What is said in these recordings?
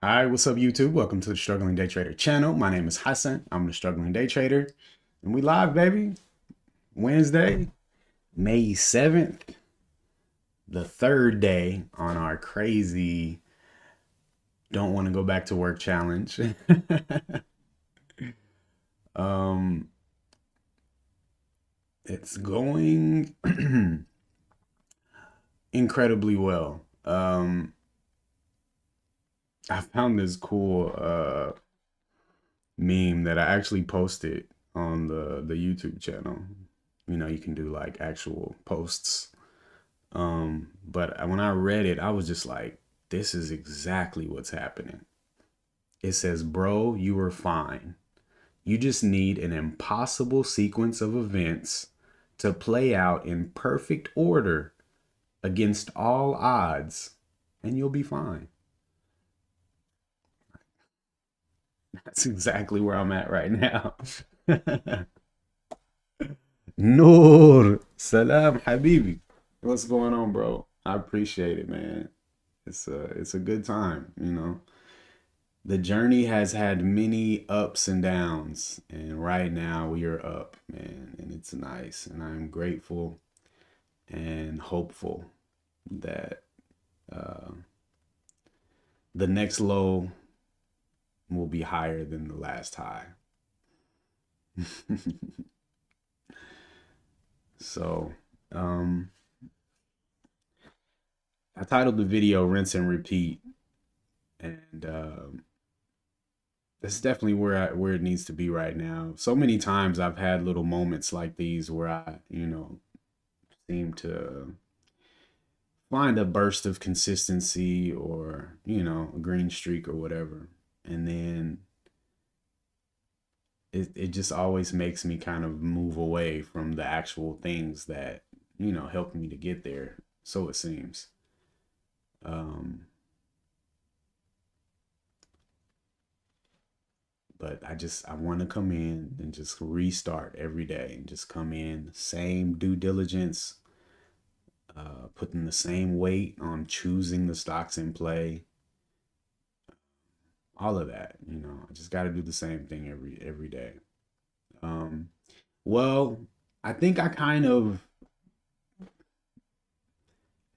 All right, what's up, YouTube? Welcome to the Struggling Day Trader channel. My name is Hassan. I'm the Struggling Day Trader, and we live, baby. Wednesday, May 7th, the third day on our crazy don't want to go back to work challenge. um, it's going incredibly well. I found this cool meme that I actually posted on the YouTube channel. You know, you can do like actual posts. But when I read it, I was just like, this is exactly what's happening. It says, bro, you were fine. You just need an impossible sequence of events to play out in perfect order against all odds, and you'll be fine. That's exactly where I'm at right now. Noor, salam, habibi. What's going on, bro? I appreciate it, man. It's a good time, you know. The journey has had many ups and downs, and right now we are up, man, and it's nice. And I'm grateful and hopeful that uh, the next low will be higher than the last high. So, um, I titled the video "Rinse and Repeat," and that's definitely where it needs to be right now. So many times I've had little moments like these where I, seem to find a burst of consistency or, a green streak or whatever. And then it just always makes me kind of move away from the actual things that, helped me to get there. So it seems. Um, but I want to come in and just restart every day and just come in, same due diligence, putting the same weight on choosing the stocks in play, all of that. I just got to do the same thing every day. Um, well, I think I kind of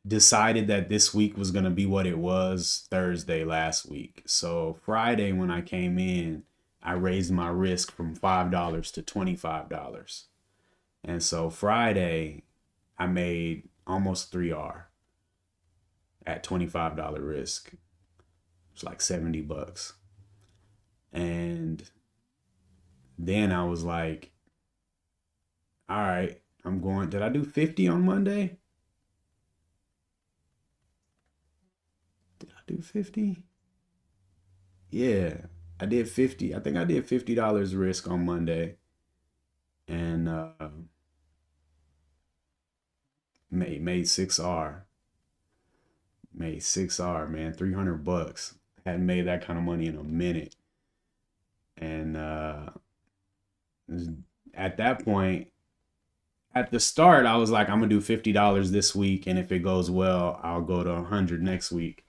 decided that this week was going to be what it was Thursday last week. So Friday when I came in, I raised my risk from $5 to $25. And so Friday I made almost 3R at $25 risk. It's like $70. And then I was like, all right, did I do 50 on Monday? Did I do 50? Yeah, I did 50. I think I did $50 risk on Monday and made 6R. Made 6R, man, $300. Hadn't made that kind of money in a minute. And at that point, at the start, I was like, I'm gonna do $50 this week, and if it goes well, I'll go to 100 next week.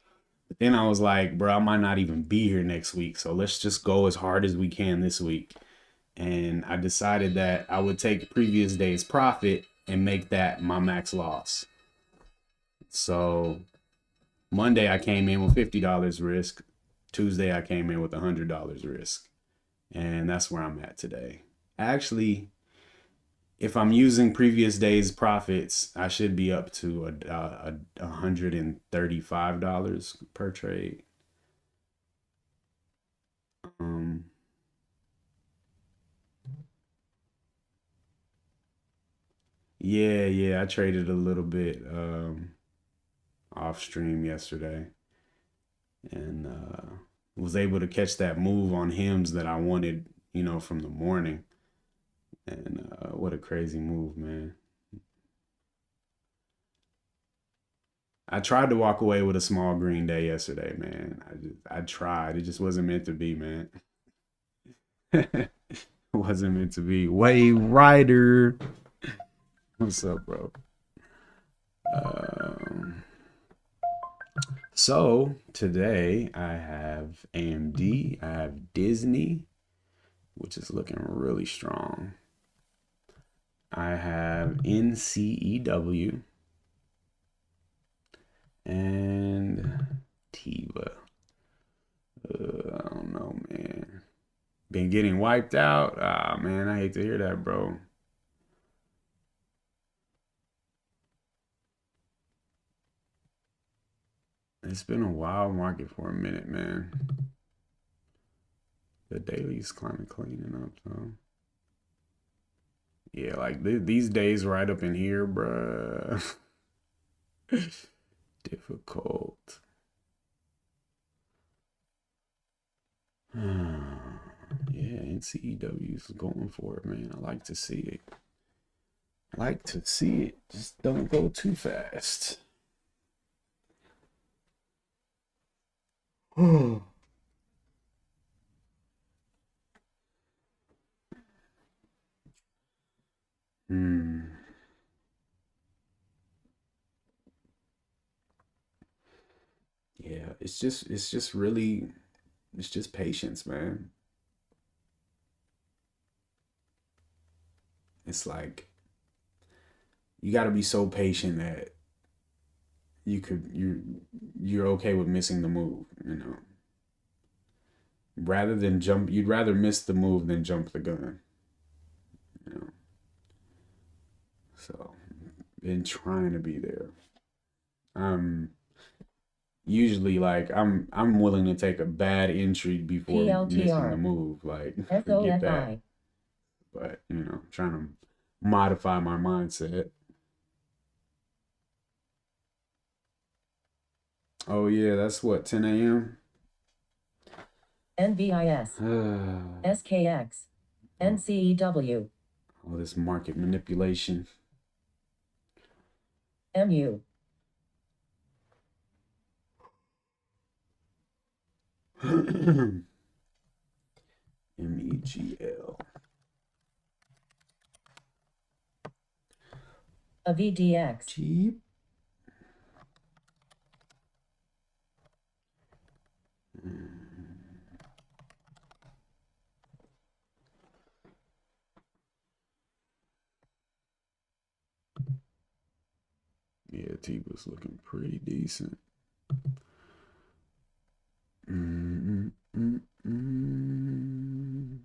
But then I was like, bro, I might not even be here next week, so let's just go as hard as we can this week. And I decided that I would take the previous day's profit and make that my max loss. So Monday I came in with $50 risk. Tuesday I came in with $100 risk. And that's where I'm at today. Actually, if I'm using previous day's profits, I should be up to $135 per trade. Um, yeah, I traded a little bit off stream yesterday, and was able to catch that move on Hims that I wanted, from the morning. And what a crazy move, man. I tried to walk away with a small green day yesterday, man. I tried. It just wasn't meant to be, man. It wasn't meant to be. Wave Rider. What's up, bro? Um, So today I have AMD, I have Disney, which is looking really strong. I have NCEW and Tiva. I don't know, man. Been getting wiped out. Ah, man, I hate to hear that, bro. It's been a wild market for a minute, man. The daily's kind of cleaning up, so yeah, like these days right up in here, bruh. Difficult. Yeah, NCEW's going for it, man. I like to see it. I like to see it. Just don't go too fast. Hmm. Yeah, it's just really it's just patience, man. It's like you got to be so patient that you're okay with missing the move, you know. Rather than jump, you'd rather miss the move than jump the gun, you know. So, been trying to be there. I'm usually like I'm willing to take a bad entry before missing the move. Like forget that. But you know, trying to modify my mindset. Oh yeah, that's what 10 a.m. NVIS, SKX, NCEW, All this market manipulation. MU, MEGL. a VDX, Cheap. Yeah, T was looking pretty decent. Mm, mm, mm.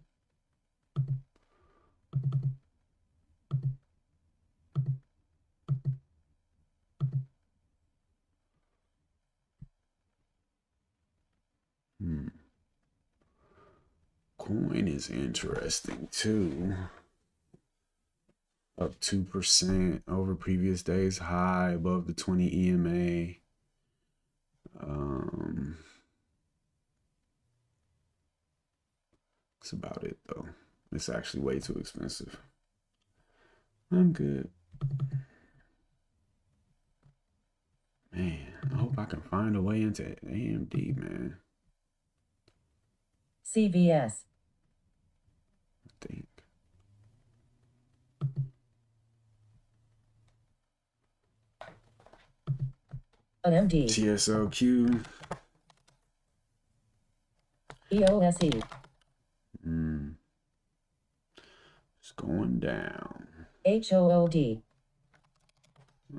Hmm. Coin is interesting too. Up 2% over previous days high, above the 20 EMA. That's about it though. It's actually way too expensive. I'm good. Man, I hope I can find a way into AMD, man. CVS, I think. an MD, TSLQ. EOSE, It's going down. HOOD,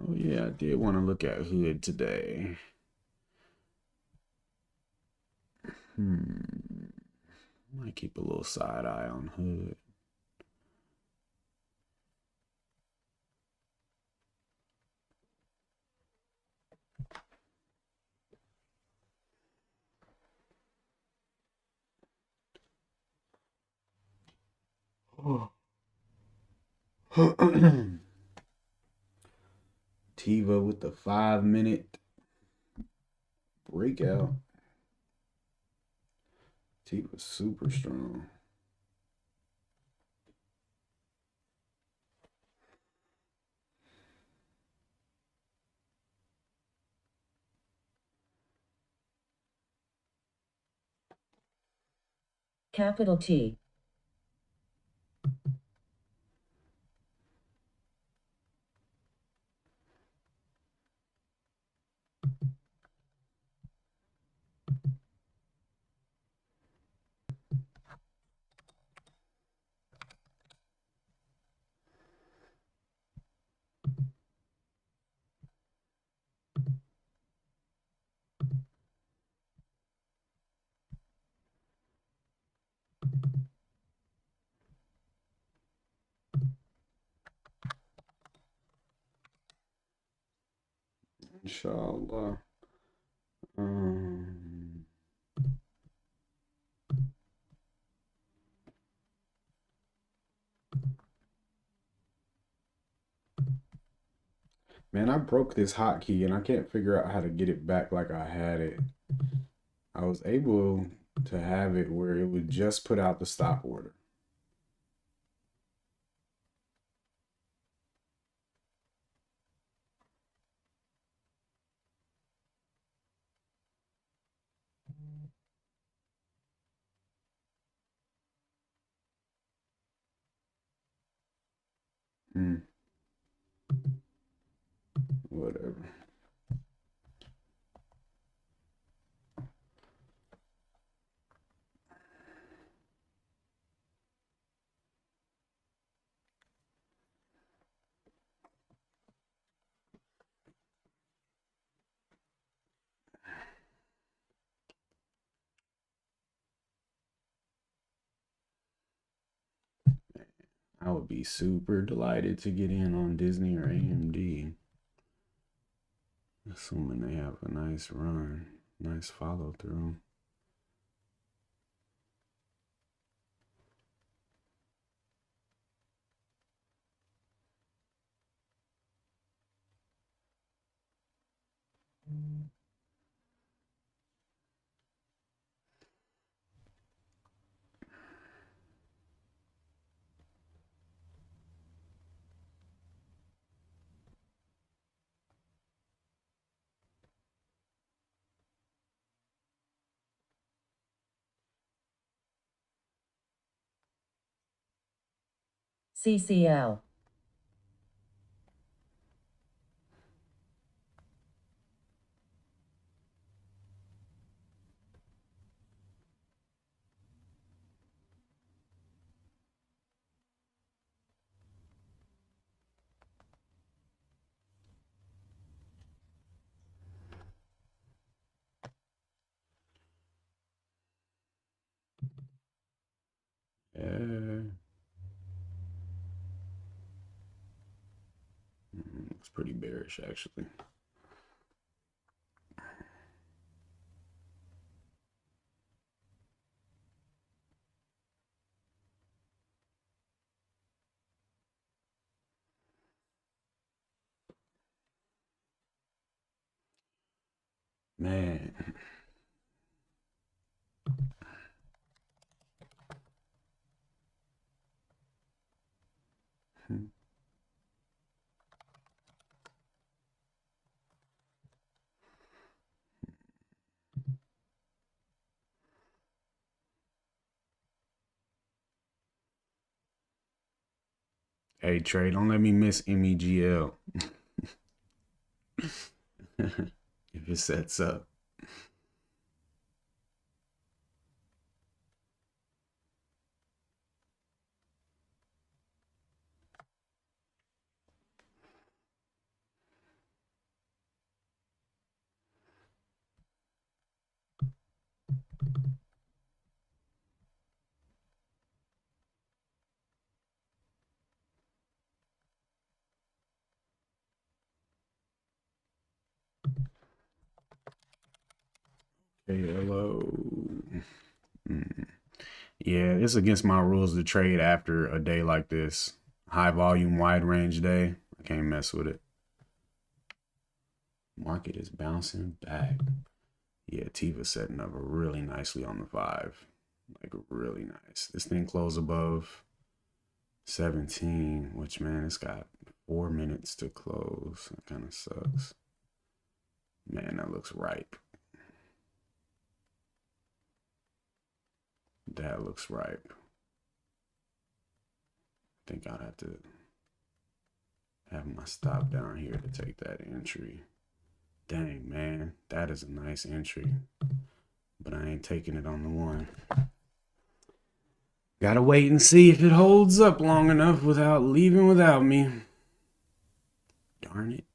Oh yeah, I did want to look at Hood today. Might keep a little side eye on Hood. Tiva with the 5-minute breakout. Tiva's super strong. capital T, Inshallah. Um, Man, I broke this hotkey and I can't figure out how to get it back like I had it. I was able to have it where it would just put out the stop order. Hmm, whatever. I would be super delighted to get in on Disney or AMD, assuming they have a nice run, nice follow through. CCL. Yeah, looks pretty bearish actually. Man. Hey Trey, don't let me miss MEGL if it sets up. Hey, hello. Mm. Yeah, it's against my rules to trade after a day like this. High volume, wide range day. I can't mess with it. Market is bouncing back. Yeah, Tiva's setting up really nicely on the 5. Like really nice. This thing closed above 17, which man, it's got 4 minutes to close. That kind of sucks. Man, that looks ripe. That looks ripe. I think I'd have to have my stop down here to take that entry. Dang, man, that is a nice entry. But I ain't taking it on the 1. Gotta wait and see if it holds up long enough without leaving without me. Darn it.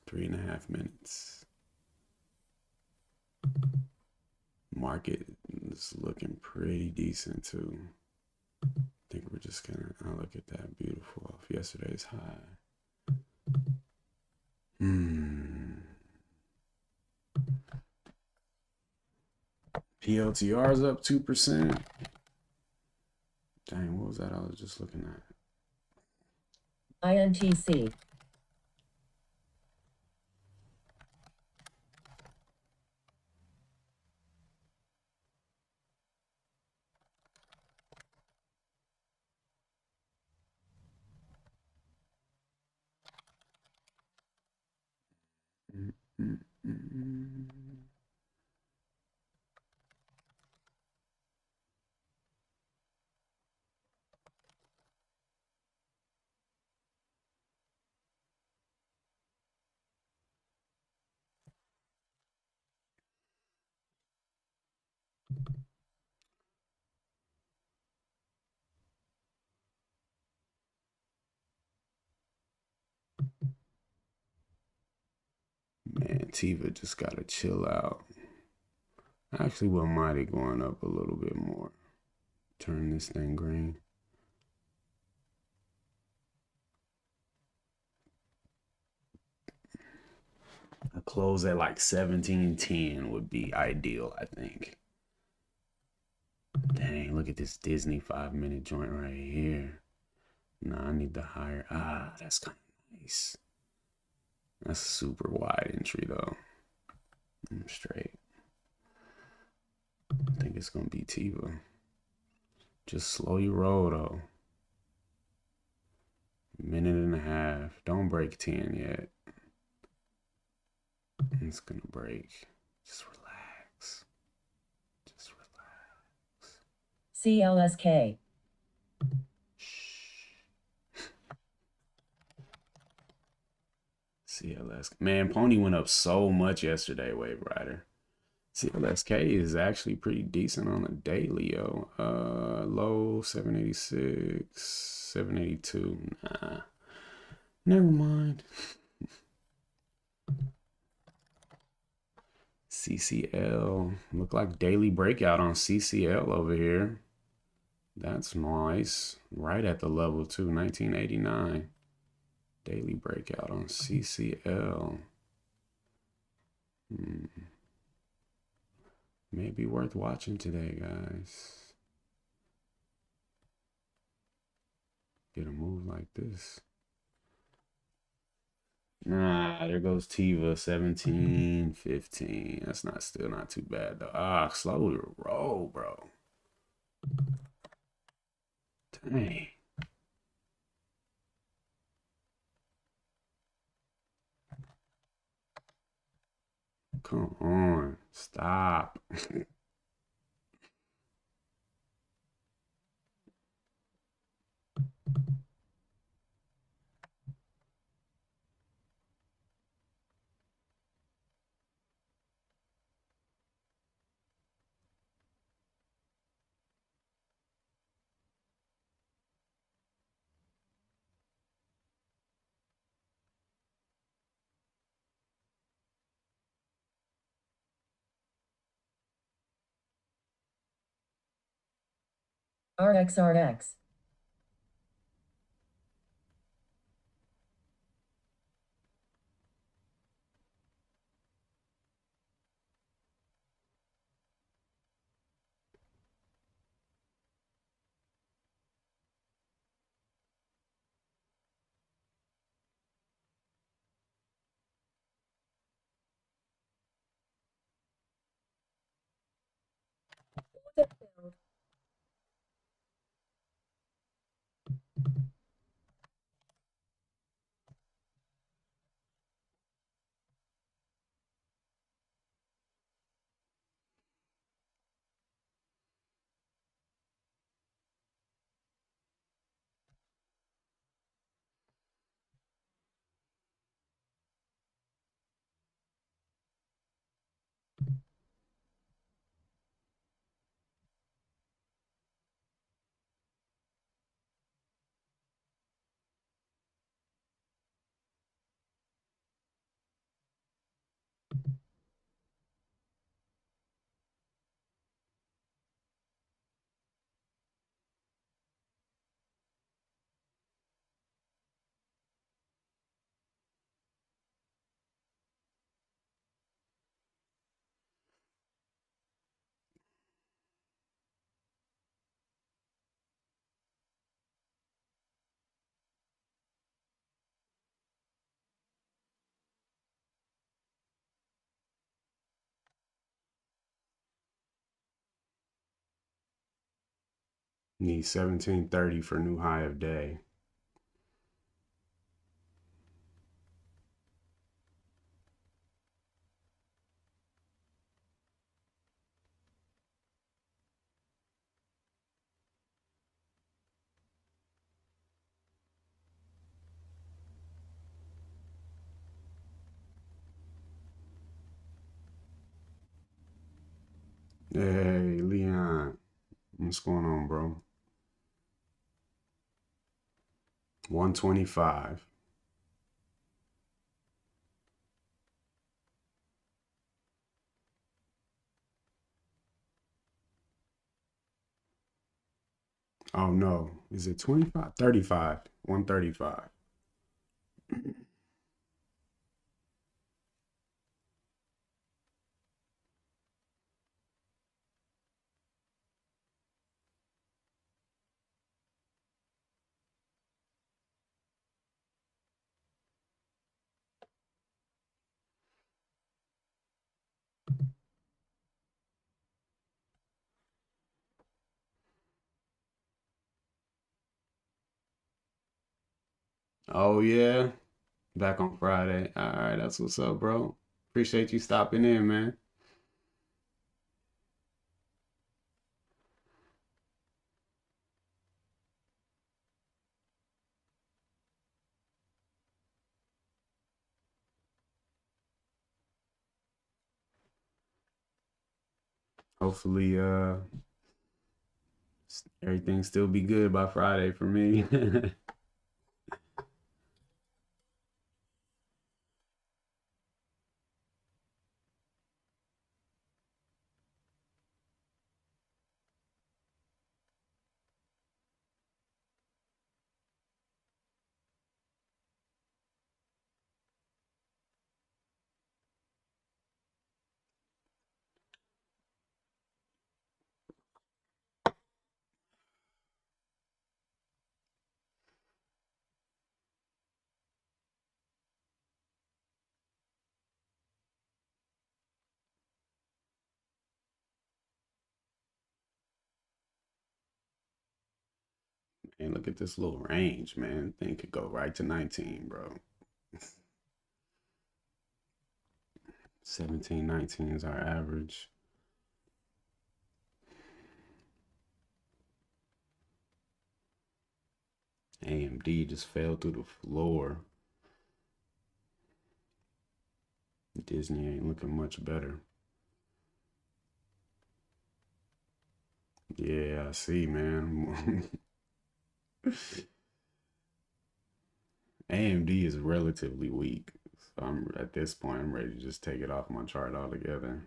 Three and a half minutes. Market is looking pretty decent too. think we're just gonna. Oh, look at that, beautiful off yesterday's high. PLTR's up 2%. Dang, what was that I was just looking at? INTC. Man, Tiva just gotta chill out. I actually wouldn't mind it going up a little bit more. Turn this thing green. A close at like 17.10 would be ideal, I think. Dang, look at this Disney 5-minute joint right here. Nah, I need the higher. Ah, that's kind of nice. That's a super wide entry though. I'm straight. I think it's gonna be Tiva. Just slow your roll though. Minute and a half. Don't break 10 yet. It's gonna break. Just relax. Just relax. CLSK. CLS. Man, Pony went up so much yesterday, Wave Rider. CLSK is actually pretty decent on the daily, yo. Low 786, 782. Nah. Never mind. CCL. Look like daily breakout on CCL over here. That's nice. Right at the level too. 1989. Daily breakout on CCL. Maybe worth watching today, guys. Get a move like this. Nah, there goes Tiva, 17, 15. That's still not too bad though. Ah, slowly roll, bro. Dang. Come on. Stop. RXRX. Need 1730 for new high of day. Hey, Leon. What's going on, bro? 125. Oh no. Is it 25? 35. 135. Oh yeah. Back on Friday. All right, that's what's up, bro. Appreciate you stopping in, man. Hopefully, everything still be good by Friday for me. And look at this little range, man. Thing could go right to 19, bro. 17, 19 is our average. AMD just fell through the floor. Disney ain't looking much better. Yeah, I see, man. AMD is relatively weak. So I'm at this point, I'm ready to just take it off my chart altogether.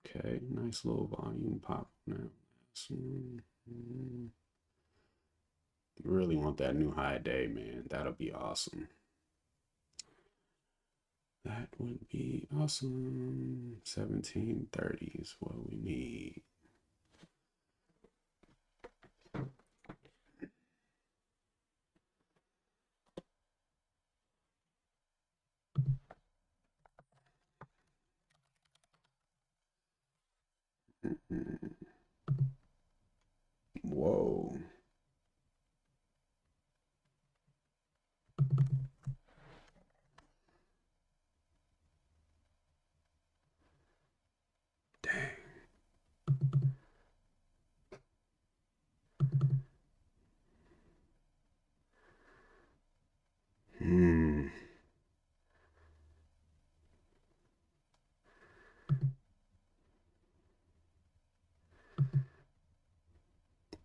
Okay, nice little volume pop now. You really want that new high day, man. That'll be awesome. That would be awesome. 1730 is what we need. Whoa. Dang. Hmm.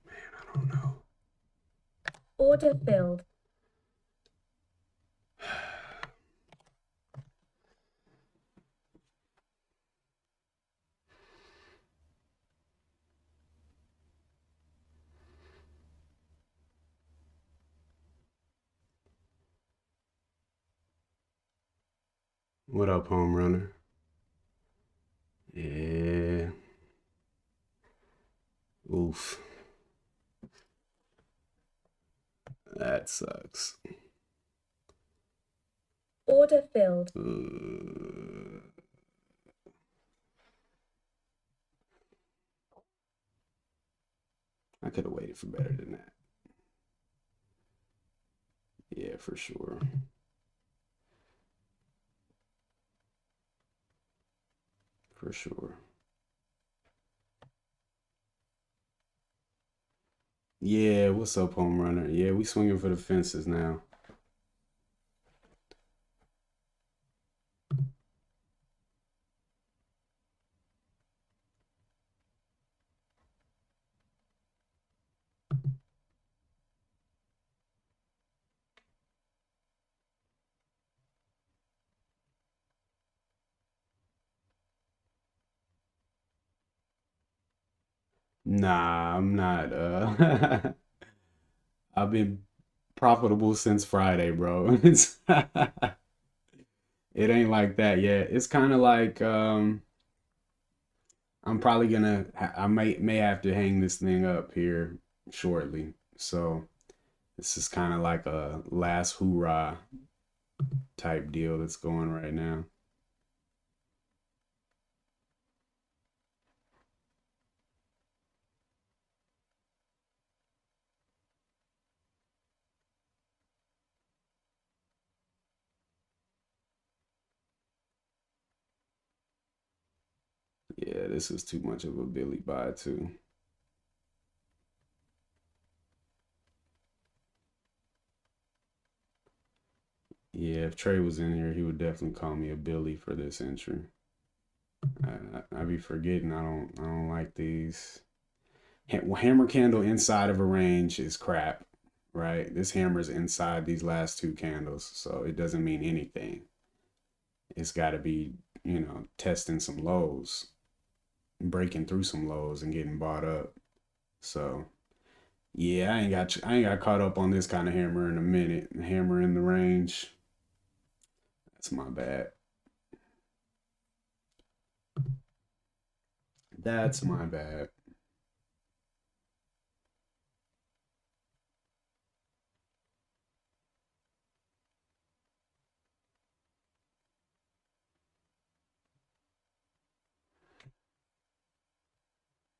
I don't know. Order filled. What up, home runner? Yeah. Oof. That sucks. Order filled. I could have waited for better than that. Yeah, for sure. For sure. Yeah, what's up, home runner? Yeah, we swinging for the fences now. Nah, I'm not. I've been profitable since Friday, bro. It ain't like that yet. It's kind of like I'm probably gonna I may have to hang this thing up here shortly. So this is kind of like a last hoorah type deal that's going right now. Yeah, this is too much of a Billy buy too. Yeah, if Trey was in here, he would definitely call me a Billy for this entry. I be forgetting I don't like these. Hammer candle inside of a range is crap, right? This hammer's inside these last two candles, so it doesn't mean anything. It's got to be, testing some lows, breaking through some lows and getting bought up. So yeah, I ain't got caught up on this kind of hammer in a minute. Hammer in the range, that's my bad. That's my bad.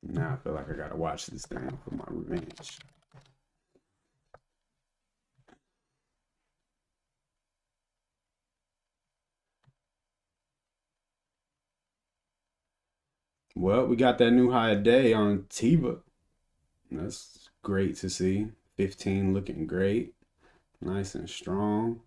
Now I feel like I gotta watch this thing for my revenge. Well, we got that new high day on Tiva. That's great to see. 15 looking great, nice and strong.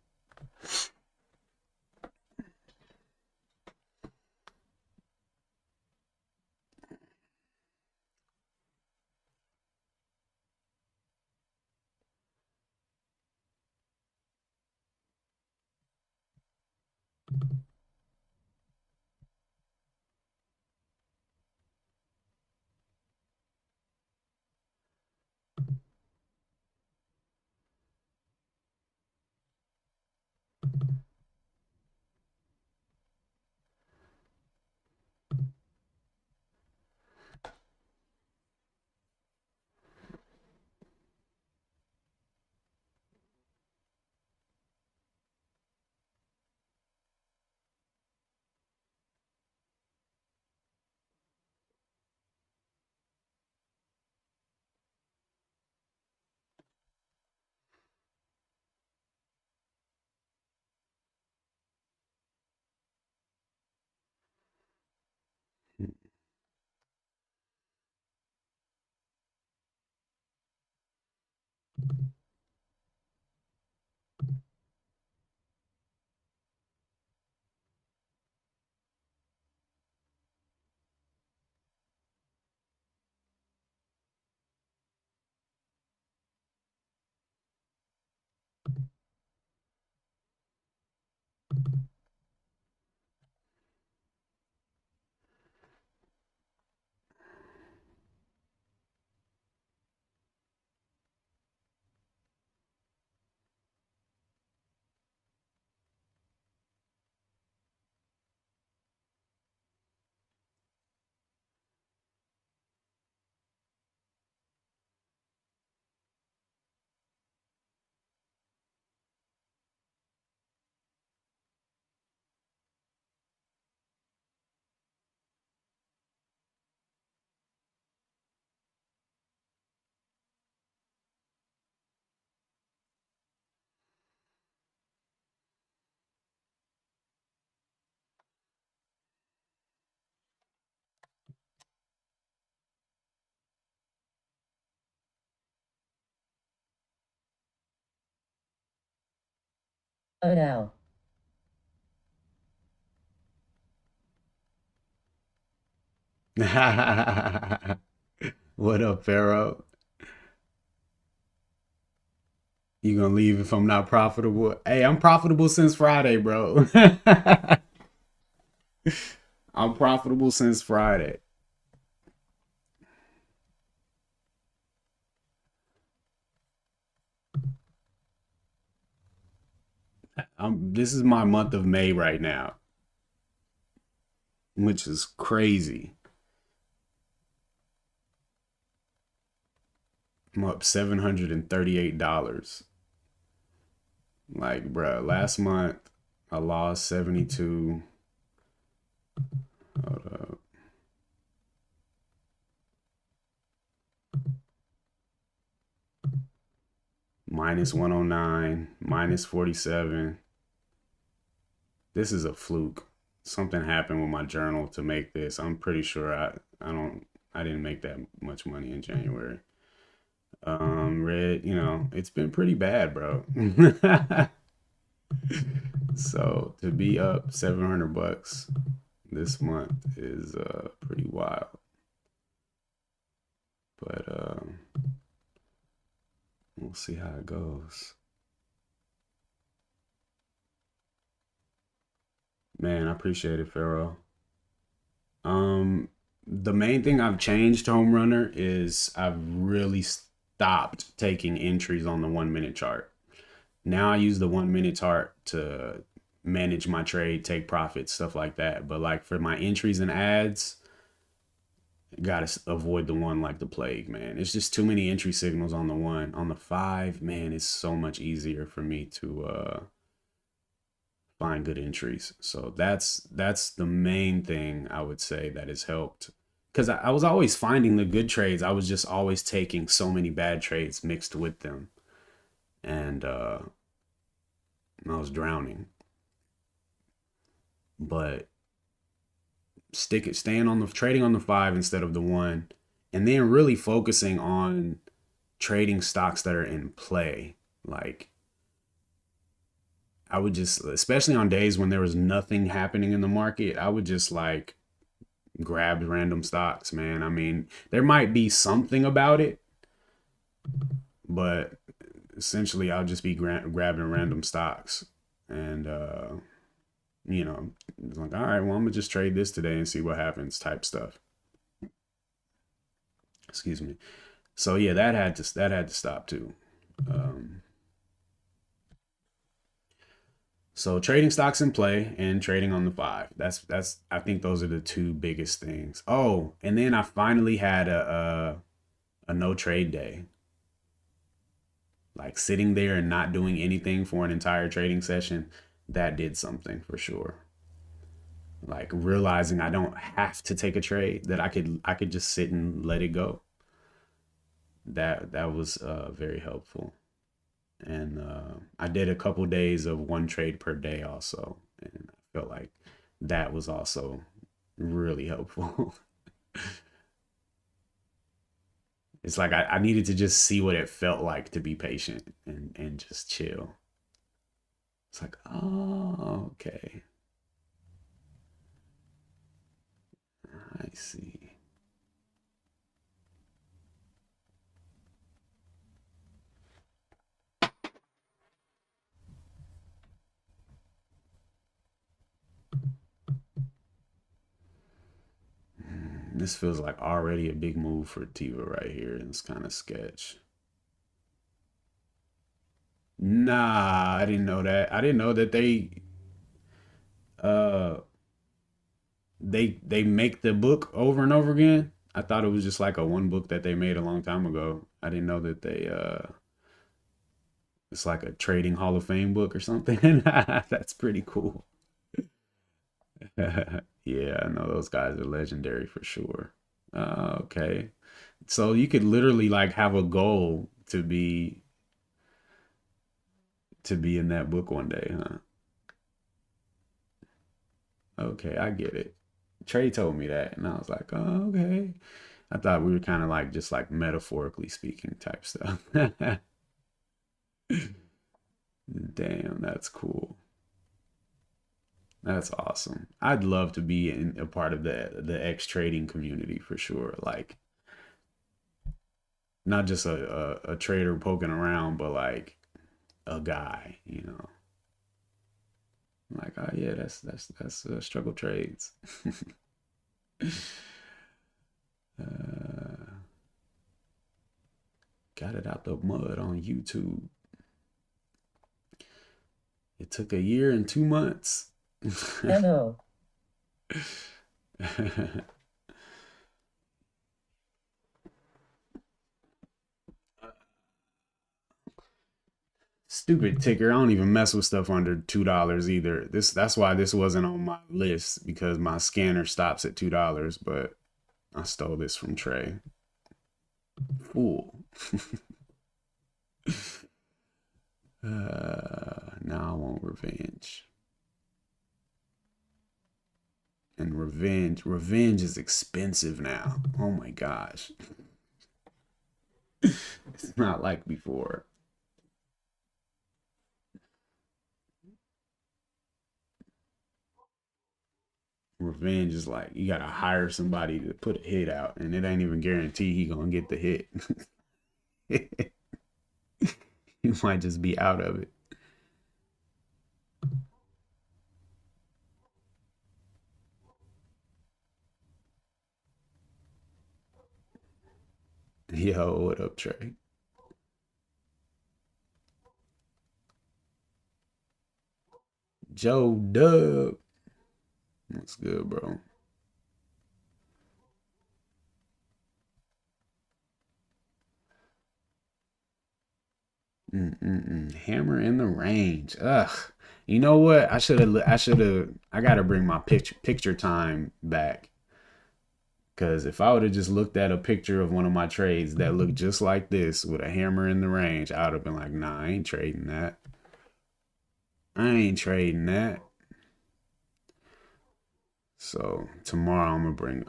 Oh no. What up, Pharaoh? You gonna leave if I'm not profitable? Hey, I'm profitable since Friday, bro. I'm profitable since Friday. This is my month of May right now, which is crazy. I'm up $738. Like, bro, last month I lost 72. Hold up. Minus 109, minus 47. This is a fluke. Something happened with my journal to make this. I'm pretty sure I didn't make that much money in January. Red, it's been pretty bad, bro. So to be up $700 this month is pretty wild. But we'll see how it goes. Man, I appreciate it, Pharaoh. Um, the main thing I've changed, Home Runner, is I've really stopped taking entries on the 1 minute chart. Now I use the 1 minute chart to manage my trade, take profits, stuff like that. But like for my entries and ads, gotta avoid the one like the plague, man. It's just too many entry signals on the one. On the five, man, it's so much easier for me to find good entries. So that's the main thing I would say that has helped. Because I was always finding the good trades. I was just always taking so many bad trades mixed with them. And I was drowning. But staying on the trading on the five instead of the one, and then really focusing on trading stocks that are in play. Like I would just, especially on days when there was nothing happening in the market, I would just like grab random stocks, man. I mean, there might be something about it, but essentially I'll just be grabbing random stocks. And, it's like, all right, well, I'm gonna just trade this today and see what happens type stuff. Excuse me. So yeah, that had to stop too. Um, So trading stocks in play and trading on the five. That's I think those are the two biggest things. Oh, and then I finally had a no trade day. Like sitting there and not doing anything for an entire trading session, that did something for sure. Like realizing I don't have to take a trade, that I could just sit and let it go. That was very helpful. And I did a couple days of one trade per day also, and I felt like that was also really helpful. It's like I needed to just see what it felt like to be patient and just chill. It's like, oh, okay, I see. This feels like already a big move for Tiva right here, and it's kind of sketch. Nah, I didn't know that. I didn't know that uh they make the book over and over again. I thought it was just like a one book that they made a long time ago. I didn't know that they it's like a trading Hall of Fame book or something. That's pretty cool. Yeah, I know those guys are legendary for sure. Okay. So you could literally like have a goal to be in that book one day, huh? Okay, I get it. Trey told me that, and I was like, oh, okay. I thought we were kind of like just like metaphorically speaking type stuff. Damn, that's cool. That's awesome. I'd love to be in a part of the X trading community for sure. Like not just a trader poking around, but like a guy, you know. Like, oh yeah, that's struggle trades. uh, got it out the mud on YouTube. It took a year and 2 months. Hello. Stupid ticker. I don't even mess with stuff under $2 either. That's why this wasn't on my list because my scanner stops at $2. But I stole this from Trey. Fool. Now I want revenge. And revenge is expensive now. Oh my gosh. It's not like before. Revenge is like you gotta hire somebody to put a hit out, and it ain't even guaranteed he gonna get the hit. You might just be out of it. Yo, what up, Trey? Joe Dub. What's good, bro? Mm-mm-mm. Hammer in the range. Ugh. You know what? I gotta bring my picture time back. Cause if I would have just looked at a picture of one of my trades that looked just like this with a hammer in the range, I would have been like, nah, I ain't trading that. I ain't trading that. So tomorrow I'm gonna bring.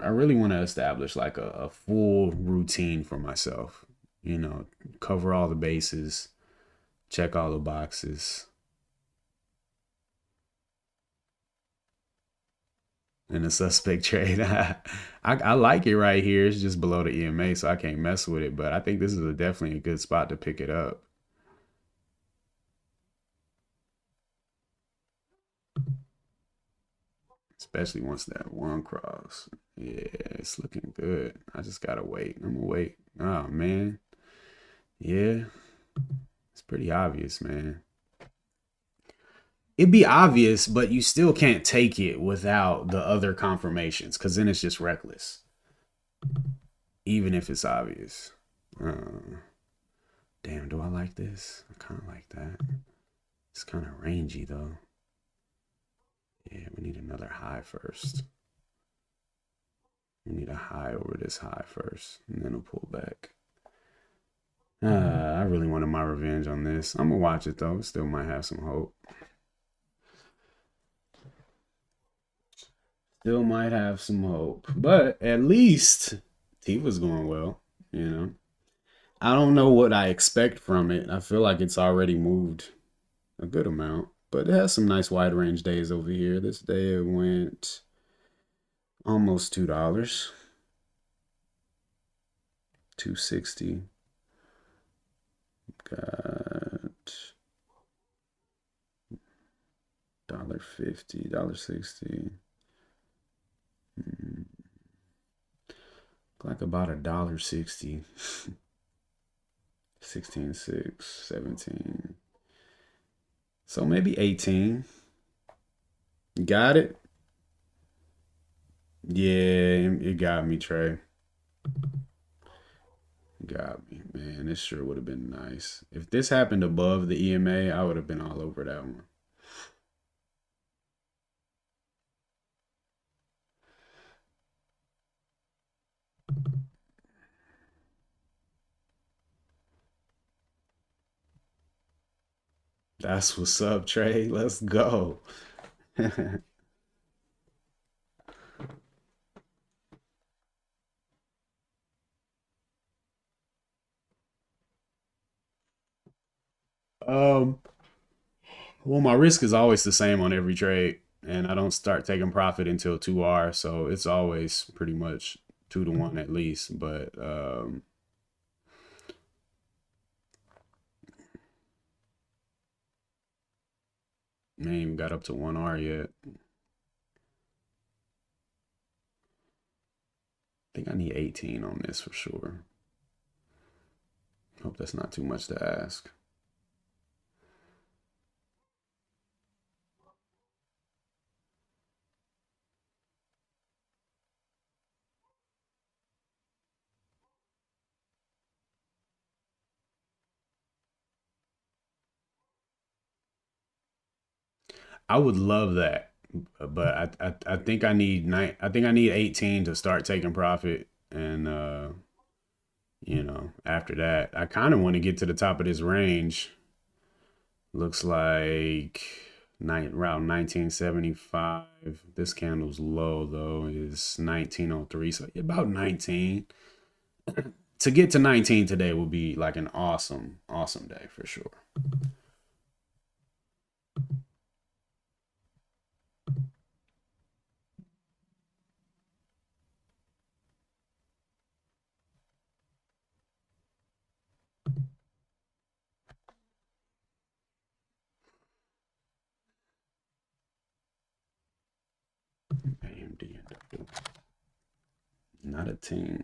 I really want to establish like a full routine for myself. You know, cover all the bases, check all the boxes, in a suspect trade. I like it right here. It's just below the EMA, so I can't mess with it. But I think this is definitely a good spot to pick it up, especially once that one cross. Yeah, it's looking good. I just gotta wait. I'm gonna wait. Oh man, yeah, it's pretty obvious, man. It'd be obvious, but you still can't take it without the other confirmations, because then it's just reckless, even if it's obvious. Damn, do I like this? I kind of like that. It's kind of rangy though. Yeah, we need another high first. We need a high over this high first, and then we'll pull back. I really wanted my revenge on this. I'm gonna watch it though. Still might have some hope. Still might have some hope, but at least Tifa's going well. You know, I don't know what I expect from it. I feel like it's already moved a good amount, but it has some nice wide range days over here. This day it went almost $2, 260. Got $1.50, $1.60. Like about $1.60. 16, 6, 17. So maybe 18. Got it? Yeah, it got me, Trey. Got me, man. This sure would have been nice. If this happened above the EMA, I would have been all over that one. That's what's up, Trey. Let's go. um, Well, my risk is always the same on every trade, and I don't start taking profit until 2R, so it's always pretty much 2 to 1 at least. But I ain't even got up to 1R yet. I think I need 18 on this for sure. Hope that's not too much to ask. I would love that, but I think I need I think I need 18 to start taking profit, and after that, I kind of want to get to the top of this range. Looks like around 1975. This candle's low though is 1903, so about 19. To get to 19 today will be like an awesome, awesome day for sure. AMD, not a team.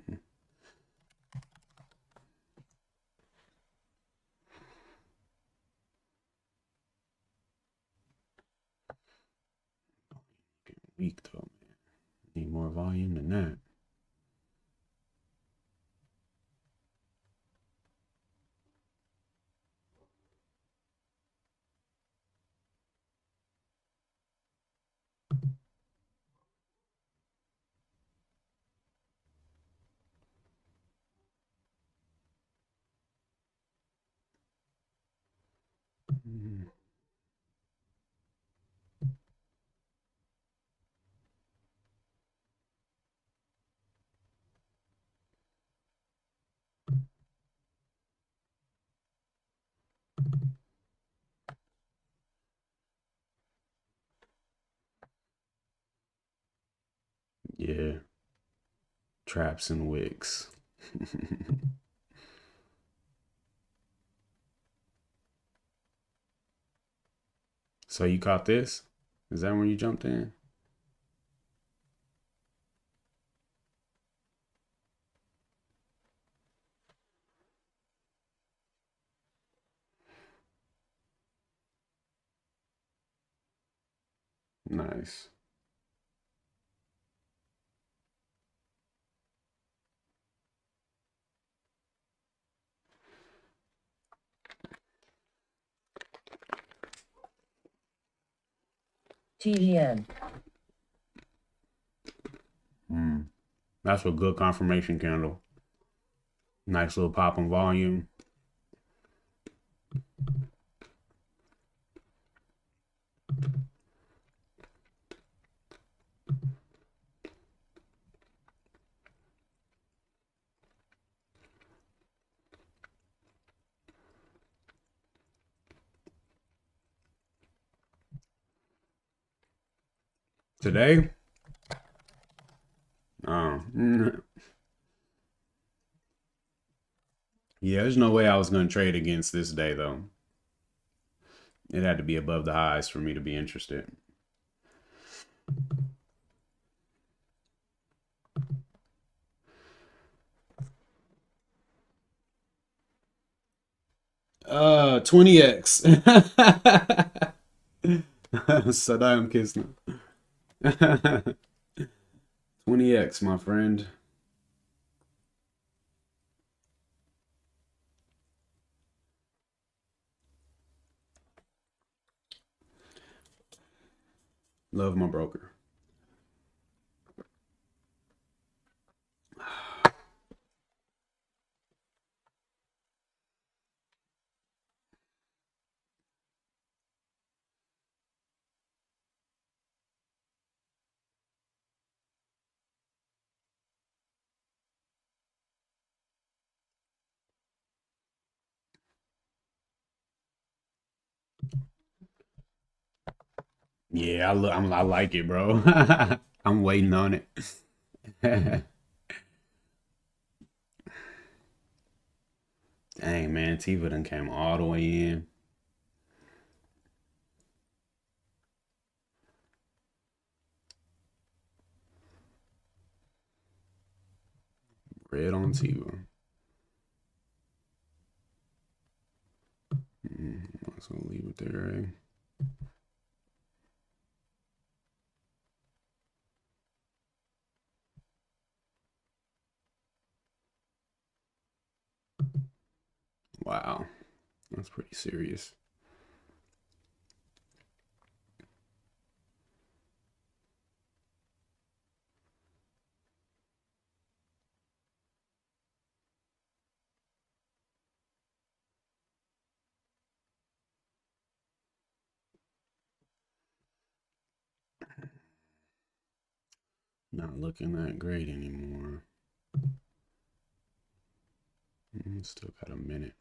Weak though, man. Need more volume than that. Yeah, traps and wicks. So you caught this? Is that when you jumped in? Nice. TVN. That's a good confirmation candle. Nice little pop in volume. Today, um, yeah, there's no way I was going to trade against this day, though. It had to be above the highs for me to be interested. Uh, 20x. Saddam Kisner. 20x, my friend. Love my broker. Yeah, I like it, bro. I'm waiting on it. Dang, man, Tifa done came all the way in. Red on Tifa. Might as well leave it there, eh? Wow, that's pretty serious. Not looking that great anymore. Still got a minute.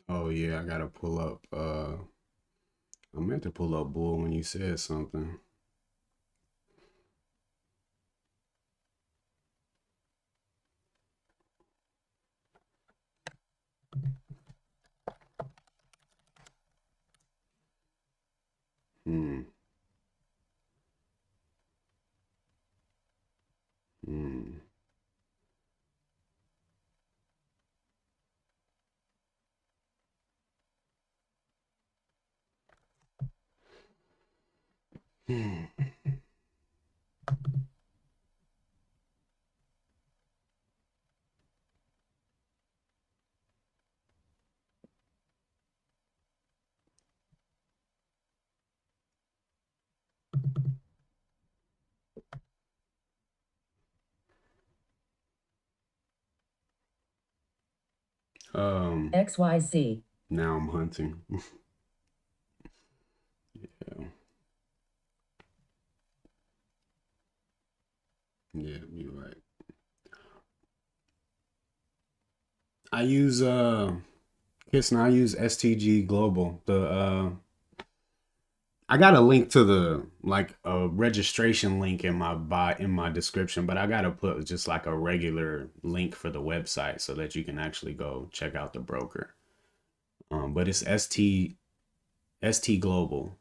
Oh yeah, I gotta pull up. I meant to pull up Bull when you said something. Hmm. Hmm. Hmm. XYZ. Now I'm hunting. Yeah. Yeah, you're right. I use Kiss I use STG Global. The I got a link to the like a registration link in my in my description, but I gotta put just like a regular link for the website so that you can actually go check out the broker. But it's ST Global.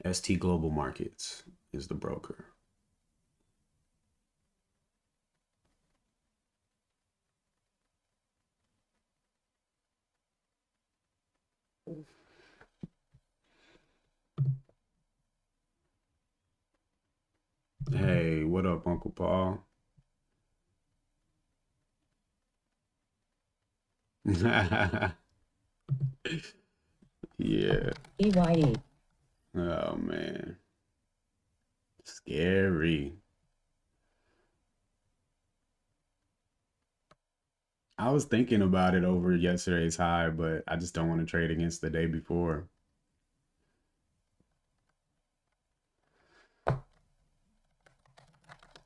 ST Global Markets is the broker. Hey, what up, Uncle Paul? Yeah. EYE. Oh man. Scary. I was thinking about it over yesterday's high, but I just don't want to trade against the day before.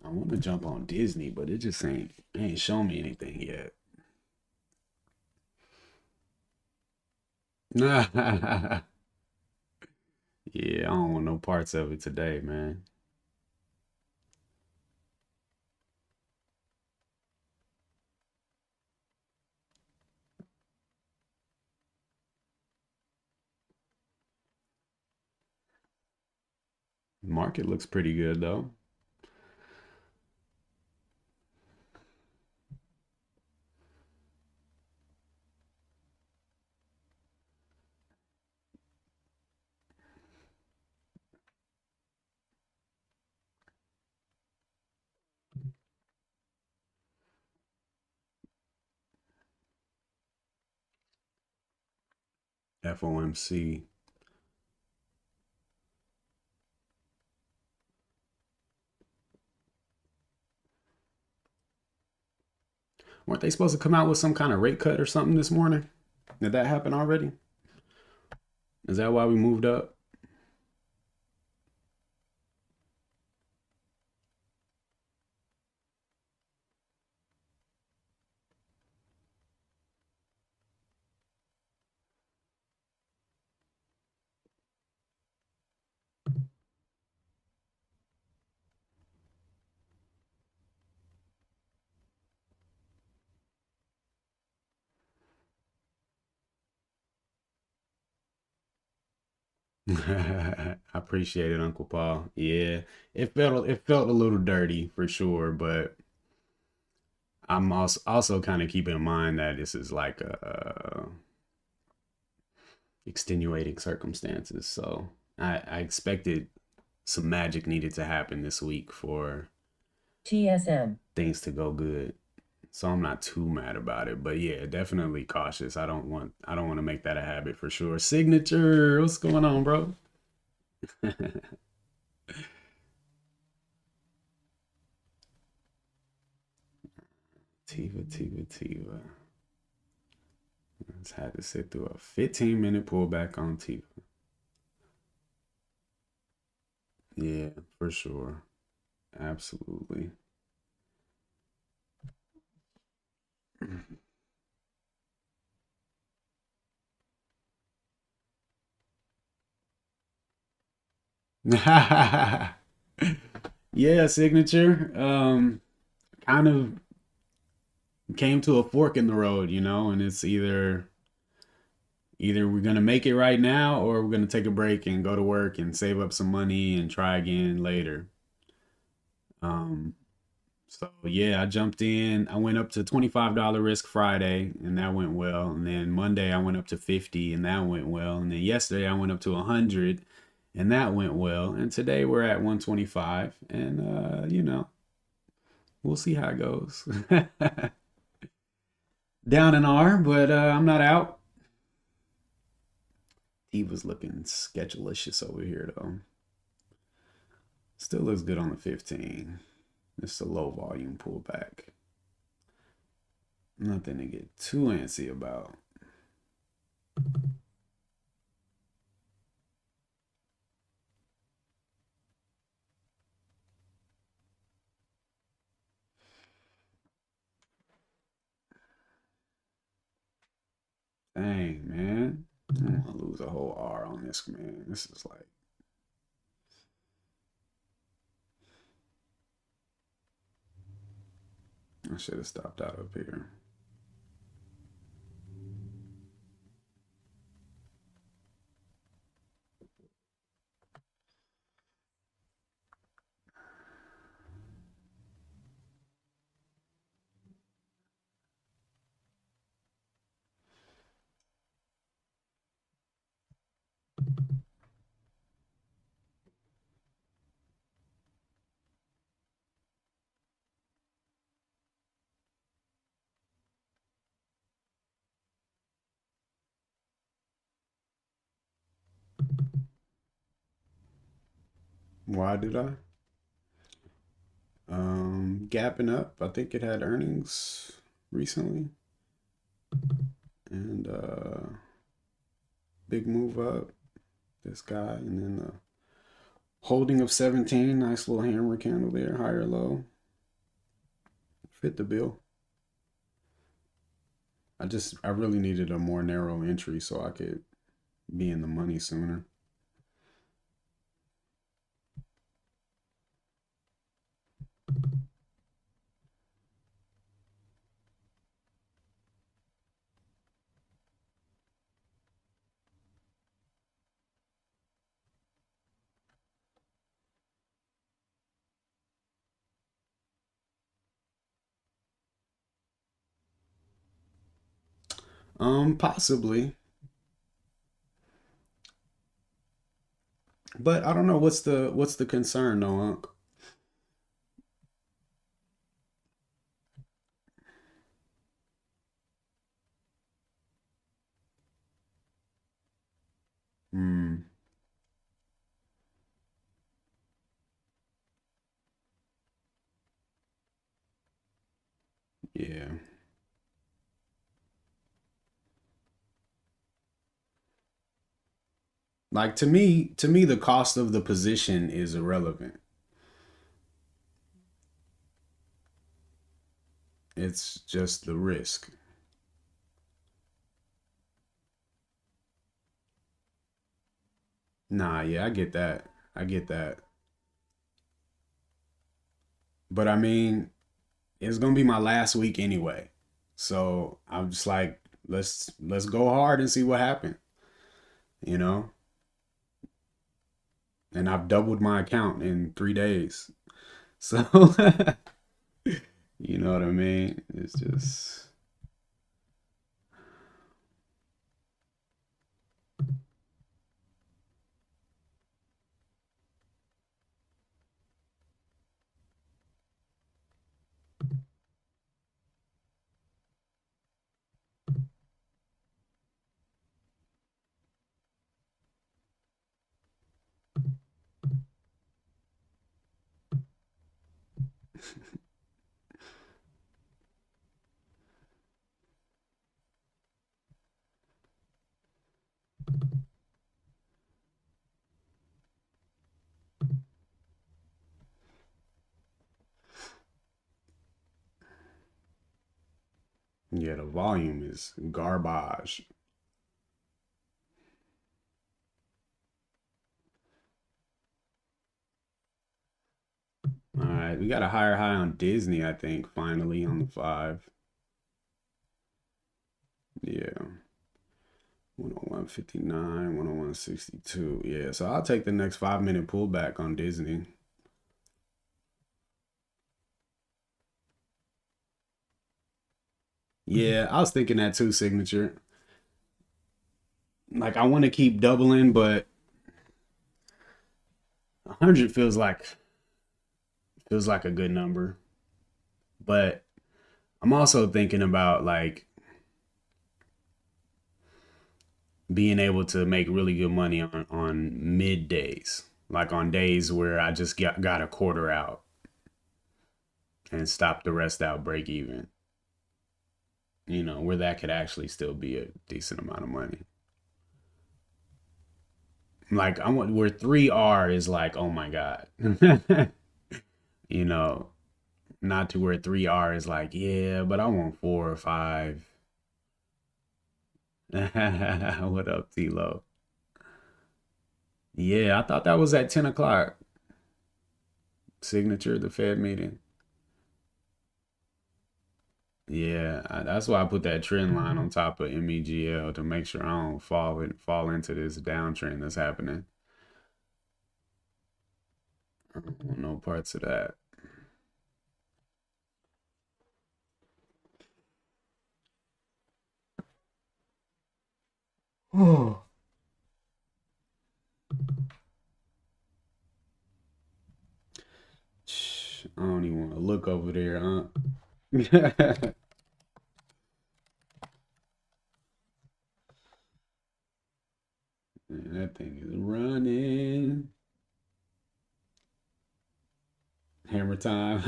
I want to jump on Disney, but it just ain't shown me anything yet. Yeah, I don't want no parts of it today, man. Market looks pretty good though. FOMC. Weren't they supposed to come out with some kind of rate cut or something this morning? Did that happen already? Is that why we moved up? I appreciate it, Uncle Paul. Yeah, it felt a little dirty for sure, but I'm also kind of keeping in mind that this is like a extenuating circumstances. So I expected some magic needed to happen this week for TSM. things to go good. So I'm not too mad about it. But yeah, definitely cautious. I don't want to make that a habit for sure. Signature, what's going on, bro? Tiva, Tiva, Tiva. Just had to sit through a 15-minute pullback on Tiva. Yeah, for sure. Absolutely. Yeah, signature. Kind of came to a fork in the road, and it's either we're gonna make it right now or we're gonna take a break and go to work and save up some money and try again later. Um, so yeah, I jumped in. I went up to $25 risk Friday and that went well. And then Monday I went up to 50 and that went well. And then yesterday I went up to 100 and that went well. And today we're at 125 and we'll see how it goes. Down an R, but I'm not out. He was looking sketchalicious over here though. Still looks good on the 15. It's a low volume pullback. Nothing to get too antsy about. Dang, man. I'm gonna lose a whole R on this, man. This is like, I should have stopped out up here. Why did I? Gapping up. I think it had earnings recently, and big move up. This guy, and then the holding of 17. Nice little hammer candle there, higher low. Fit the bill. I really needed a more narrow entry so I could be in the money sooner. Possibly, but I don't know what's the concern, though, Unc. Hmm. Yeah. Like to me, the cost of the position is irrelevant. It's just the risk. Nah, yeah, I get that. I get that. But I mean, it's gonna be my last week anyway. So I'm just like, let's go hard and see what happens, you know? And I've doubled my account in 3 days. So you know what I mean? It's just yeah, the volume is garbage. All right, we got a higher high on Disney, I think, finally on the 5. Yeah. 101.59, 101.62. Yeah, so I'll take the next 5 minute pullback on Disney. Yeah, I was thinking that too, signature. Like I want to keep doubling, but 100 feels like a good number. But I'm also thinking about like being able to make really good money on middays, like on days where I just got a quarter out and stop the rest out, break even. Where that could actually still be a decent amount of money. Like I want where 3R is like, oh my God. you know, Not to where 3R is like, yeah, but I want 4 or 5. What up, T-Lo? Yeah, I thought that was at 10 o'clock. Signature, the Fed meeting. Yeah, that's why I put that trend line on top of MEGL to make sure I don't fall into this downtrend that's happening. I don't want no parts of that. Oh, I don't even want to look over there, huh? Man, that thing is running. Hammer time.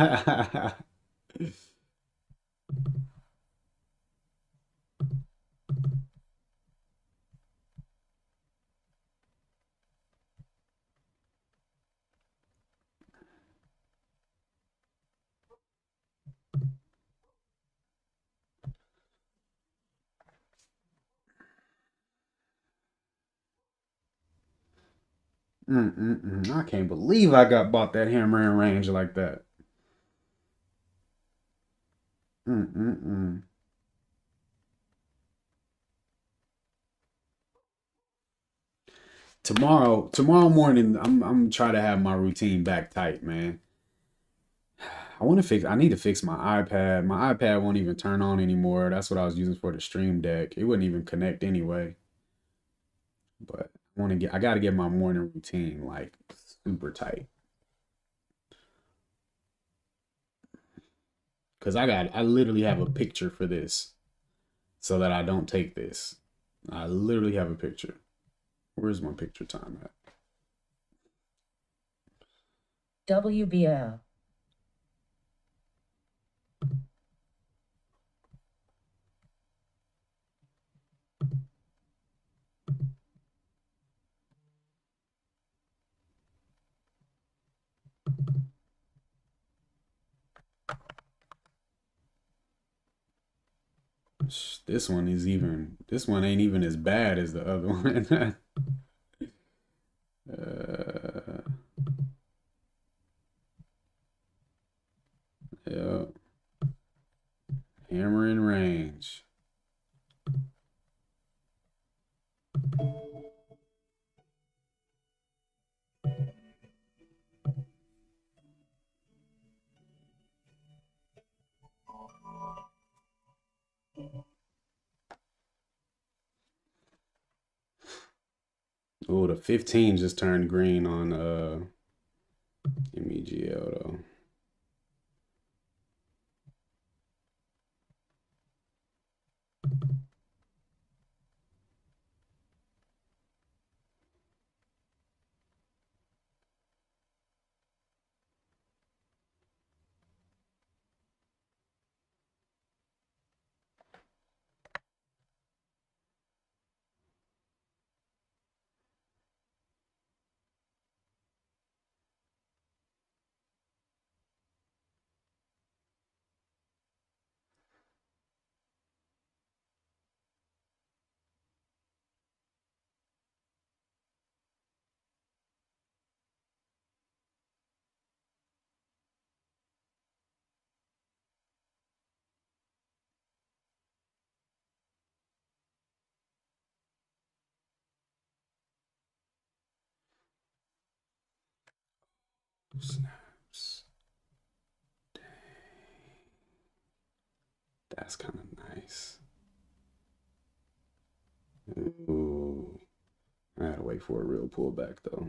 I can't believe I got bought that hammer in range like that. Mm-mm-mm. Tomorrow morning, I'm trying to have my routine back tight, man. I need to fix my iPad. My iPad won't even turn on anymore. That's what I was using for the stream deck. It wouldn't even connect anyway. But I gotta get my morning routine like super tight. Cause I literally have a picture for this so that I don't take this. I literally have a picture. Where's my picture time at? WBL. This one ain't even as bad as the other one. uh, yeah, hammer in range. Oh, the 15 just turned green on MEGL though. Snaps. That's kind of nice. Ooh, I had to wait for a real pullback though.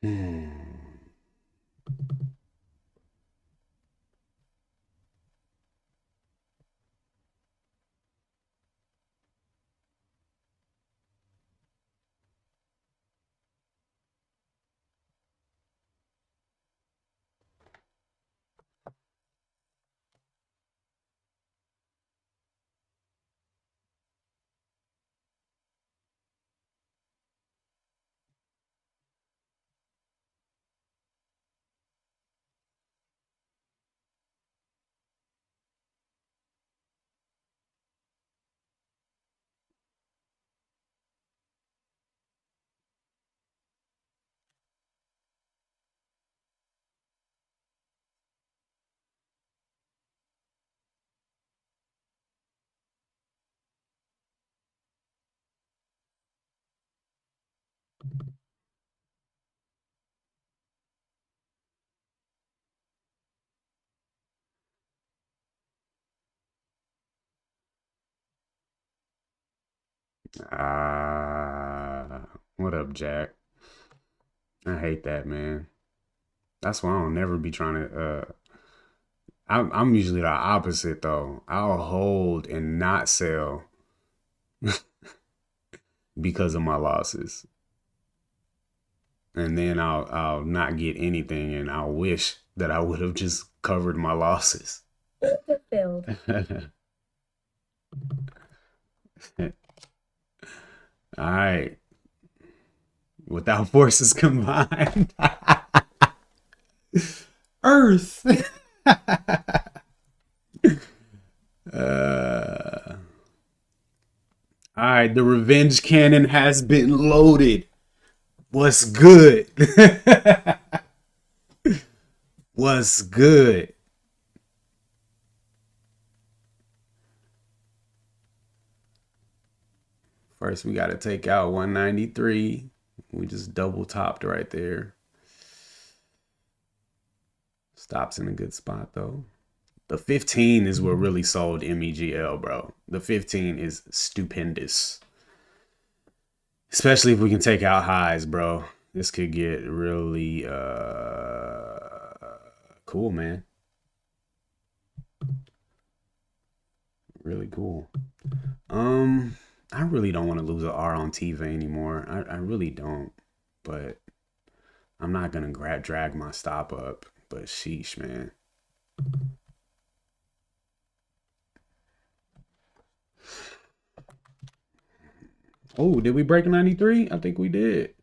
Hmm. What up, Jack? I hate that, man. That's why I don't never be trying to. I'm usually the opposite though. I'll hold and not sell because of my losses, and then I'll not get anything, and I'll wish that I would have just covered my losses. Fulfilled. All right, without forces combined, Earth. uh, all right, the revenge cannon has been loaded. What's good? What's good? First, we got to take out 193. We just double topped right there. Stops in a good spot though. The 15 is what really sold MEGL, bro. The 15 is stupendous. Especially if we can take out highs, bro. This could get really cool, man. Really cool. I really don't want to lose an R on Tiva anymore. I really don't. But I'm not gonna drag my stop up. But sheesh, man. Oh, did we break 93? I think we did.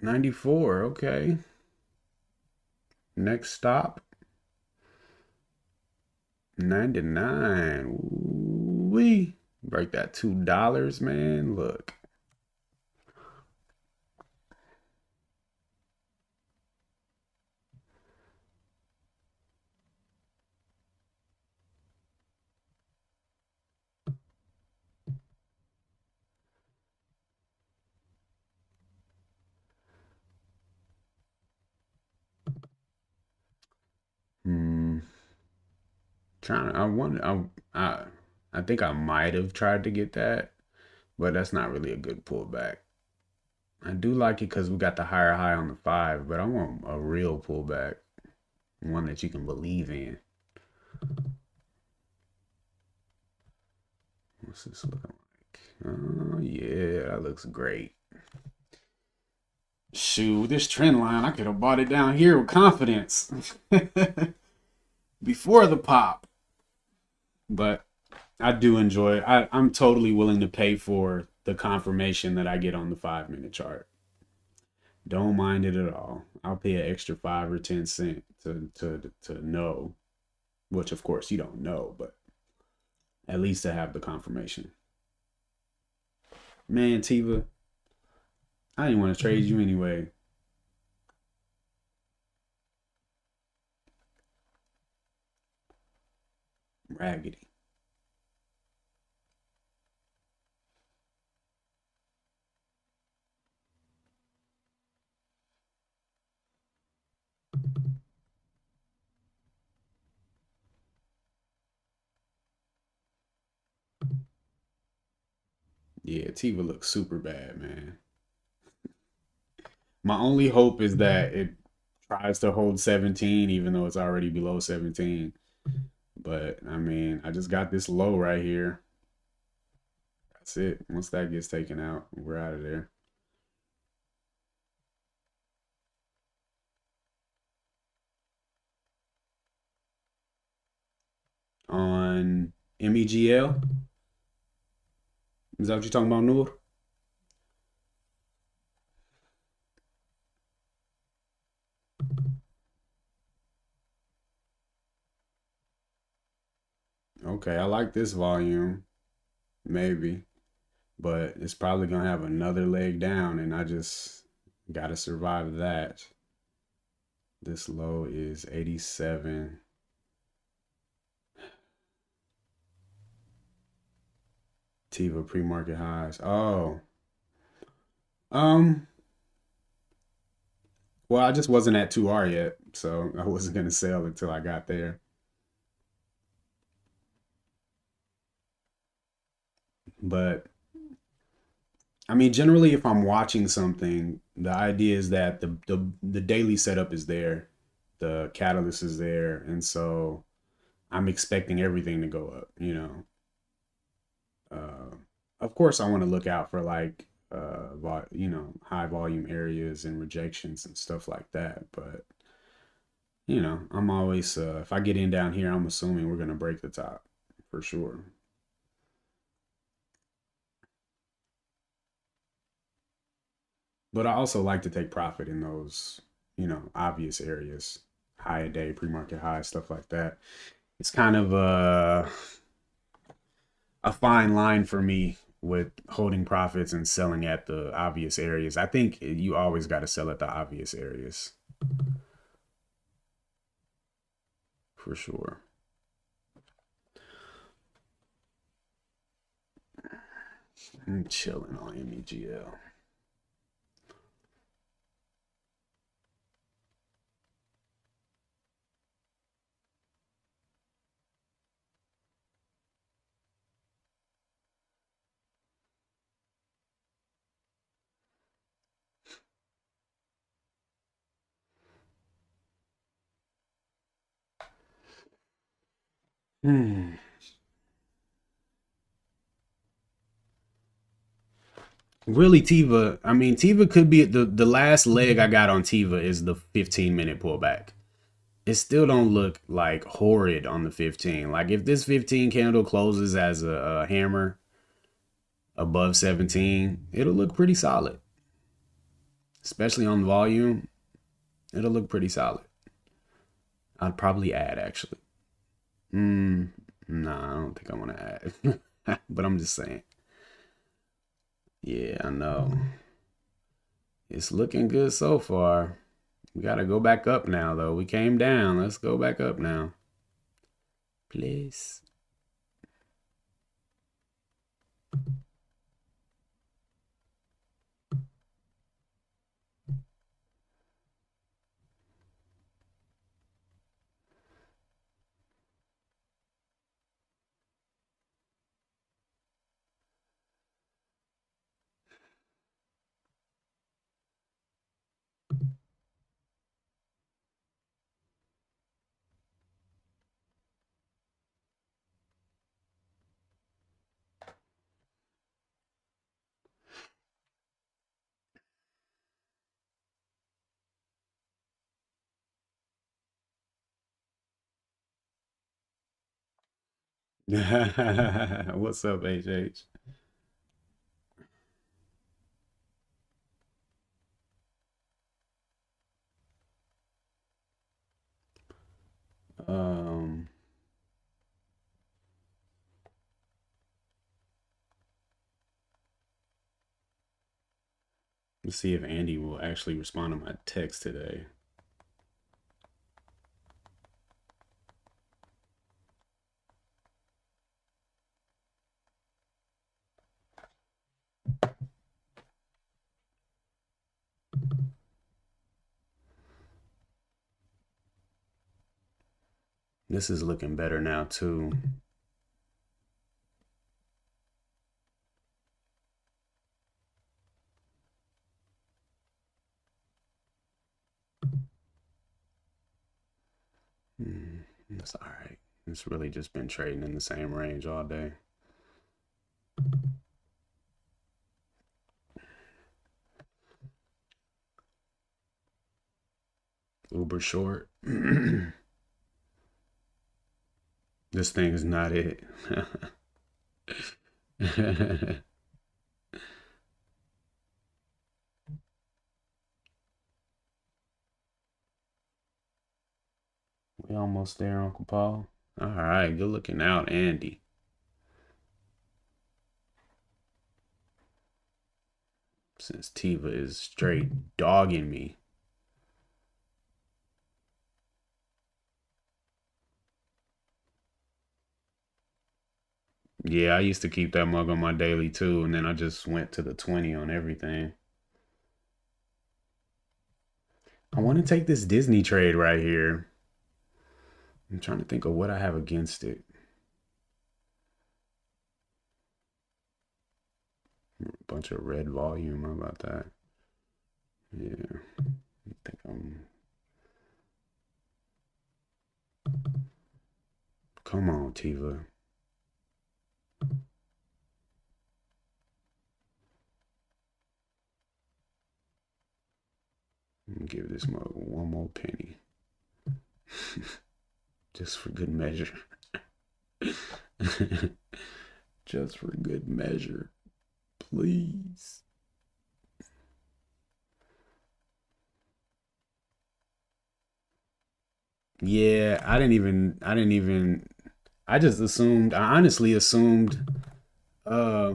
94, okay. Next stop. 99. We break that $2, man. Look. Hmm. Trying to, I wonder, I think I might have tried to get that, but that's not really a good pullback. I do like it because we got the higher high on the 5, but I want a real pullback, one that you can believe in. What's this looking like? Oh, yeah, that looks great. Shoot, this trend line, I could have bought it down here with confidence before the pop. But I do enjoy it. I'm totally willing to pay for the confirmation that I get on the 5 minute chart. Don't mind it at all. I'll pay an extra 5 or 10 cents to know, which of course you don't know, but at least to have the confirmation. Man, Tiva, I didn't want to trade you anyway. Raggedy. Yeah, Tiva looks super bad, man. My only hope is that it tries to hold 17, even though it's already below 17. But I mean, I just got this low right here. That's it. Once that gets taken out, we're out of there. On MEGL, is that what you're talking about, Noor? Okay, I like this volume, maybe, but it's probably gonna have another leg down, and I just gotta survive that. This low is 87. Tiva pre-market highs. Oh, um, well, I just wasn't at 2R yet, so I wasn't gonna sell until I got there. But I mean, generally, if I'm watching something, the idea is that the daily setup is there, the catalyst is there, and so I'm expecting everything to go up. Uh, of course, I want to look out for like high volume areas and rejections and stuff like that. But I'm always if I get in down here, I'm assuming we're gonna break the top for sure. But I also like to take profit in those, obvious areas, high a day, pre-market high, stuff like that. It's kind of a fine line for me with holding profits and selling at the obvious areas. I think you always got to sell at the obvious areas for sure. I'm chilling on MEGL. Hmm. Really, Tiva. I mean, Tiva could be the last leg I got on Tiva is the 15-minute pullback. It still don't look like horrid on the 15. Like if this 15 candle closes as a hammer above 17, it'll look pretty solid, especially on volume. It'll look pretty solid. I'd probably add actually. Nah, I don't think I want to add, but I'm just saying. Yeah, I know. It's looking good so far. We got to go back up now, though. We came down. Let's go back up now. Please. What's up, HH? Um, let's see if Andy will actually respond to my text today. This is looking better now, too. It's all right. It's really just been trading in the same range all day. Uber short. This thing is not it. We almost there, Uncle Paul. All right, good looking out, Andy. Since Tiva is straight dogging me. Yeah, I used to keep that mug on my daily too, and then I just went to the 20 on everything. I want to take this Disney trade right here. I'm trying to think of what I have against it. A bunch of red volume. How about that? Yeah, I think I'm. Come on, Tiva. Give this mug one more penny. Just for good measure. Just for good measure. Please. Yeah, I just assumed, I honestly assumed uh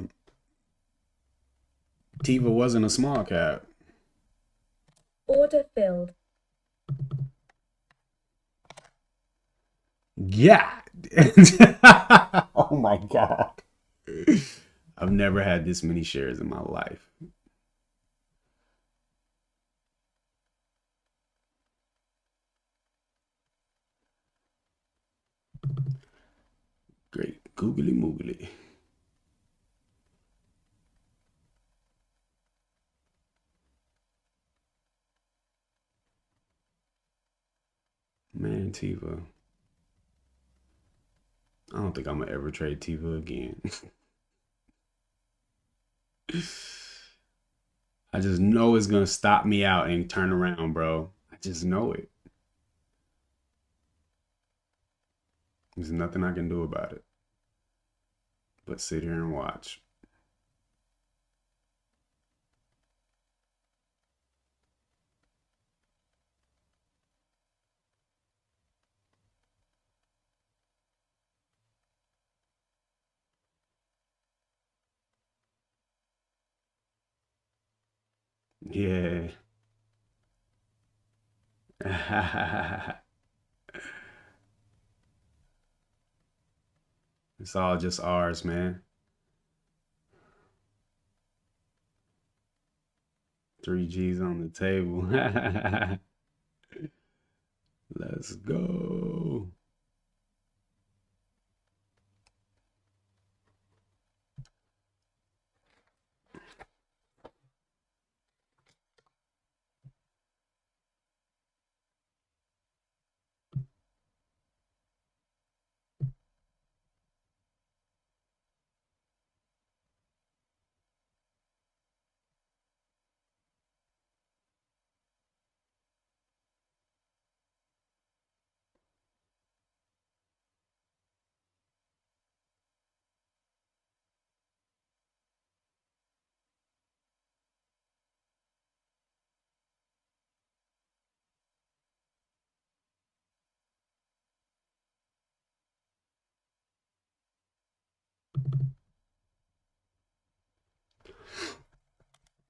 Tiva wasn't a small cap. Order filled. Yeah. Oh my God. I've never had this many shares in my life. Great. Googly moogly. Man, Tiva. I don't think I'm gonna ever trade Tiva again. I just know it's gonna stop me out and turn around, bro. I just know it. There's nothing I can do about it but sit here and watch. Yeah. It's all just ours, man. 3G's on the table. Let's go.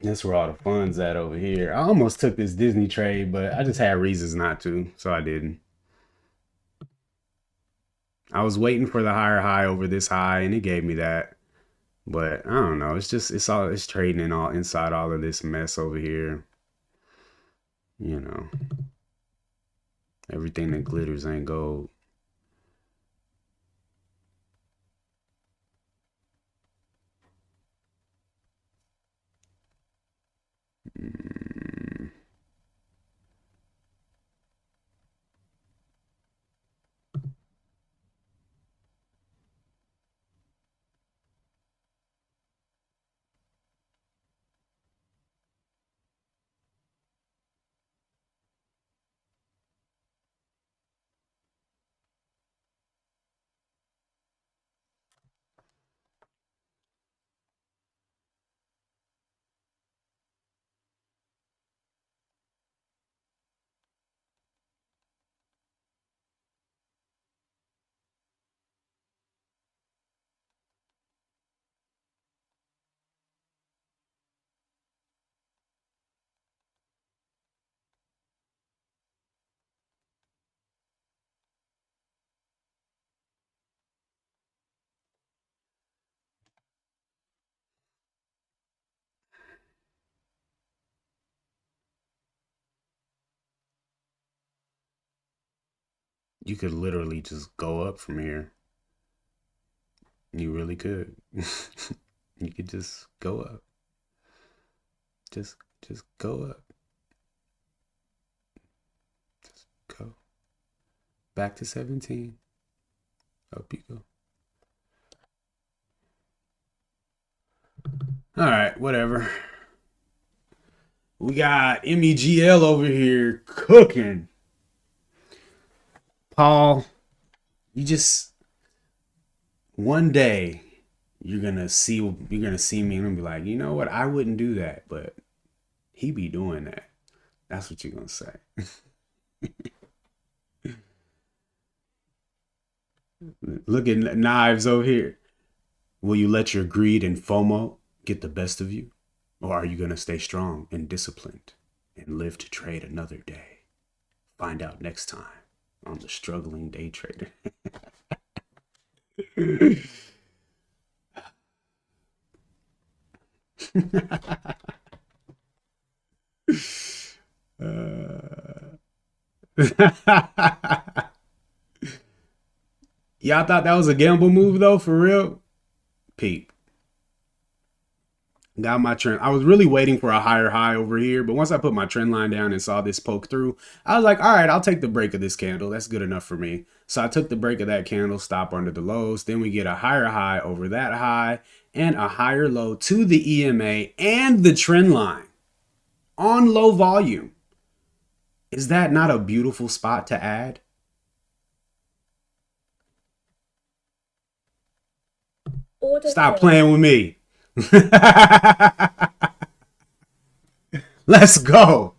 That's where all the fun's at over here. I almost took this Disney trade, but I just had reasons not to, so I didn't. I was waiting for the higher high over this high, and it gave me that. But I don't know. It's trading in all inside all of this mess over here. You know, everything that glitters ain't gold. Mm. You could literally just go up from here. You really could. You could just go up. Just go up. Just go. Back to 17. Up you go. All right, whatever. We got MEGL over here cooking. Paul, you just one day you're gonna see me and I'm gonna be like, you know what? I wouldn't do that, but he be doing that. That's what you're gonna say. Look at Knives over here. Will you let your greed and FOMO get the best of you? Or are you gonna stay strong and disciplined and live to trade another day? Find out next time on the Struggling Day Trader. Y'all thought that was a gamble move though, for real? Peep. Got my trend. I was really waiting for a higher high over here, but once I put my trend line down and saw this poke through, I was like, all right, I'll take the break of this candle. That's good enough for me. So I took the break of that candle, stop under the lows. Then we get a higher high over that high and a higher low to the EMA and the trend line on low volume. Is that not a beautiful spot to add? Order Stop filled. playing with me. Let's go.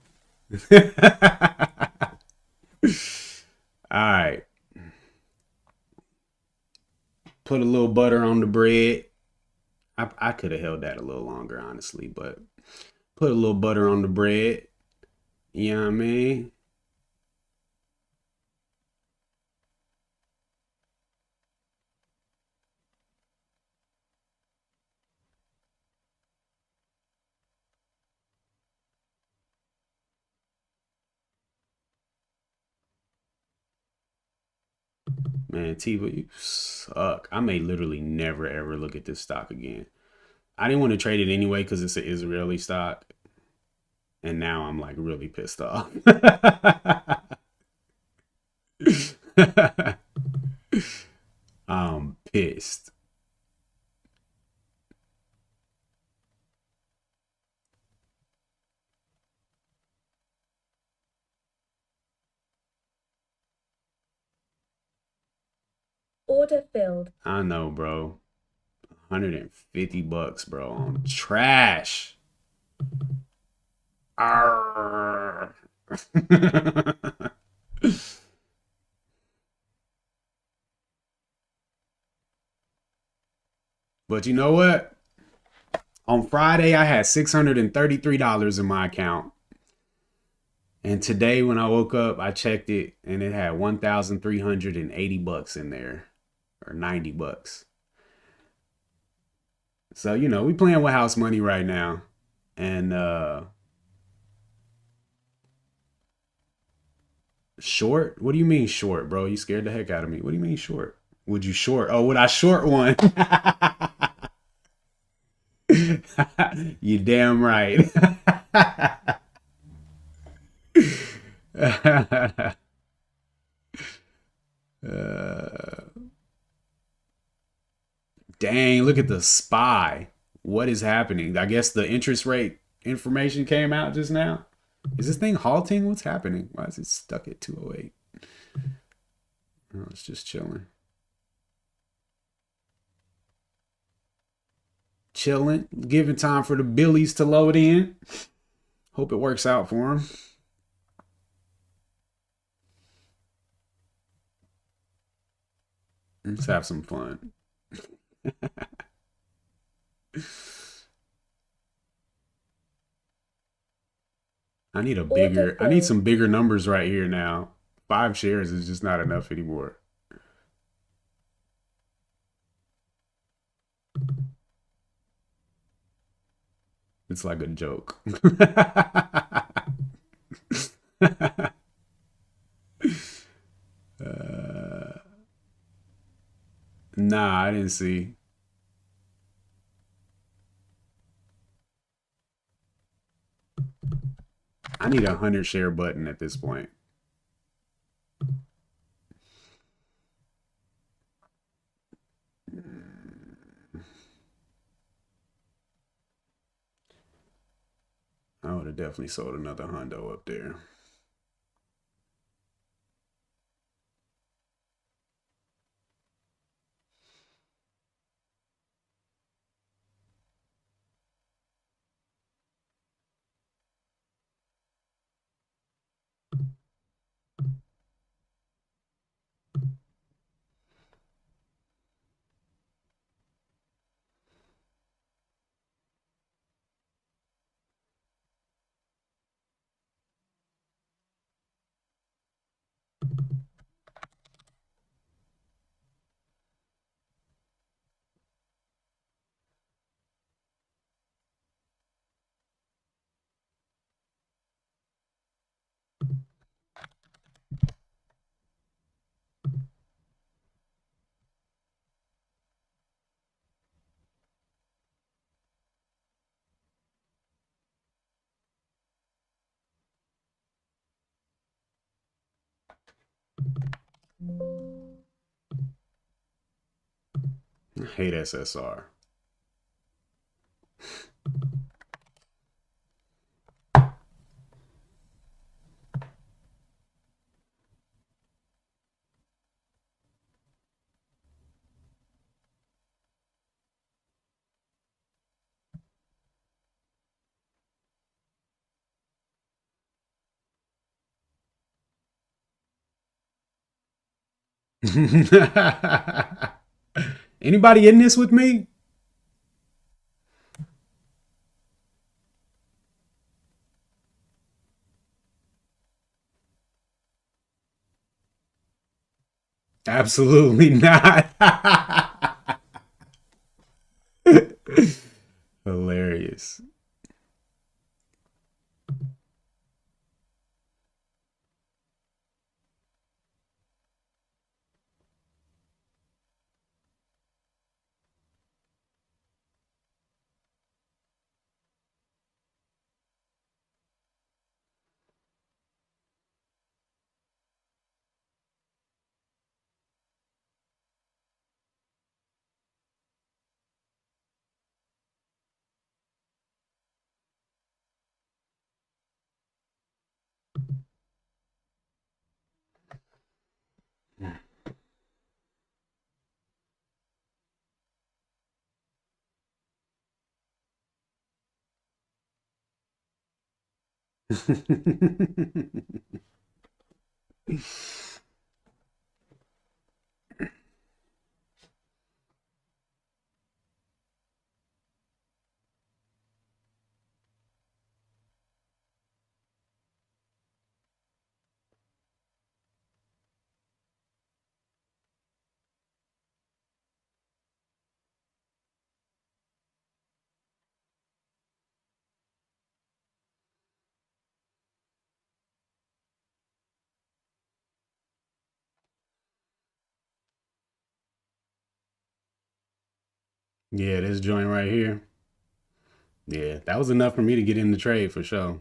All right. Put a little butter on the bread. I could have held that a little longer, honestly, but put a little butter on the bread. You know what I mean? Man, Tiva, you suck. I may literally never ever look at this stock again. I didn't want to trade it anyway because it's an Israeli stock. And now I'm like really pissed off. I'm pissed. Order filled. I know, bro. $150, bro, on trash. Arrgh. But you know what? On Friday, I had $633 in my account. And today, when I woke up, I checked it and it had $1,380 in there, or $90. So, you know, we playing with house money right now. And short? What do you mean short, bro? You scared the heck out of me. What do you mean short? Would you short? Oh, would I short one? You damn right. Dang, look at the SPY. What is happening? I guess the interest rate information came out just now. Is this thing halting? What's happening? Why is it stuck at 208? Oh, it's just chilling. Chilling. Giving time for the billies to load in. Hope it works out for them. Let's have some fun. I need some bigger numbers right here now. 5 shares is just not enough anymore. It's like a joke. Nah, I didn't see. I need 100 share button at this point. I would have definitely sold another hundo up there. I hate SSR. Anybody in this with me? Absolutely not. Hilarious. Yeah, this joint right here. Yeah, that was enough for me to get in the trade for sure.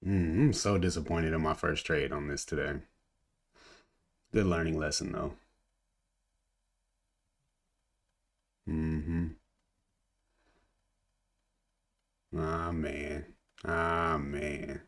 I'm so disappointed in my first trade on this today. Good learning lesson though. Mm-hmm. Ah man. Ah man.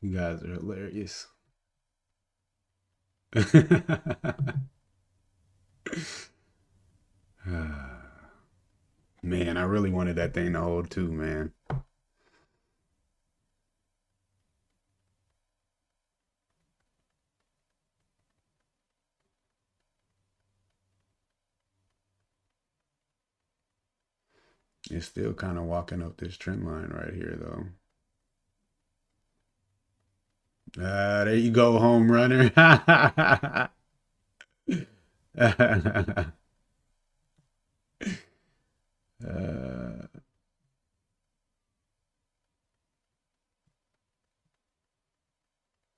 You guys are hilarious. Man, I really wanted that thing to hold too, man. It's still kind of walking up this trend line right here, though. There you go, home runner. uh,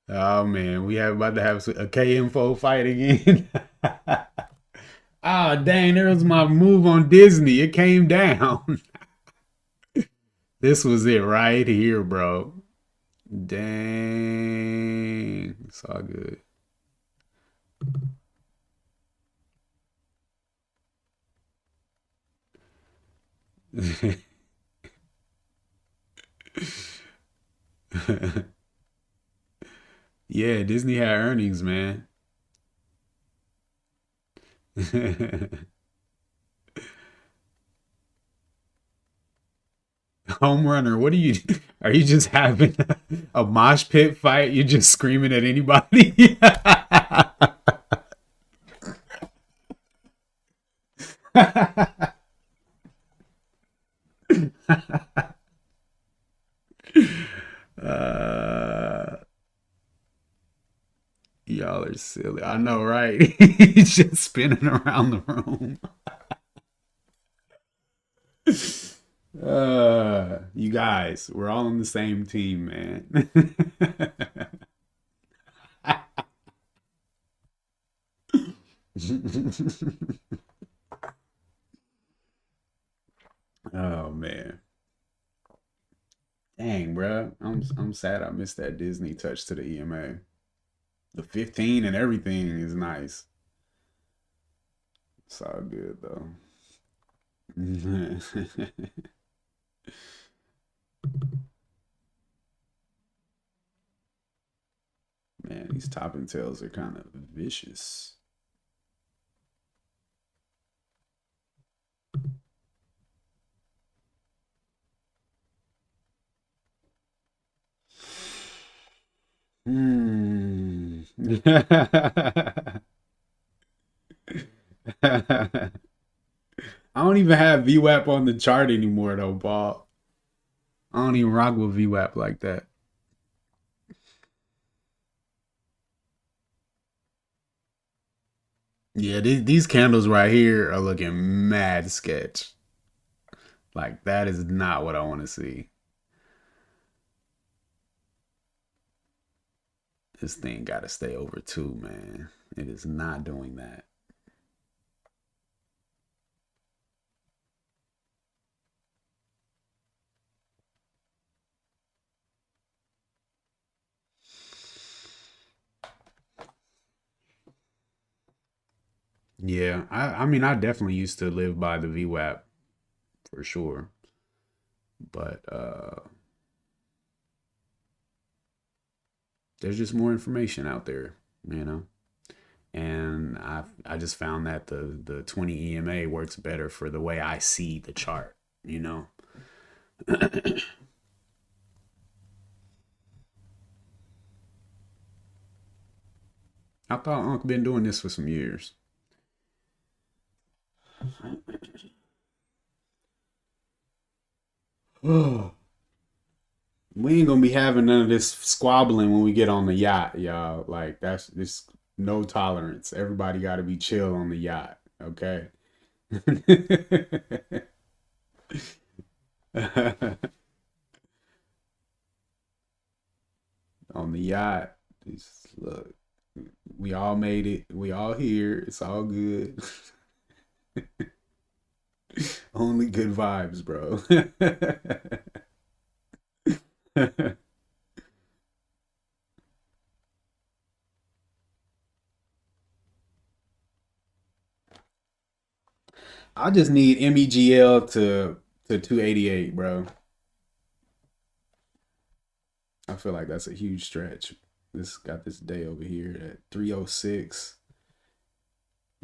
oh man, we have about to have a K info fight again. Oh dang, there was my move on Disney. It came down. This was it right here, bro. Dang, it's all good. Yeah, Disney had earnings, man. Home runner, what are you? Are you just having a mosh pit fight? You're just screaming at anybody? uh, y'all are silly. I know, right? He's just spinning around the room. You guys, we're all on the same team, man. Oh man, dang, bro. I'm sad I missed that Disney touch to the EMA. The 15 and everything is nice. It's all good though. Man, these top and tails are kind of vicious. Hmm. I don't even have VWAP on the chart anymore though, Paul. I don't even rock with VWAP like that. Yeah, these candles right here are looking mad sketch. Like that is not what I want to see. This thing got to stay over two, man. It is not doing that. Yeah, I mean, I definitely used to live by the VWAP for sure, but there's just more information out there, you know. And I just found that the 20 EMA works better for the way I see the chart, you know. I thought Unc been doing this for some years. We ain't gonna be having none of this squabbling when we get on the yacht, y'all. Like that's this no tolerance. Everybody got to be chill on the yacht, okay? On the yacht, just look, we all made it. We all here. It's all good. Only good vibes, bro. I just need MEGL to 288, bro. I feel like that's a huge stretch. This got this day over here at 306.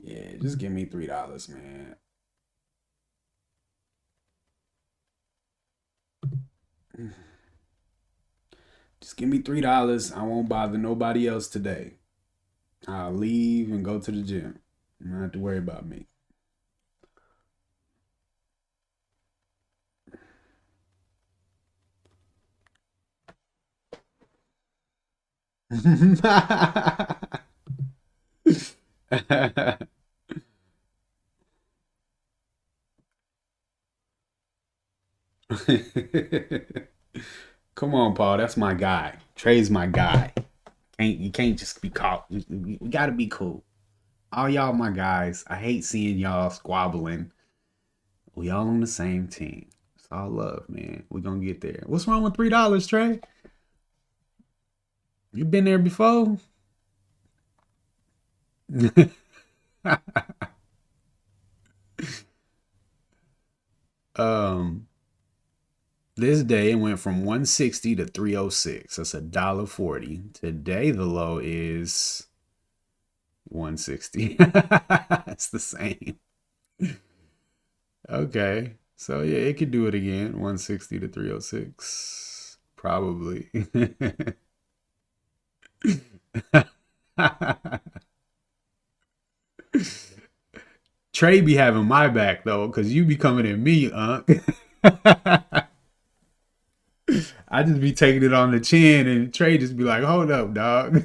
Yeah, just give me $3, man. Just give me $3. I won't bother nobody else today. I'll leave and go to the gym. You don't have to worry about me. Come on, Paul. That's my guy. Trey's my guy. You can't just be caught. We gotta be cool. All y'all my guys. I hate seeing y'all squabbling. We all on the same team. It's all love, man. We gonna get there. What's wrong with $3, Trey? You been there before? um, this day it went from 160 to 306. That's $1.40. Today the low is 160. It's the same. Okay. So yeah, it could do it again. 160 to 306. Probably. Trey be having my back though, because you be coming at me, Unc. I just be taking it on the chin, and Trey just be like, "Hold up, dog."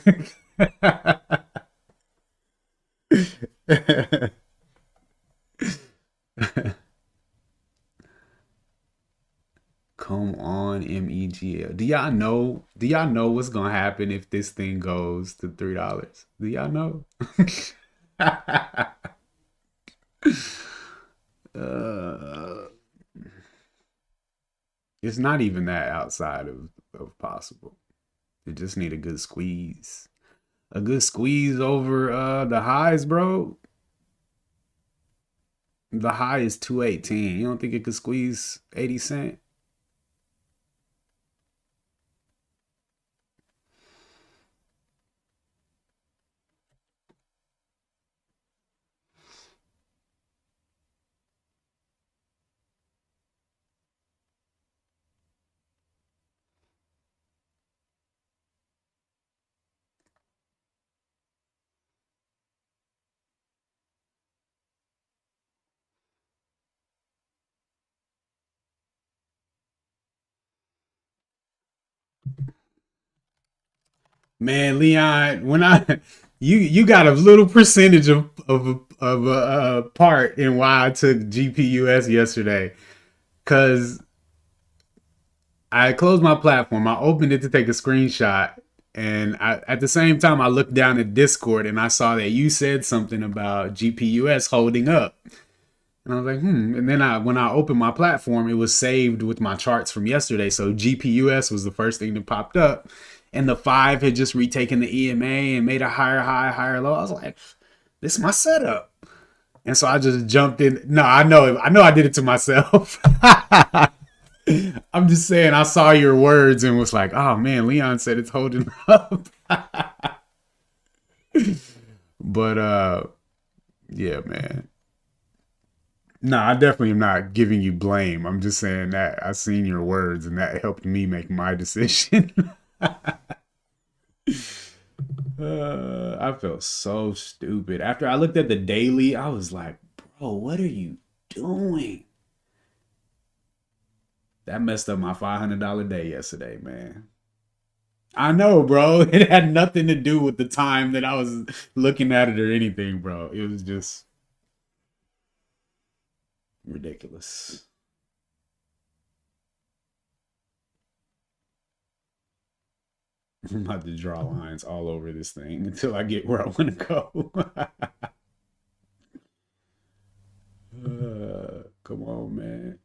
Come on, MEGL. Do y'all know what's gonna happen if this thing goes to $3? Do y'all know? uh, it's not even that outside of possible. It just need a good squeeze. A good squeeze over the highs, bro. The high is 218. You don't think it could squeeze 80 cent? Man, Leon, when I you got a little percentage of a part in why I took GPUS yesterday, because I closed my platform. I opened it to take a screenshot, and at the same time I looked down at Discord and I saw that you said something about GPUS holding up. And I was like, And then when I opened my platform, it was saved with my charts from yesterday. So GPUS was the first thing that popped up. And the 5 had just retaken the EMA and made a higher high, higher low. I was like, this is my setup. And so I just jumped in. No, I know I did it to myself. I'm just saying I saw your words and was like, oh man, Leon said it's holding up. But yeah, man. No, I definitely am not giving you blame. I'm just saying that I seen your words and that helped me make my decision. I felt so stupid. After I looked at the daily, I was like, bro, what are you doing? That messed up my $500 day yesterday, man. I know, bro. It had nothing to do with the time that I was looking at it or anything, bro. It was just ridiculous. I'm about to draw lines all over this thing until I get where I want to go. Come on, man.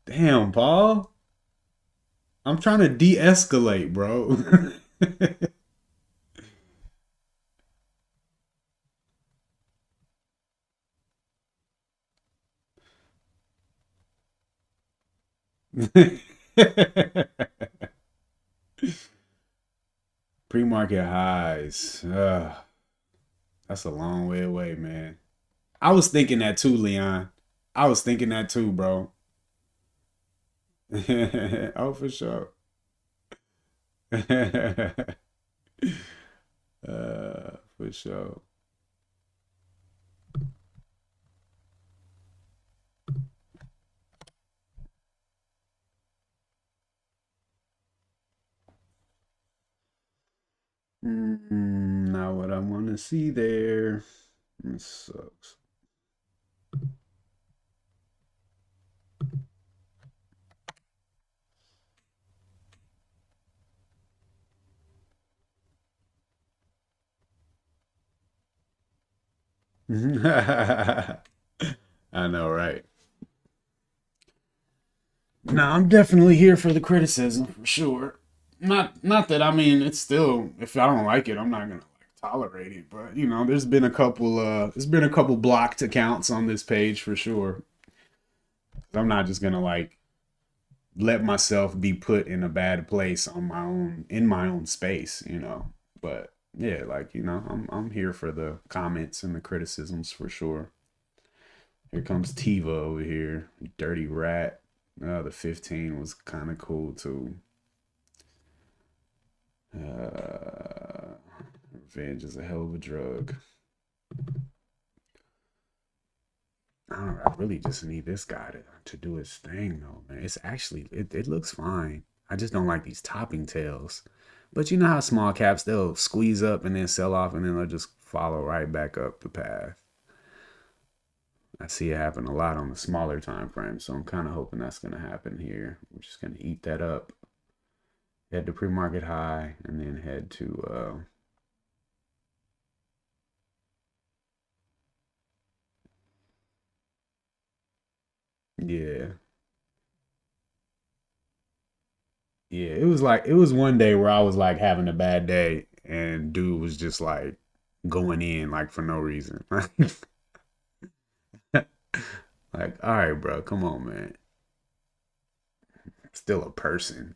Damn, Paul. I'm trying to de-escalate, bro. Pre-market highs. That's a long way away, man. I was thinking that too, Leon. I was thinking that too, bro. Oh, for sure. For sure. Not what I want to see there. It sucks. I know, right? No, I'm definitely here for the criticism for sure. Not that I mean it's still if I don't like it, I'm not gonna like tolerate it. But you know, there's been a couple blocked accounts on this page for sure. I'm not just gonna like let myself be put in a bad place on my own in my own space, you know. But yeah, like you know, I'm here for the comments and the criticisms for sure. Here comes Tiva over here, dirty rat. The 15 was kind of cool too. Uh, Revenge is a hell of a drug. I don't know, I really just need this guy to do his thing though, man. It's actually it looks fine. I just don't like these topping tails. But you know how small caps they'll squeeze up and then sell off and then they'll just follow right back up the path. I see it happen a lot on the smaller time frame, so I'm kind of hoping that's gonna happen here. We're just gonna eat that up, head to pre-market high, and then head to yeah. Yeah, it was one day where I was like having a bad day and dude was just like going in like for no reason. Like, all right, bro, come on, man. Still a person.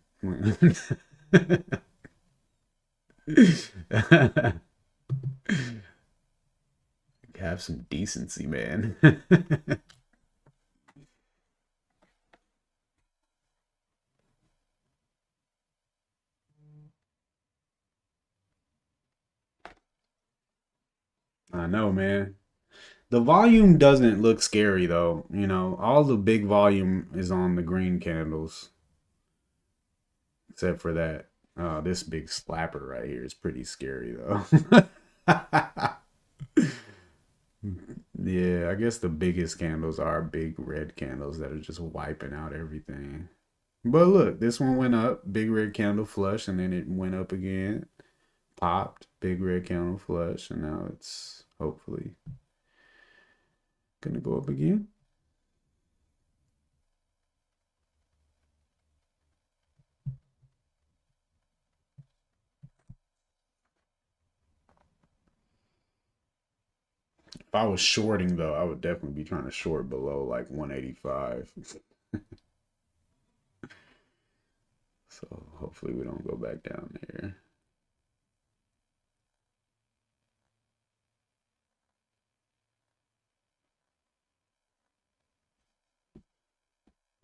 Have some decency, man. I know, man. The volume doesn't look scary though. You know, all the big volume is on the green candles, except for that. This big slapper right here is pretty scary though. Yeah, I guess the biggest candles are big red candles that are just wiping out everything. But look, this one went up, big red candle flush, and then it went up again, popped, big red candle flush, and now it's hopefully gonna go up again. If I was shorting though, I would definitely be trying to short below like 185. So hopefully we don't go back down there.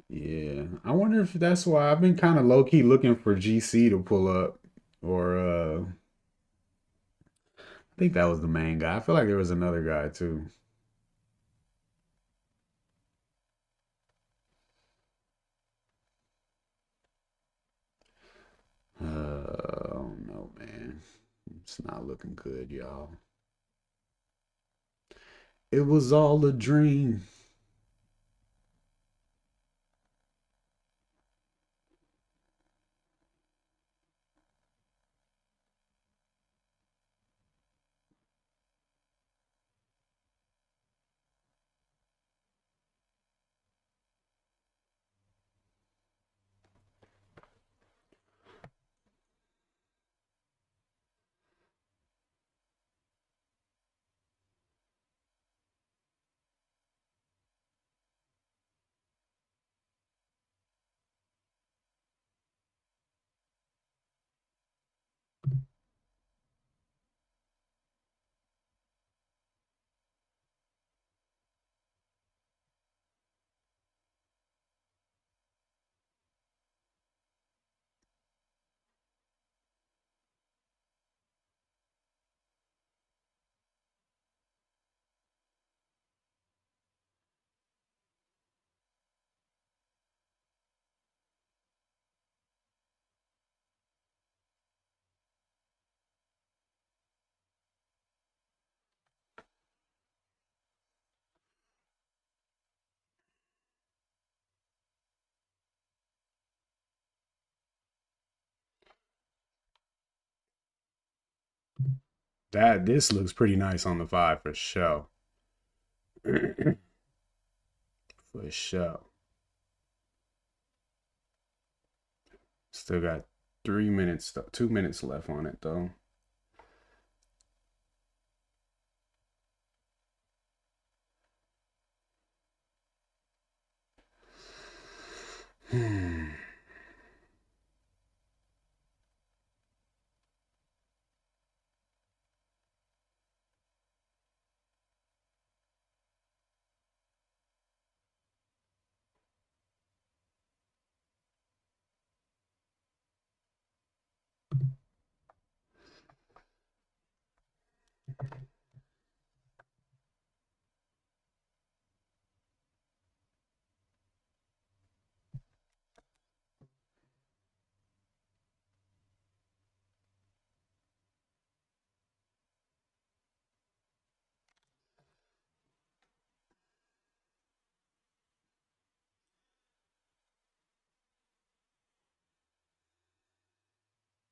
Yeah, I wonder if that's why I've been kind of low key looking for GC to pull up, or I think that was the main guy. I feel like there was another guy too. I don't know, man. It's not looking good, y'all. It was all a dream. This looks pretty nice on the 5 for sure. For sure. Still got 3 minutes, 2 minutes left on it though. Hmm.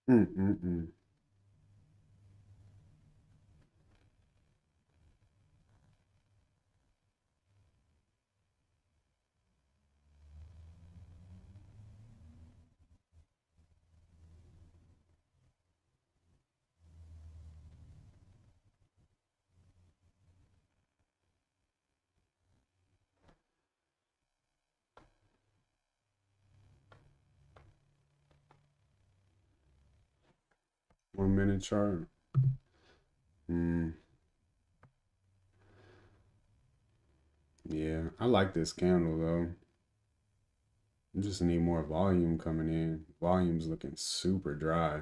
Mm-mm-mm. One-minute chart. Mm, yeah, I like this candle though. I just need more volume coming in. Volume's looking super dry.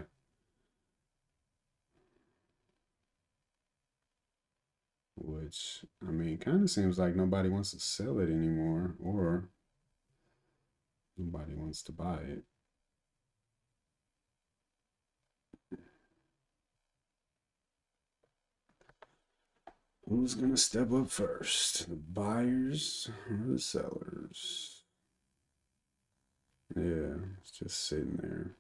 Which, I mean, kind of seems like nobody wants to sell it anymore, or nobody wants to buy it. Who's gonna step up first? The buyers or the sellers? Yeah, it's just sitting there.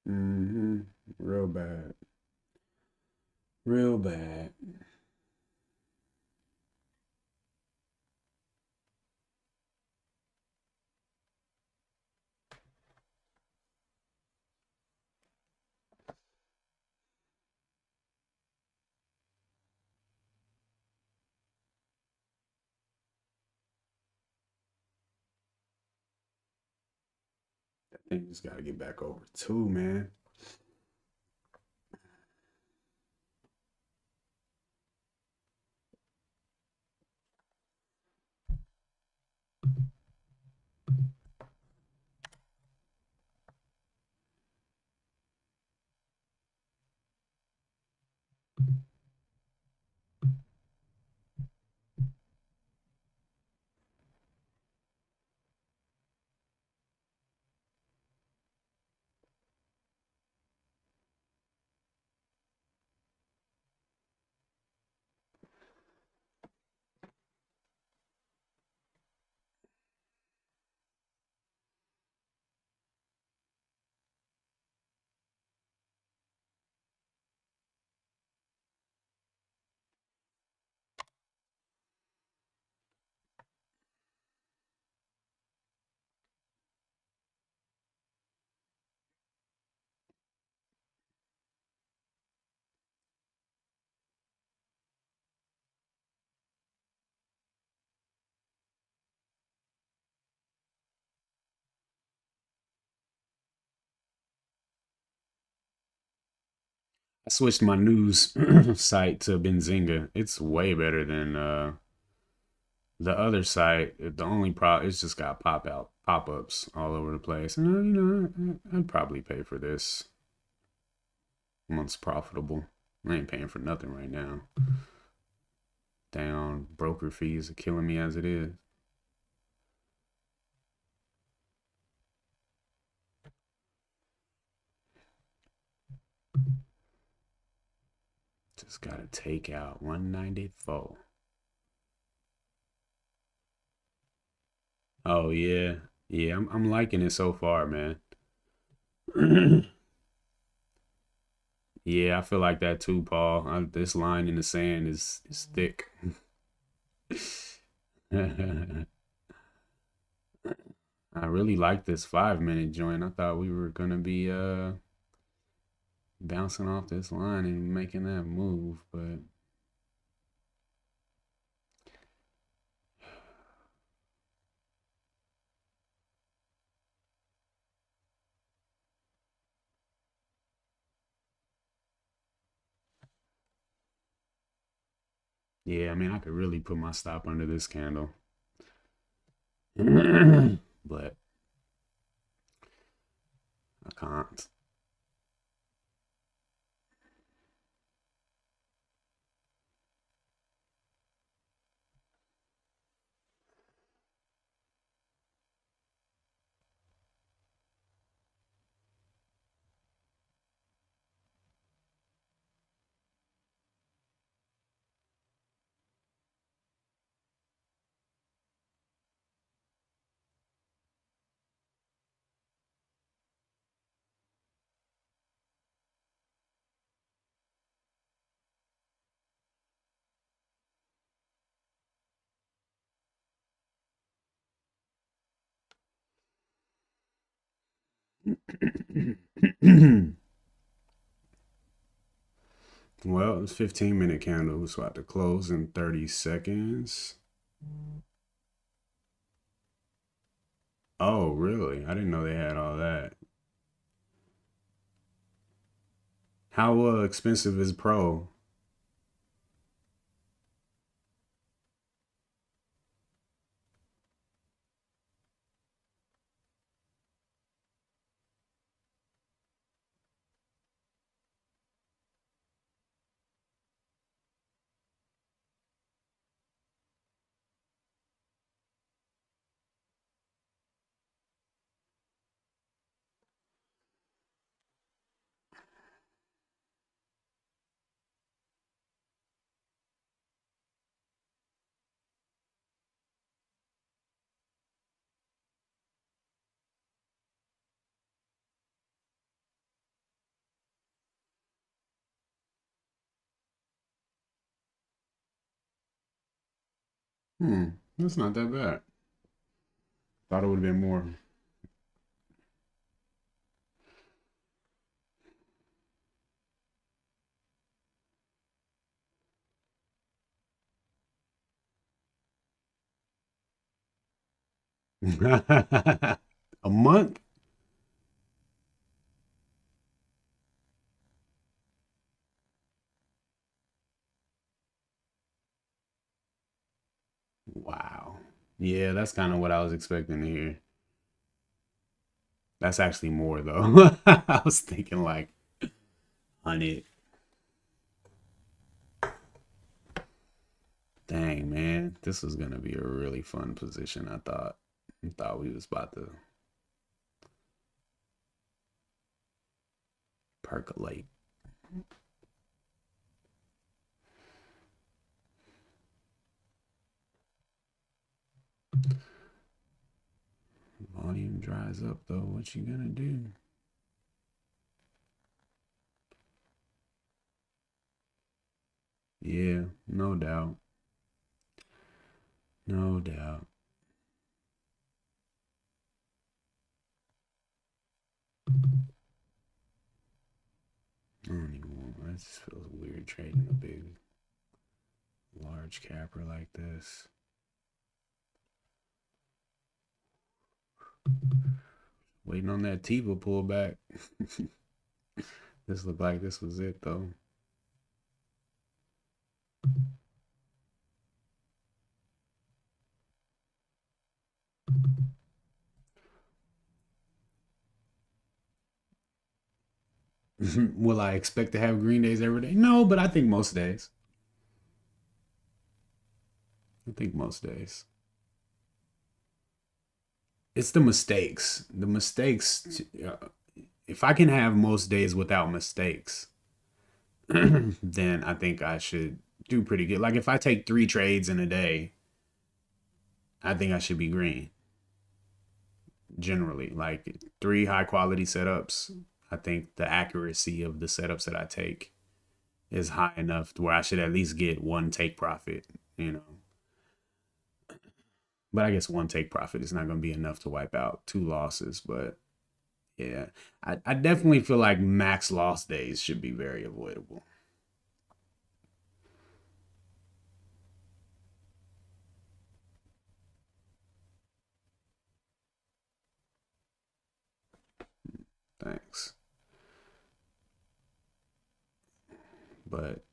Mm-hmm. Real bad. Real bad. That thing just gotta get back over two, man. I switched my news site to Benzinga. It's way better than the other site. The only problem it's just got pop ups all over the place. And I'd probably pay for this once profitable. I ain't paying for nothing right now. Down broker fees are killing me as it is. Just gotta take out 194. Oh yeah, yeah. I'm liking it so far, man. Yeah, I feel like that too, Paul. This line in the sand is thick. I really like this 5 minute joint. I thought we were gonna be bouncing off this line and making that move, but yeah, I mean I could really put my stop under this candle. But I can't. Well, it's 15-minute candle, so I have to close in 30 seconds. Oh, really? I didn't know they had all that. How expensive is Pro? That's not that bad. Thought it would have been more. A month? Wow. Yeah, that's kind of what I was expecting to hear. That's actually more though. I was thinking like 100. Dang, man, this was gonna be a really fun position. I thought we was about to percolate. Volume dries up though. What you gonna do? Yeah, no doubt. No doubt. I don't even want. It just feels weird trading a big, large capper like this. Waiting on that Tiva pullback. This looked like this was it though. Will I expect to have green days every day? No, but I think most days. I think most days. It's the mistakes. The mistakes. If I can have most days without mistakes, then I think I should do pretty good. Like if I take 3 trades in a day, I think I should be green. Generally, like 3 high quality setups. I think the accuracy of the setups that I take is high enough to where I should at least get one take profit, you know. But I guess one take profit is not going to be enough to wipe out 2 losses. But yeah, I definitely feel like max loss days should be very avoidable. Thanks. But,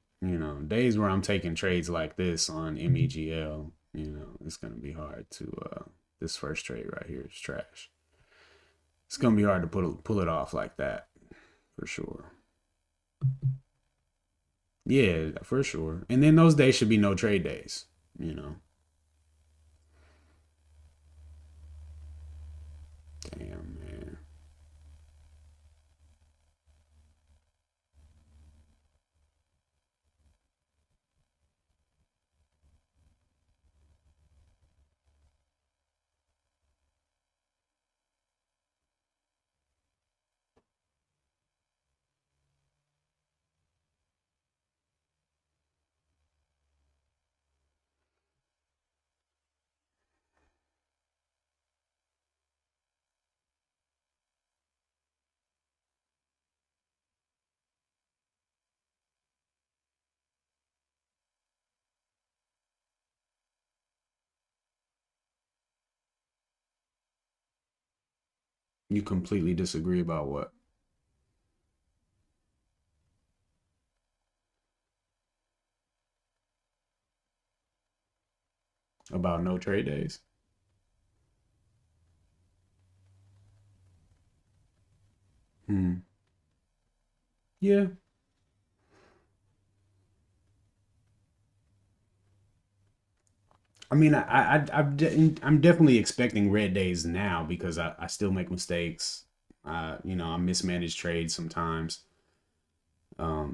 days where I'm taking trades like this on MEGL, it's going to be hard to, this first trade right here is trash. It's going to be hard to pull it off like that for sure. Yeah, for sure. And then those days should be no trade days, you know. Damn, man. You completely disagree about what? About no trade days? Hmm. Yeah. I mean, I'm definitely expecting red days now because I still make mistakes. I mismanage trades sometimes.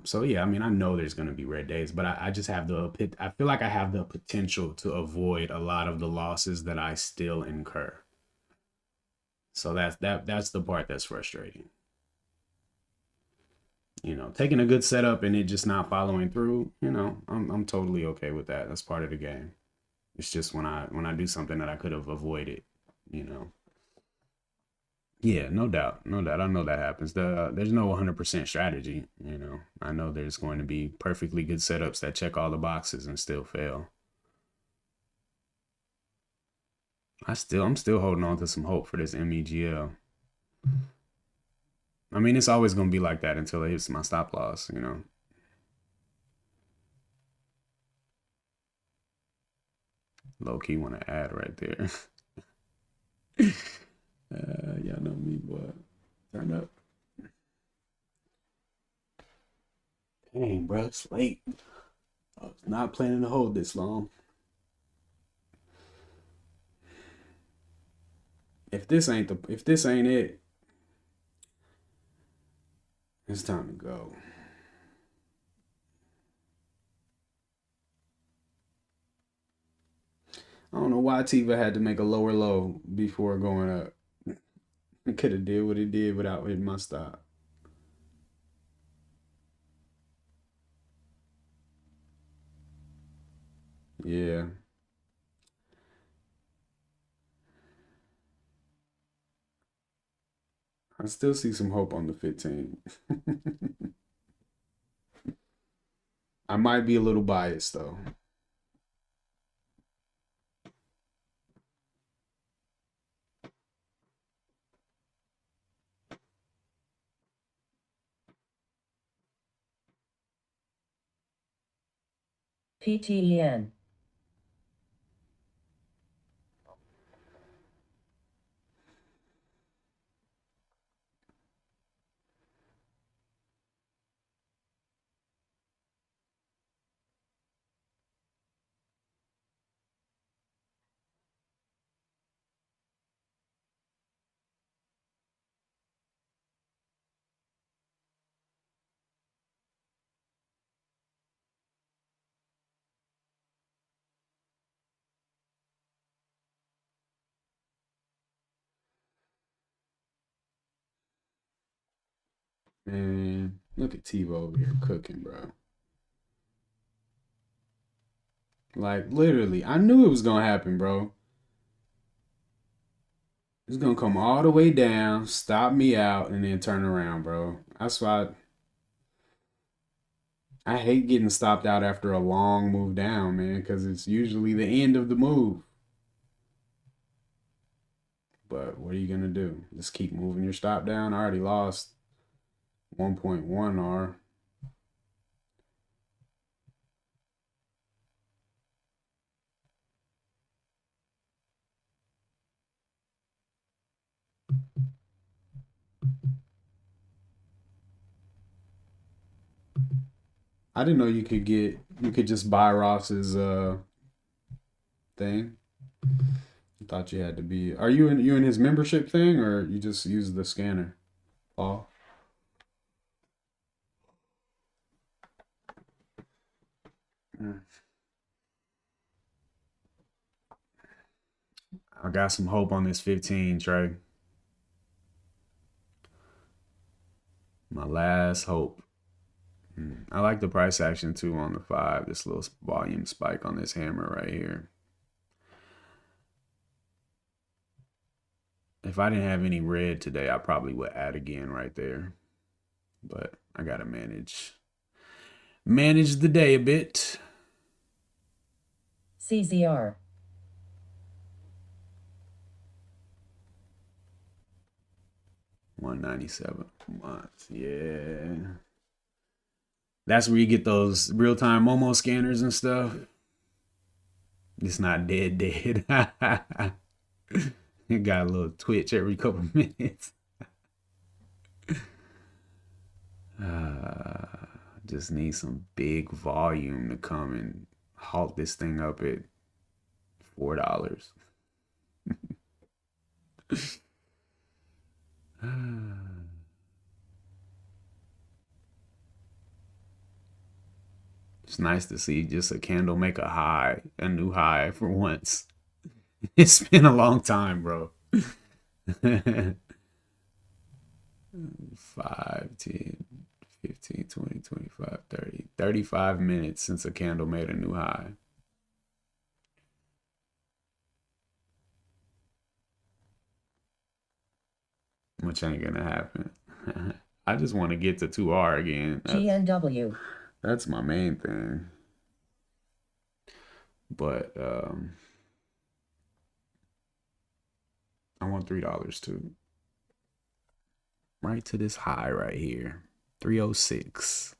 So yeah, I mean, I know there's going to be red days, but I just have I feel like I have the potential to avoid a lot of the losses that I still incur. So that's the part that's frustrating. Taking a good setup and it just not following through, I'm totally okay with that. That's part of the game. It's just when I do something that I could have avoided, you know. Yeah, no doubt, no doubt. I know that happens. There's no 100% strategy. I know there's going to be perfectly good setups that check all the boxes and still fail. I'm still holding on to some hope for this MEGL. I mean, it's always going to be like that until it hits my stop loss. Low key want to add right there. Y'all know me, boy. Turn up. Dang, bro, it's late. I was not planning to hold this long. If this ain't it, it's time to go. I don't know why Tiva had to make a lower low before going up. It could have did what it did without hitting my stop. Yeah, I still see some hope on the 15. I might be a little biased though. PTEN. Man, look at TiVo over here cooking, bro. Like literally, I knew it was gonna happen, bro. It's gonna come all the way down, stop me out, and then turn around, bro. That's why I hate getting stopped out after a long move down, man, because it's usually the end of the move. But what are you gonna do? Just keep moving your stop down. I already lost 1.1 R. I didn't know you could just buy Ross's thing. I thought you had to be. Are you in his membership thing or you just use the scanner? Paul. Mm. I got some hope on this 15, Trey. My last hope. I like the price action too on the 5. This little volume spike on this hammer right here. If I didn't have any red today, I probably would add again right there. But I gotta manage the day a bit. CZR. 197 months. Yeah. That's where you get those real-time Momo scanners and stuff. It's not dead. It got a little twitch every couple minutes. Just need some big volume to come and halt this thing up at $4. It's nice to see just a candle make a new high for once. It's been a long time, bro. 5, 10, 15, 20, 25, 30, 35 minutes since a candle made a new high. Which ain't gonna happen. I just want to get to 2R again. GNW. That's my main thing. But I want $3 too. Right to this high right here. 306.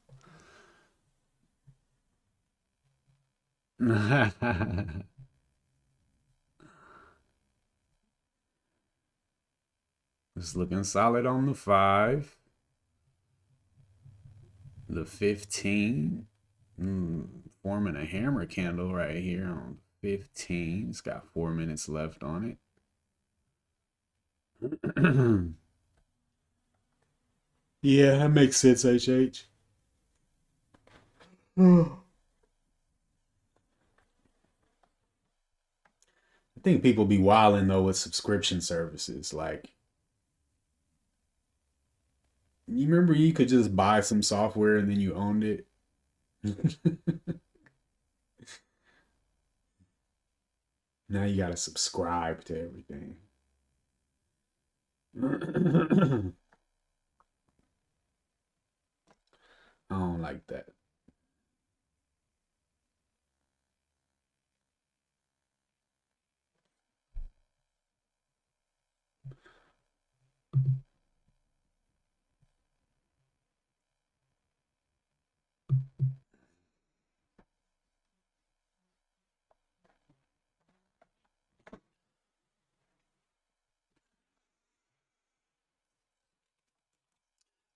It's looking solid on the 5. The 15. Forming a hammer candle right here on 15. It's got 4 minutes left on it. Yeah, that makes sense, HH. I think people be wilding though with subscription services. Like, you remember you could just buy some software and then you owned it? Now you gotta subscribe to everything. I don't like that.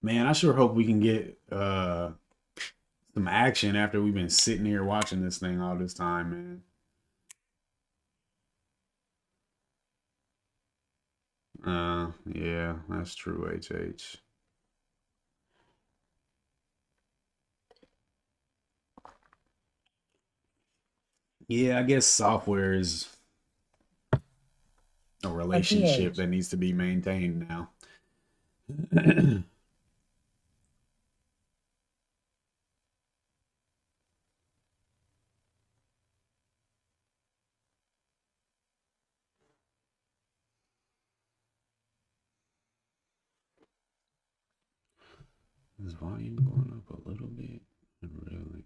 Man, I sure hope we can get some action after we've been sitting here watching this thing all this time, man. Yeah, that's true, HH. Yeah, I guess software is a relationship MPH. that needs to be maintained now. Is volume going up a little bit? Not really.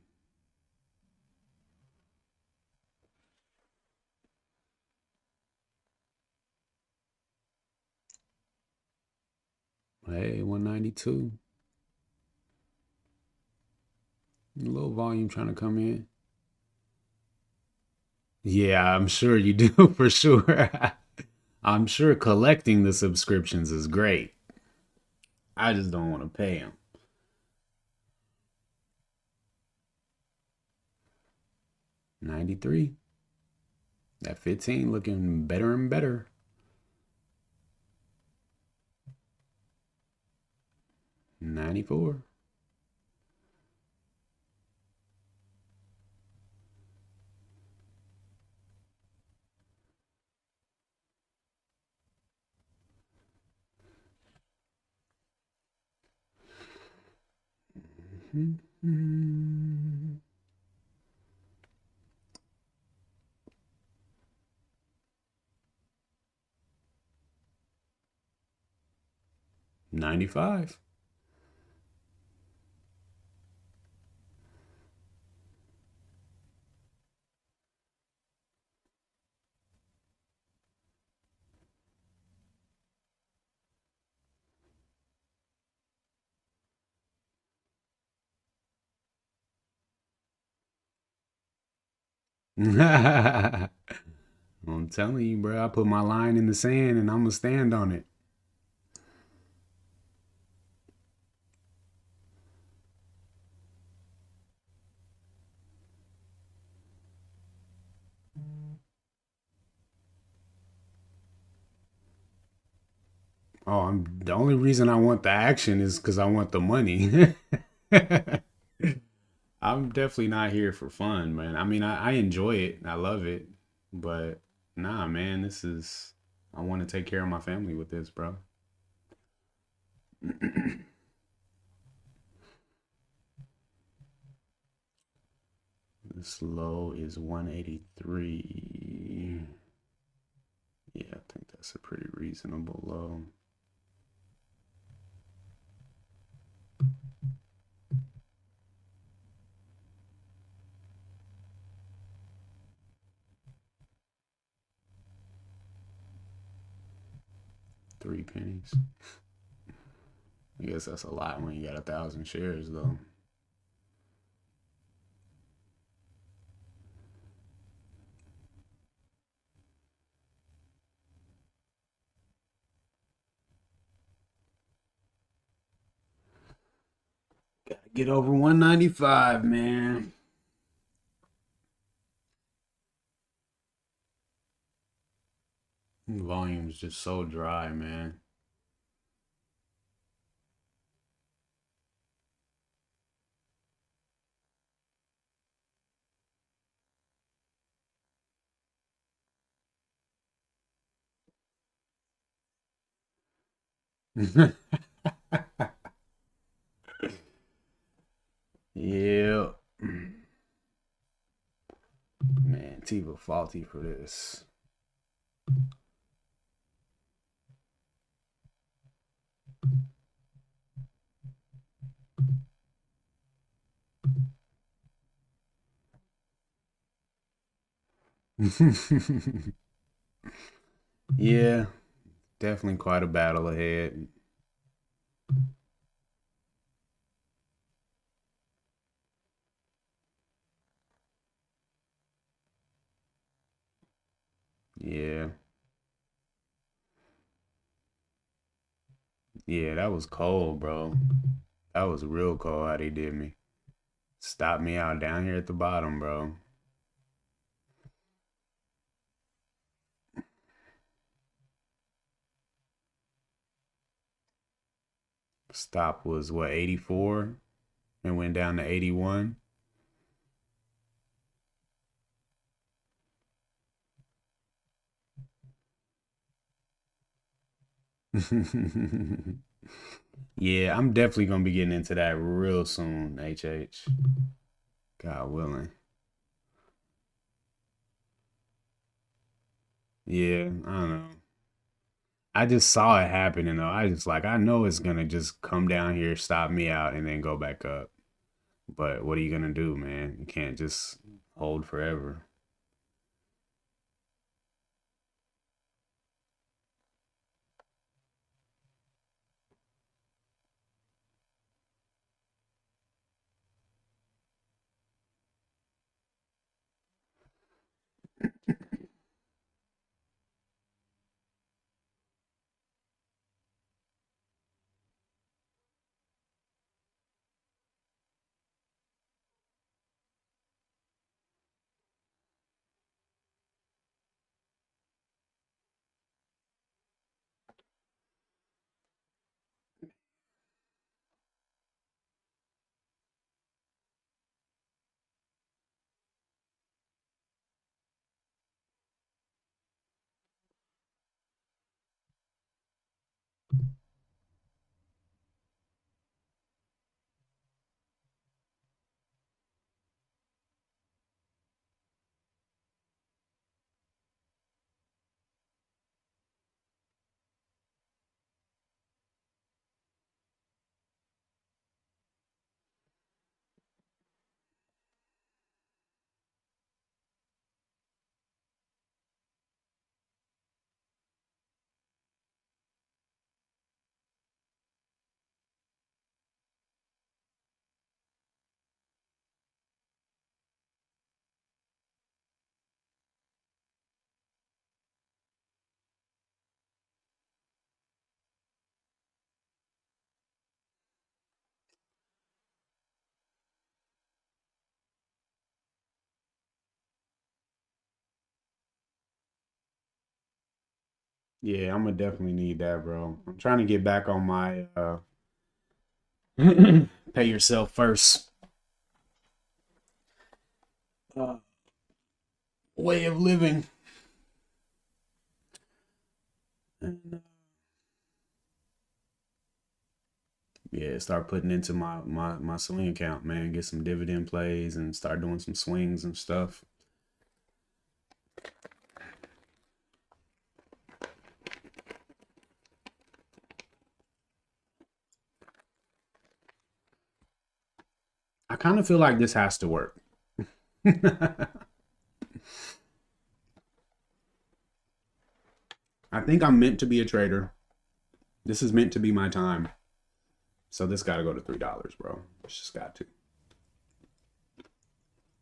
Hey, 192. A little volume trying to come in. Yeah, I'm sure you do for sure. I'm sure collecting the subscriptions is great. I just don't want to pay them. 93. That 15 looking better and better. 94. Mm-hmm. 95. I'm telling you, bro. I put my line in the sand and I'm gonna stand on it. Oh, I'm the only reason I want the action is because I want the money. I'm definitely not here for fun, man. I mean, I enjoy it. I love it. But nah, man, this is I want to take care of my family with this, bro. This low is 183. Yeah, I think that's a pretty reasonable low. Three pennies. I guess that's a lot when you got 1,000 shares, though. Gotta get over 195, man. Volume's just so dry, man. Yeah. Man, Tiva faulty for this. Yeah, definitely quite a battle ahead. Yeah. Yeah, that was cold, bro. That was real cold how they did me. Stopped me out down here at the bottom, bro. Stop was what, 84 and went down to 81. Yeah, I'm definitely gonna be getting into that real soon, HH. God willing. Yeah, I don't know. I just saw it happening though. I just like I know it's gonna just come down here, stop me out, and then go back up. But what are you gonna do, man? You can't just hold forever. Yeah, I'm gonna definitely need that, bro. I'm trying to get back on my pay yourself first uh, way of living. And yeah, start putting into my swing account, man. Get some dividend plays and start doing some swings and stuff. I kind of feel like this has to work. I think I'm meant to be a trader. This is meant to be my time. So this got to go to $3, bro. It's just got to.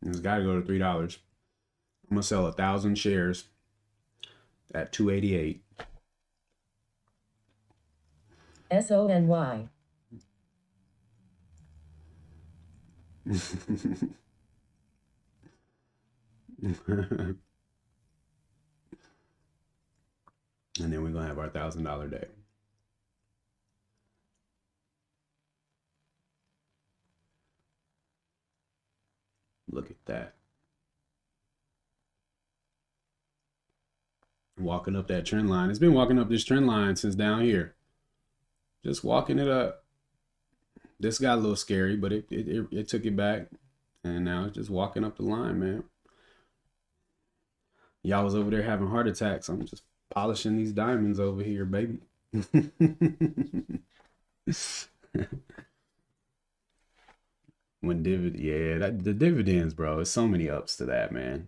It's got to go to $3. I'm gonna sell 1,000 shares at 288. SONY. And then we're gonna have our $1,000 day. Look at that. Walking up that trend line. It's been walking up this trend line since down here. Just walking it up. This got a little scary, but it took it back. And now it's just walking up the line, man. Y'all was over there having heart attacks. I'm just polishing these diamonds over here, baby. When yeah, the dividends, bro. There's so many ups to that, man.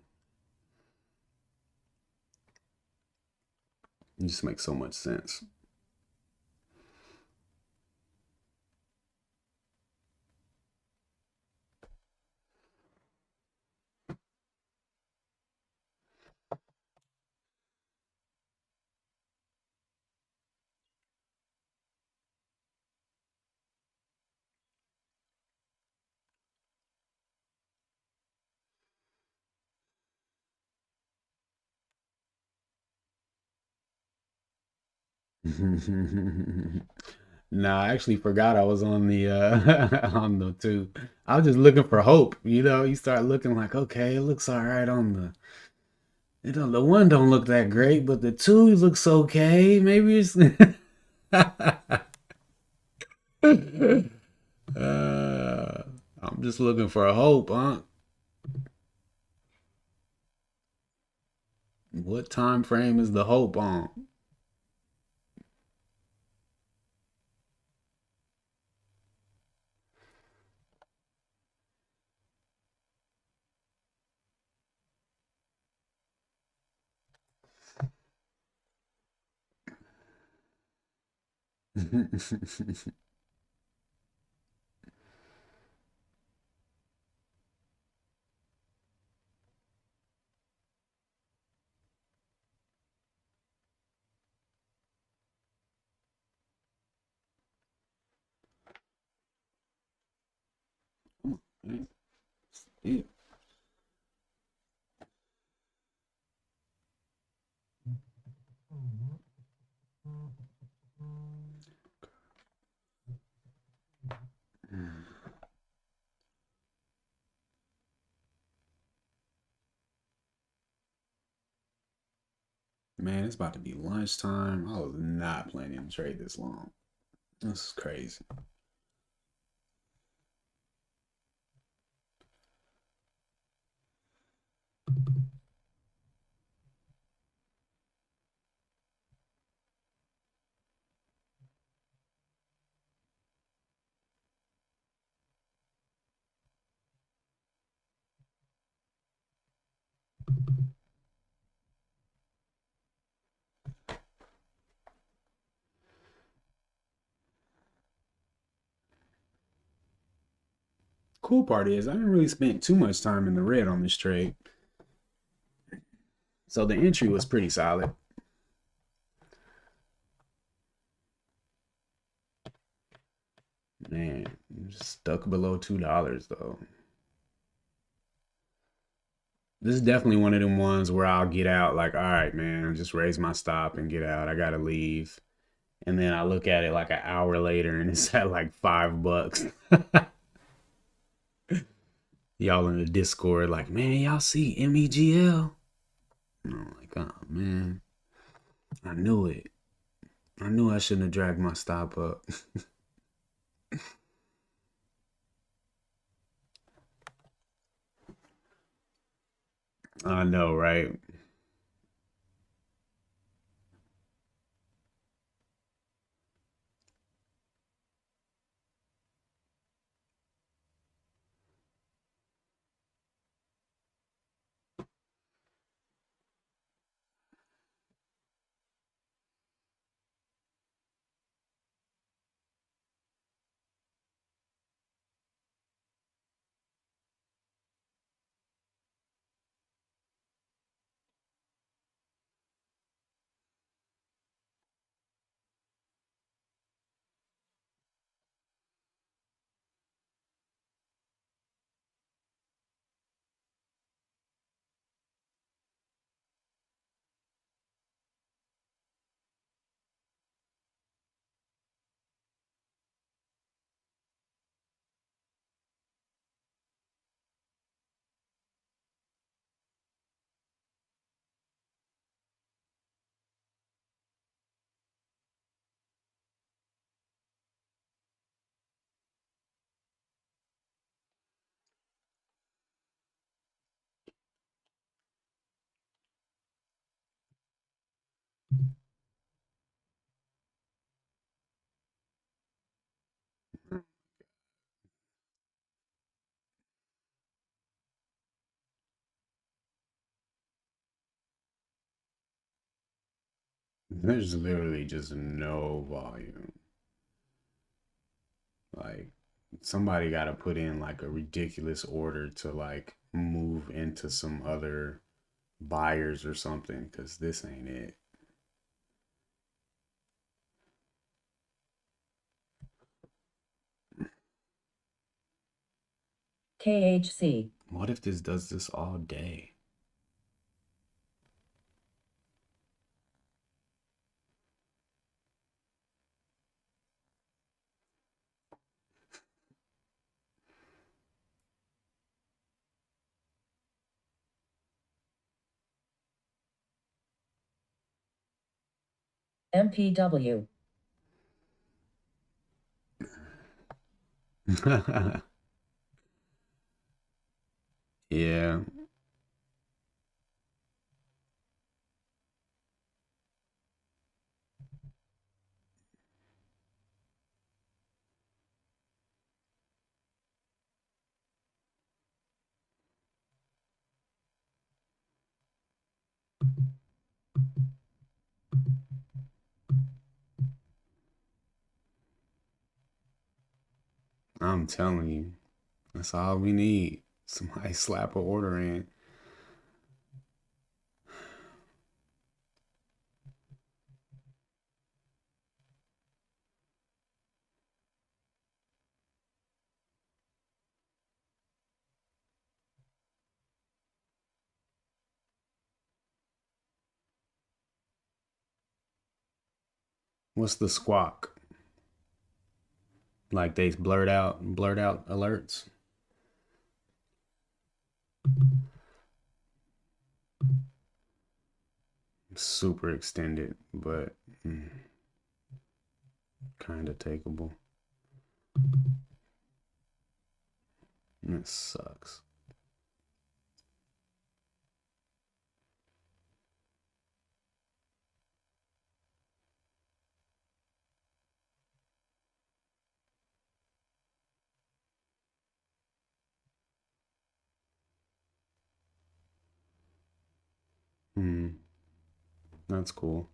It just makes so much sense. Nah, I actually forgot I was on the on the two. I was just looking for hope. You know, you start looking like, okay, it looks all right on the. You know, the one don't look that great, but the two looks okay. Maybe it's. uh, I'm just looking for a hope, huh? What time frame is the hope on? Yeah. Man, it's about to be lunchtime. I was not planning to trade this long. This is crazy. Cool part is I didn't really spend too much time in the red on this trade. So the entry was pretty solid. Man, just stuck below $2 though. This is definitely one of them ones where I'll get out like, all right, man, just raise my stop and get out. I gotta leave. And then I look at it like an hour later and it's at like $5. Y'all in the Discord like, man, y'all see MEGL? And I'm like, oh man, I knew it. I knew I shouldn't have dragged my stop up. I know, right? There's literally just no volume. Like somebody got to put in like a ridiculous order to like move into some other buyers or something because this ain't it. KHC. What if this does this all day? MPW. Yeah. I'm telling you, that's all we need. Somebody slap an order in. What's the squawk? Like they blurt out alerts. Super extended, but kind of takeable. It sucks. That's cool.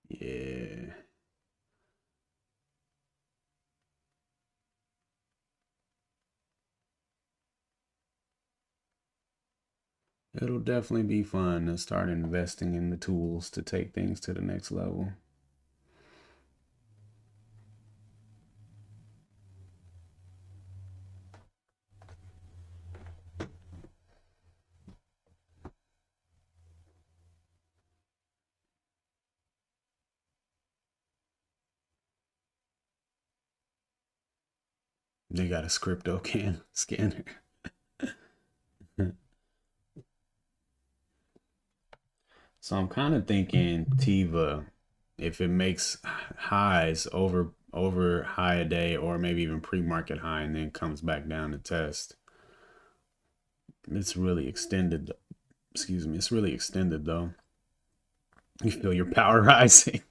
Yeah. It'll definitely be fun to start investing in the tools to take things to the next level. They got a crypto can scanner. So I'm kind of thinking Tiva, if it makes highs over high a day or maybe even pre-market high and then comes back down to test. It's really extended. Excuse me. It's really extended though. You feel your power rising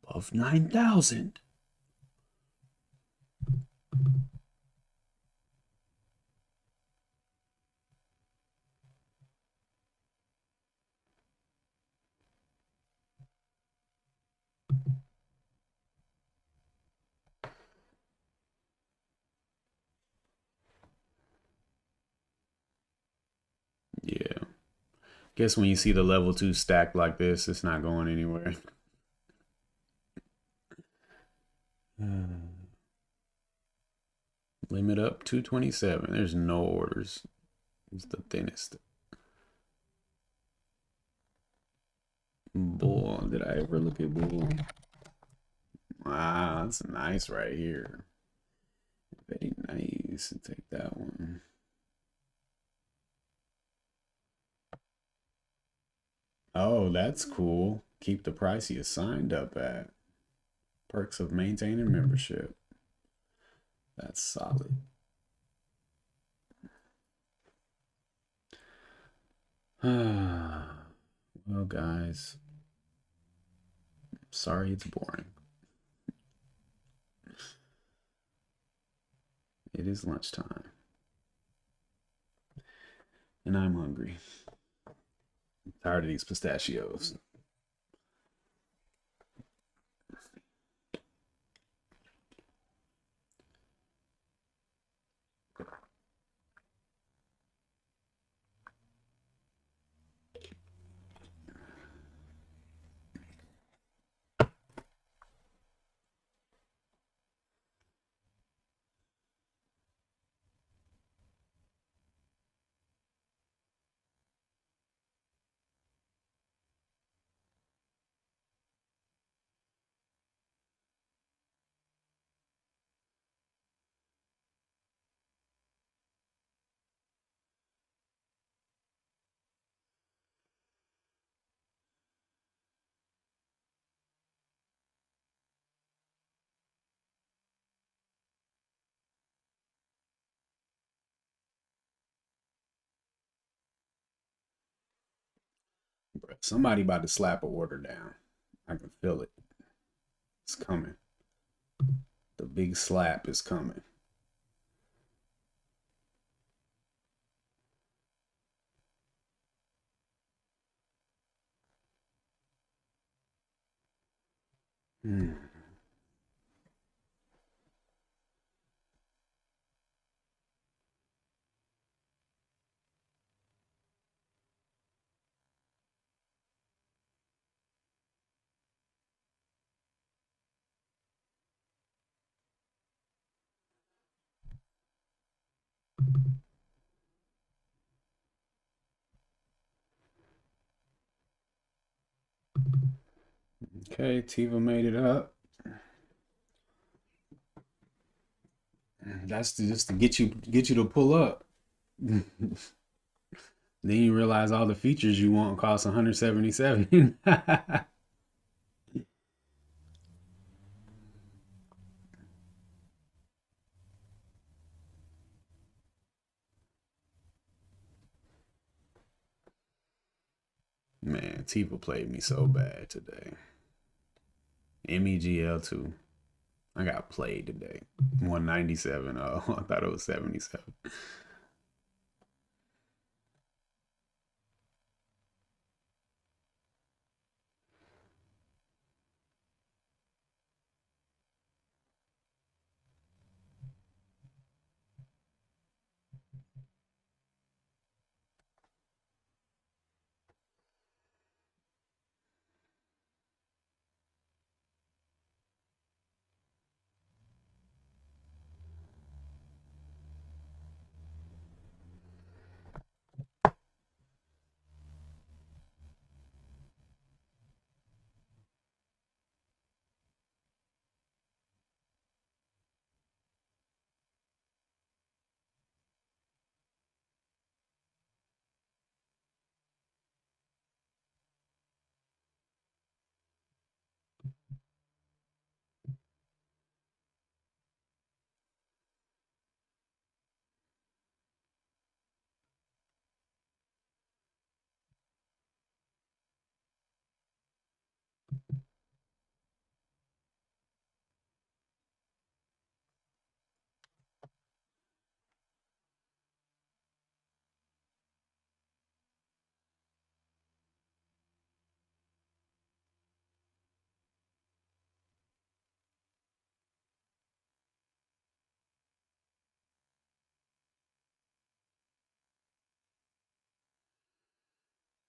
above 9,000. Guess when you see the level 2 stacked like this, it's not going anywhere. Limit up 227. There's no orders. It's the thinnest. Bull. Did I ever look at Bull? Wow, that's nice right here. Very nice. Take that one. Oh, that's cool. Keep the price you signed up at. Perks of maintaining membership. That's solid. Well, guys, sorry it's boring. It is lunchtime. And I'm hungry. I'm tired of these pistachios. Somebody about to slap a order down. I can feel it. It's coming. The big slap is coming. Okay, Tiva made it up. That's just to get you to pull up. Then you realize all the features you want cost 177. Man, Tiva played me so bad today. MEGL2. I got played today. 197. Oh, I thought it was 77.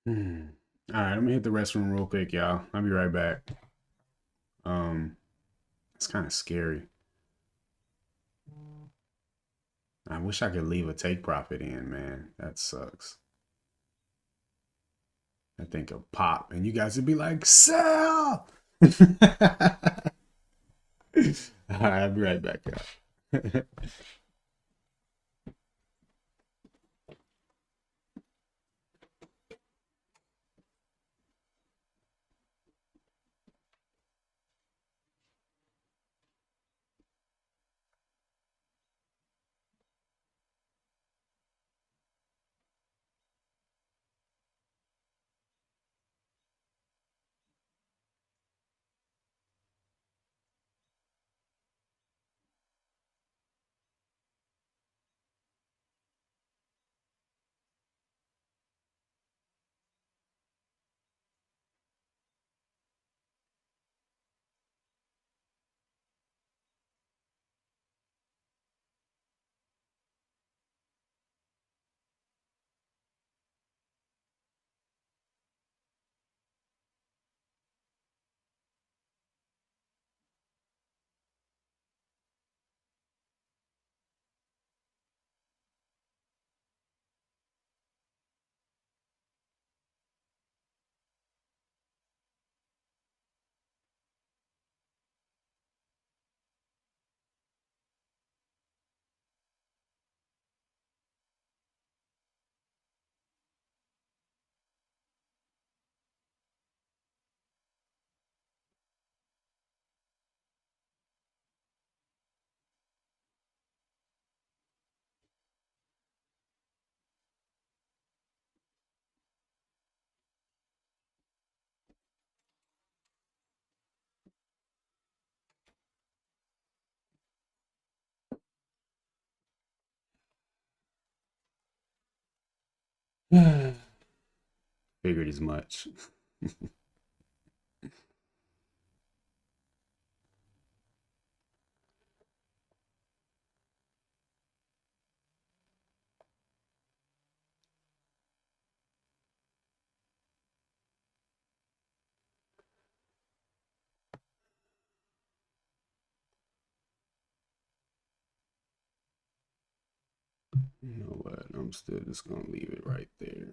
Hmm. All right, I'm gonna hit the restroom real quick, y'all. I'll be right back. Um, it's kind of scary. I wish I could leave a take profit in, man. That sucks. I think of pop, and you guys would be like, sell. All right, I'll be right back, y'all. Figured as much. You know what? I'm still just gonna leave it right there.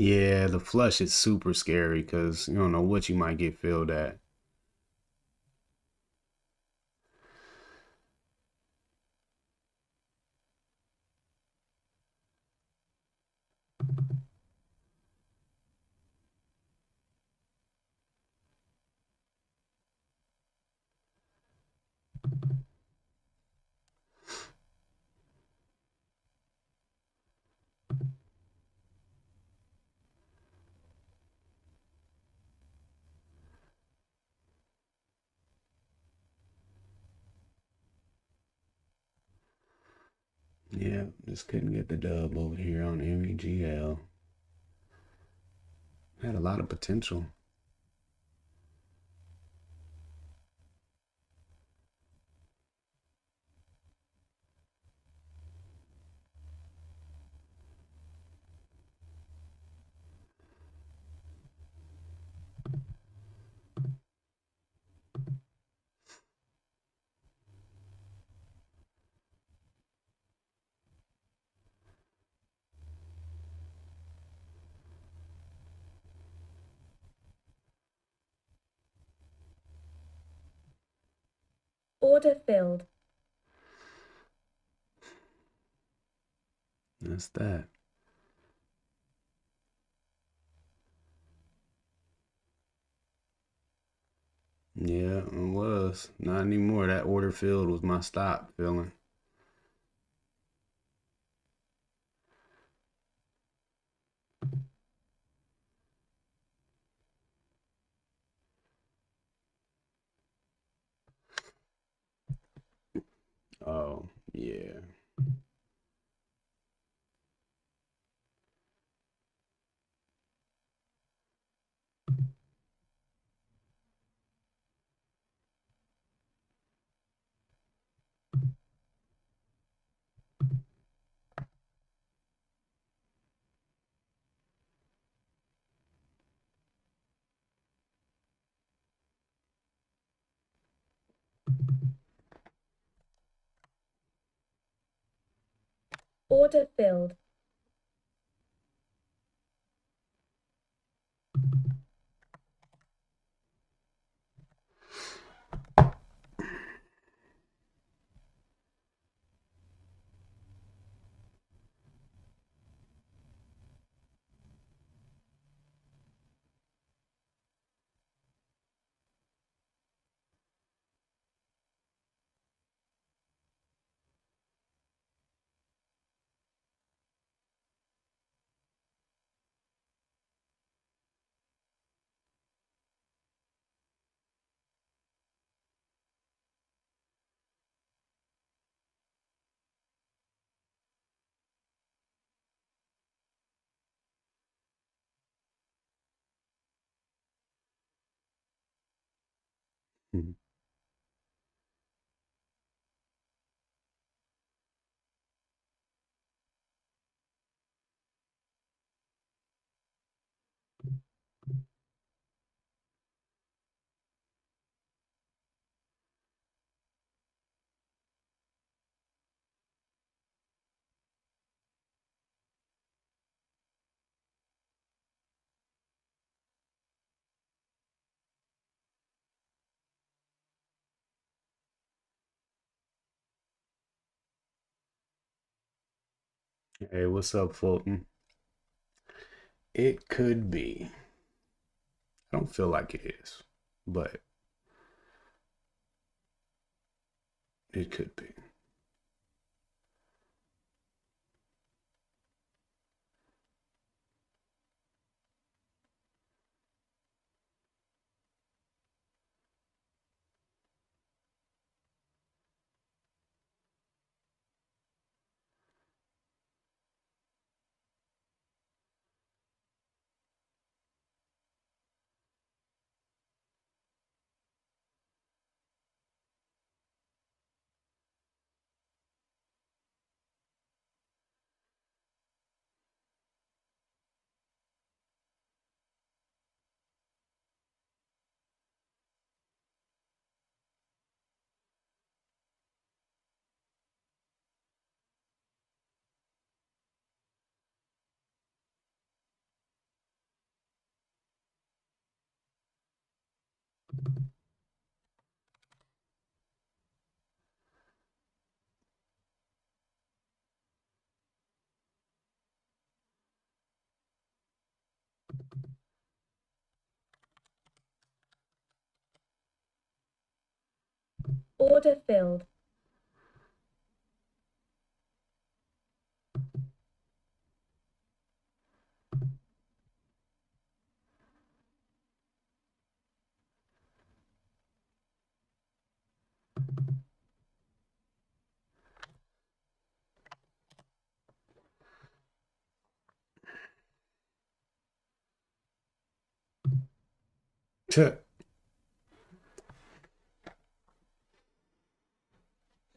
Yeah, the flush is super scary because you don't know what you might get filled at. Yeah, just couldn't get the dub over here on MEGL. Had a lot of potential. Order filled. That's that. Yeah, it was. Not anymore. That order filled was my stop feeling. Oh, yeah. Order filled. Mhm. Hey, what's up, Fulton? It could be. I don't feel like it is, but it could be. Order filled.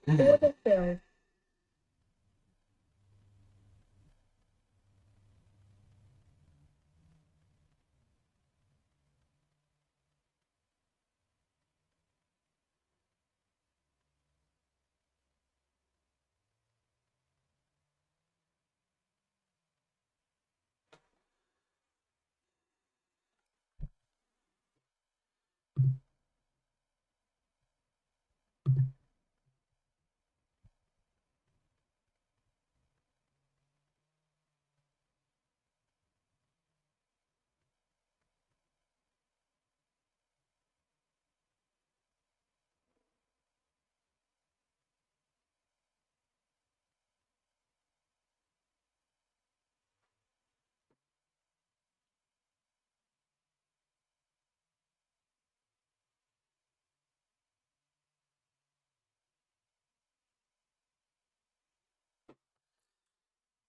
Order filled.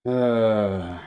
Uh,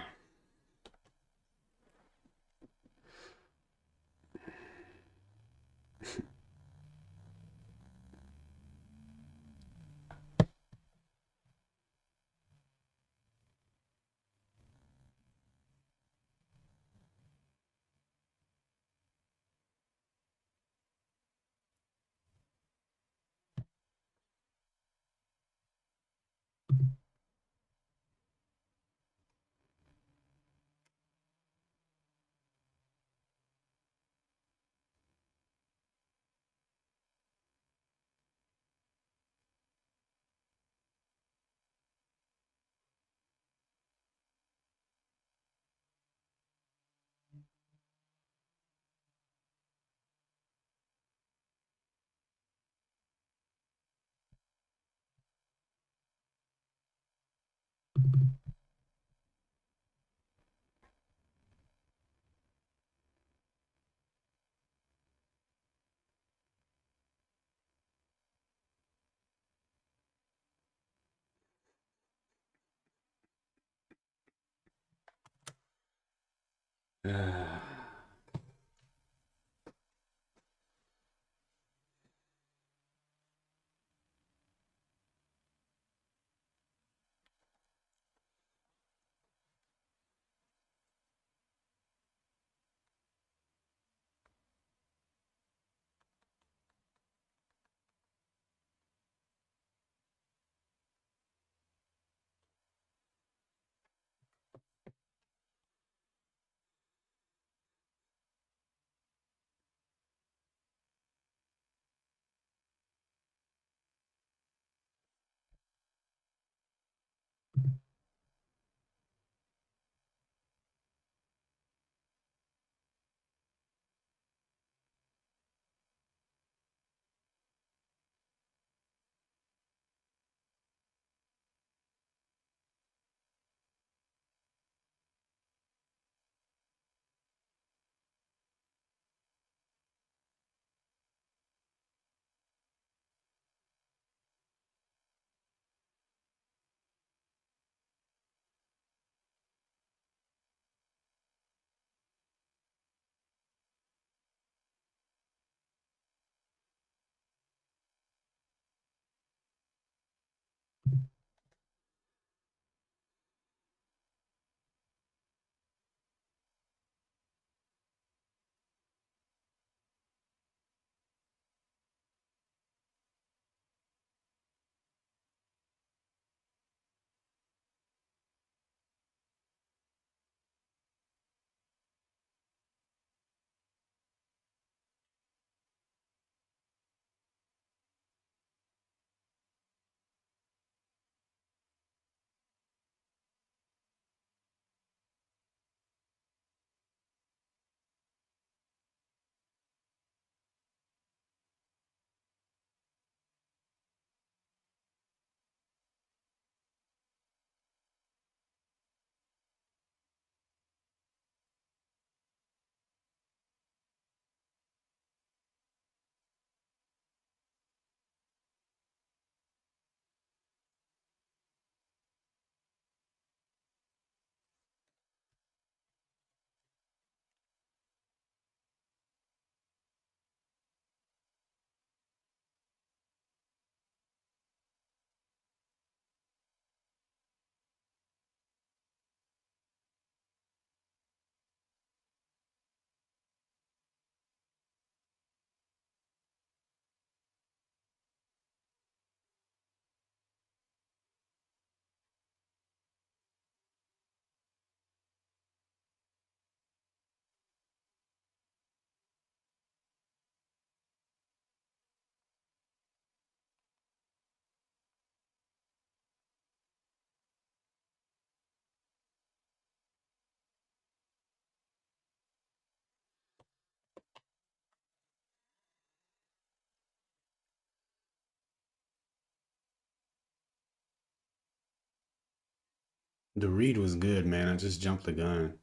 The read was good, man. I just jumped the gun.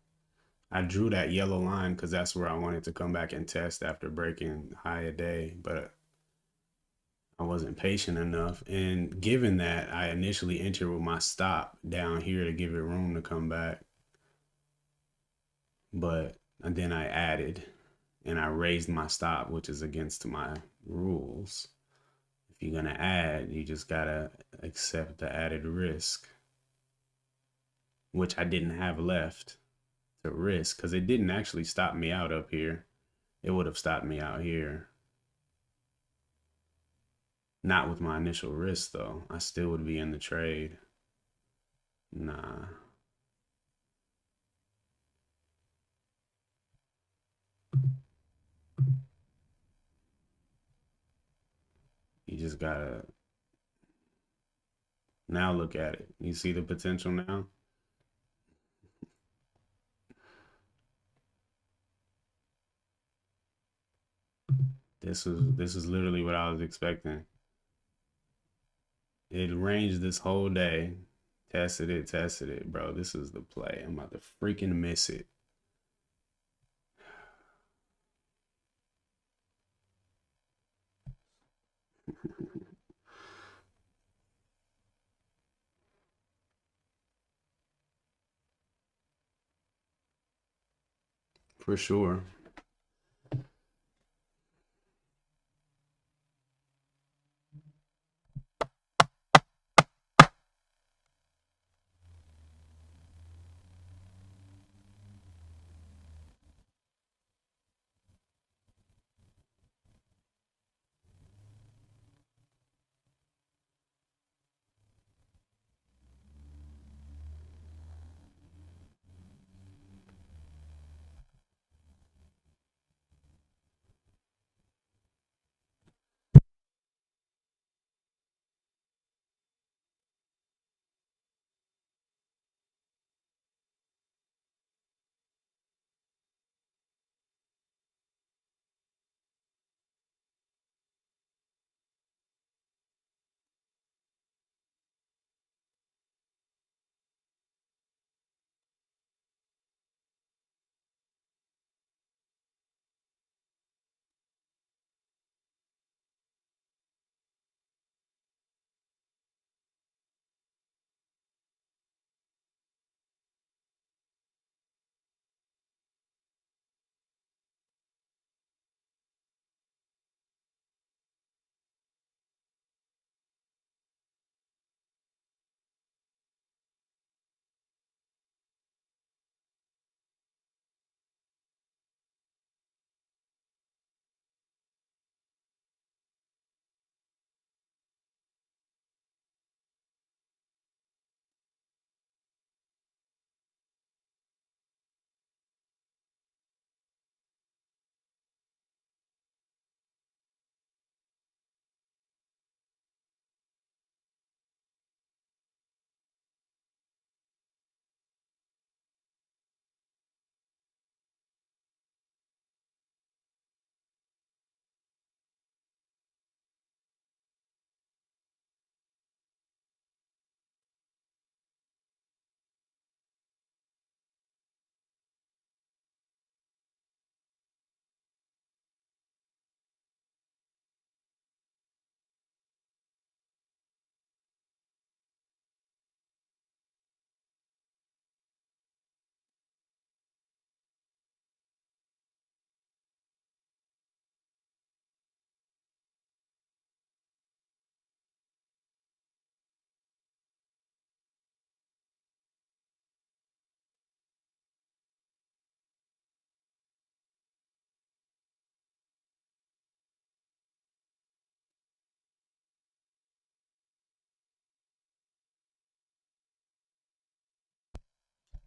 I drew that yellow line because that's where I wanted to come back and test after breaking high a day, but I wasn't patient enough. And given that, I initially entered with my stop down here to give it room to come back, but and then I added and I raised my stop, which is against my rules. If you're gonna add, you just gotta accept the added risk, which I didn't have left to risk because it didn't actually stop me out up here. It would have stopped me out here. Not with my initial risk though. I still would be in the trade. Nah. You just gotta now look at it. You see the potential now? This is literally what I was expecting. It ranged this whole day. Tested it, bro. This is the play. I'm about to freaking miss it. For sure.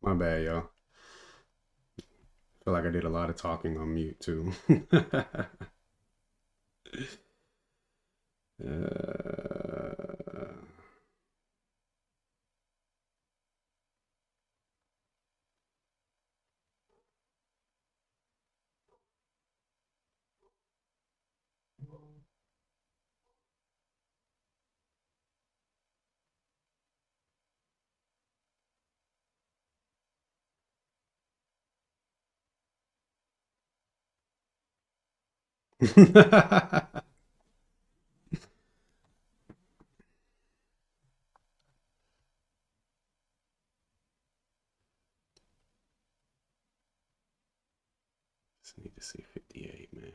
My bad, y'all. Feel like I did a lot of talking on mute too. uh, Just need to see 58, man.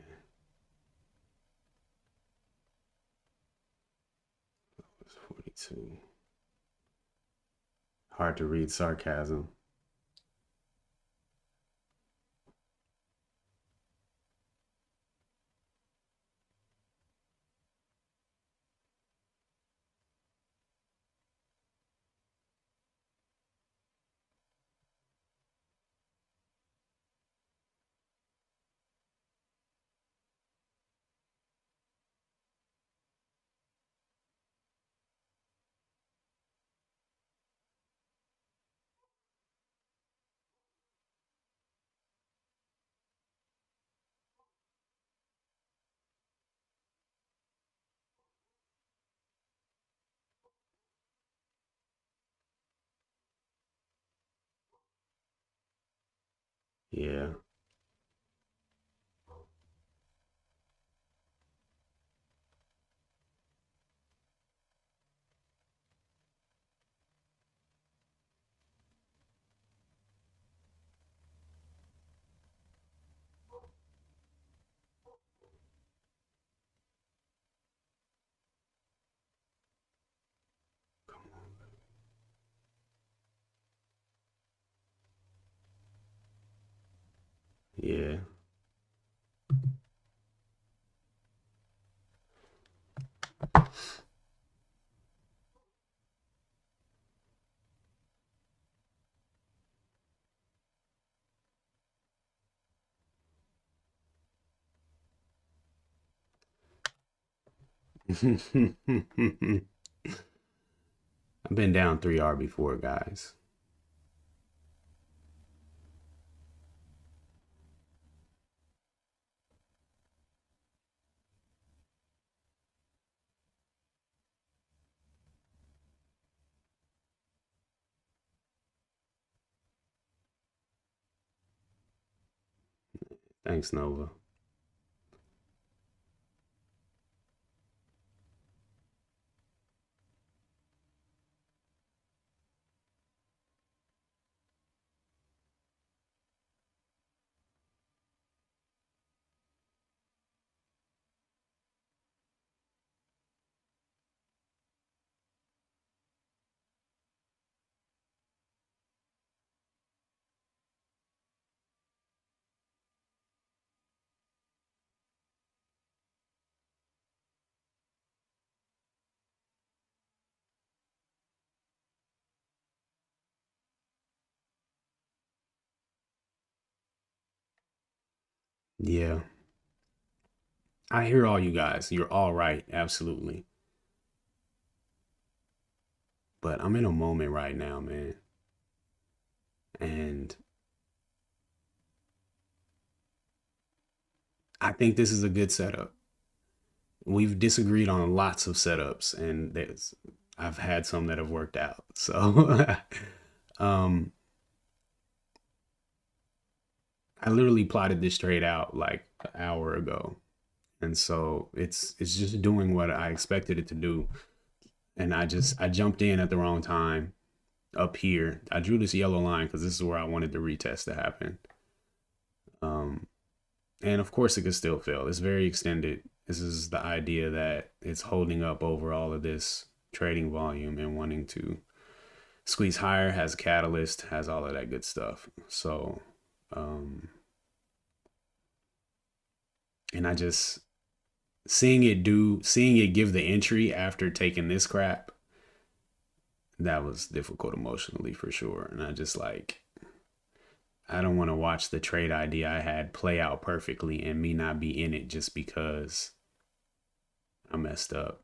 That was 42. Hard to read sarcasm. Yeah. Yeah. I've been down 3R before, guys. Thanks, Nova. Yeah. I hear all you guys. You're all right. Absolutely. But I'm in a moment right now, man. And I think this is a good setup. We've disagreed on lots of setups, and I've had some that have worked out. So, um, I literally plotted this trade out like an hour ago, and so it's just doing what I expected it to do. And I jumped in at the wrong time up here. I drew this yellow line because this is where I wanted the retest to happen. Um, and of course, it could still fail. It's very extended. This is the idea that it's holding up over all of this trading volume and wanting to squeeze higher, has a catalyst, has all of that good stuff. So, um, and I just seeing it give the entry after taking this crap, that was difficult emotionally for sure. And I just like, I don't want to watch the trade idea I had play out perfectly and me not be in it just because I messed up.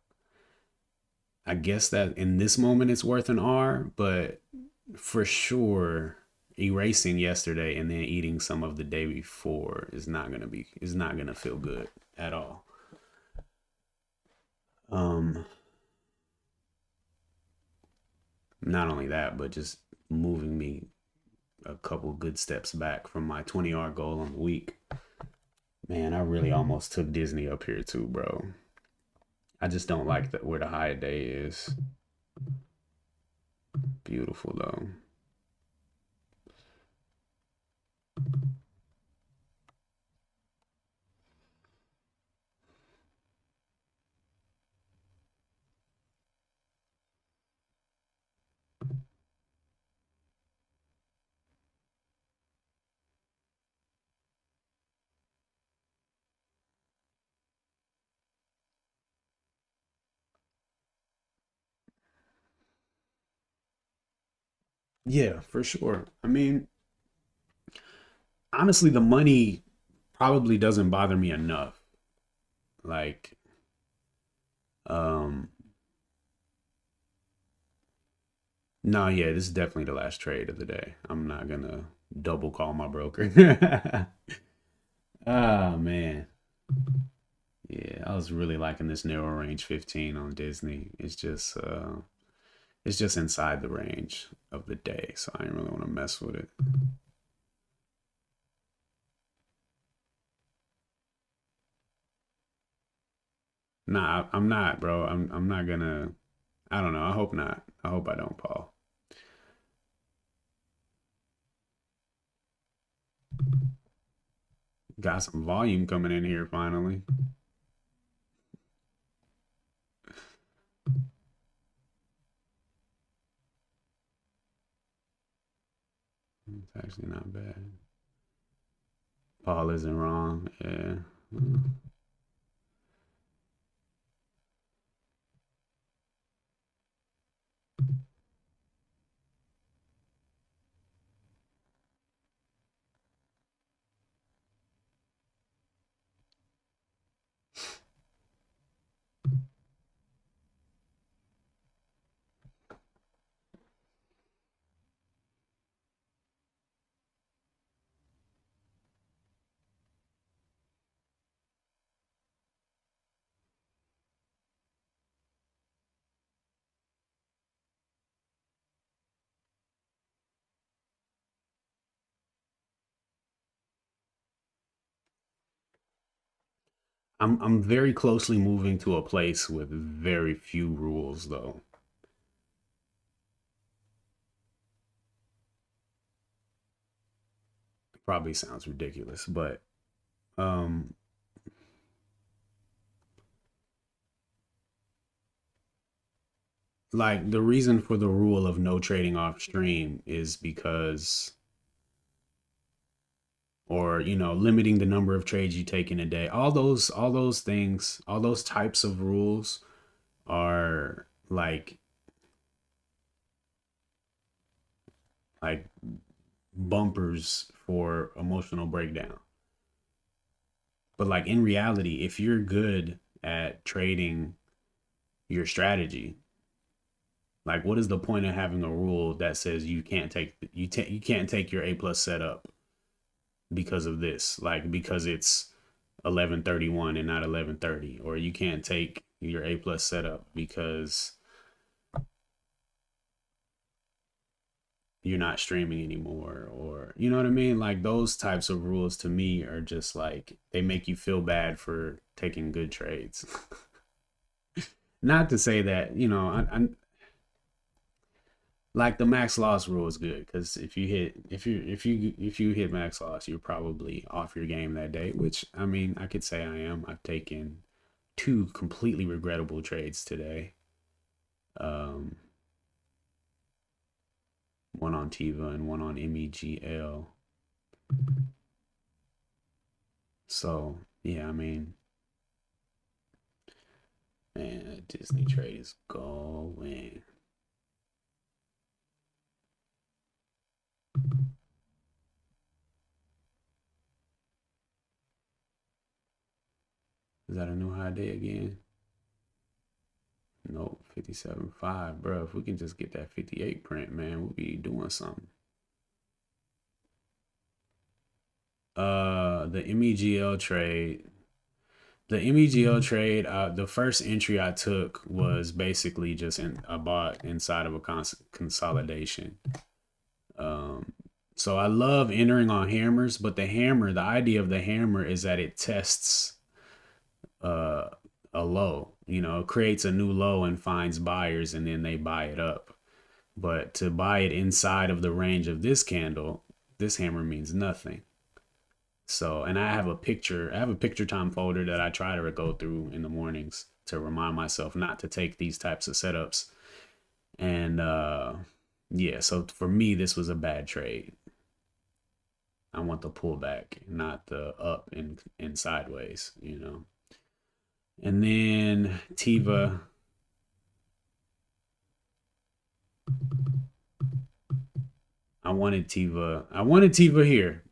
I guess that in this moment it's worth an R, but for sure erasing yesterday and then eating some of the day before is not gonna feel good at all. Um Not only that, but just moving me a couple good steps back from my 20R goal on the week. Man, I really almost took Disney up here too, bro. I just don't like where the high day is. Beautiful though. Yeah, for sure. I mean, honestly, the money probably doesn't bother me enough. Like, um, no, yeah, this is definitely the last trade of the day. I'm not gonna double call my broker. Oh man. Yeah, I was really liking this narrow range 15 on Disney. It's just inside the range of the day, so I didn't really want to mess with it. Nah, I'm not, bro. I'm not gonna. I don't know. I hope not. I hope I don't, Paul. Got some volume coming in here finally. It's actually not bad. Paul isn't wrong. Yeah. I'm very closely moving to a place with very few rules though. Probably sounds ridiculous, but um like the reason for the rule of no trading off stream is because or limiting the number of trades you take in a day. All those things, all those types of rules are like bumpers for emotional breakdown. But like in reality, if you're good at trading your strategy, like what is the point of having a rule that says you can't take your A plus setup because of this, like because it's 11:31 and not 11:30, or you can't take your A plus setup because you're not streaming anymore, or you know what I mean? Like those types of rules to me are just like they make you feel bad for taking good trades. Not to say that like the max loss rule is good because if you hit max loss, you're probably off your game that day. Which I mean, I could say I am. I've taken two completely regrettable trades today. Um, one on Tiva and one on MEGL. So yeah, I mean, man, that Disney trade is going. Is that a new high day again? Nope, 57.5, bro. If we can just get that 58 print, man, we'll be doing something. The MEGL trade. The MEGL trade, the first entry I took was basically just I bought inside of a consolidation. Um, So I love entering on hammers, but the idea of the hammer is that it tests uh, a low, creates a new low and finds buyers and then they buy it up. But to buy it inside of the range of this candle, this hammer means nothing. So, and I have a picture time folder that I try to go through in the mornings to remind myself not to take these types of setups. And yeah, so for me, this was a bad trade. I want the pullback, not the up and sideways, And then Tiva. I wanted Tiva. I wanted Tiva here.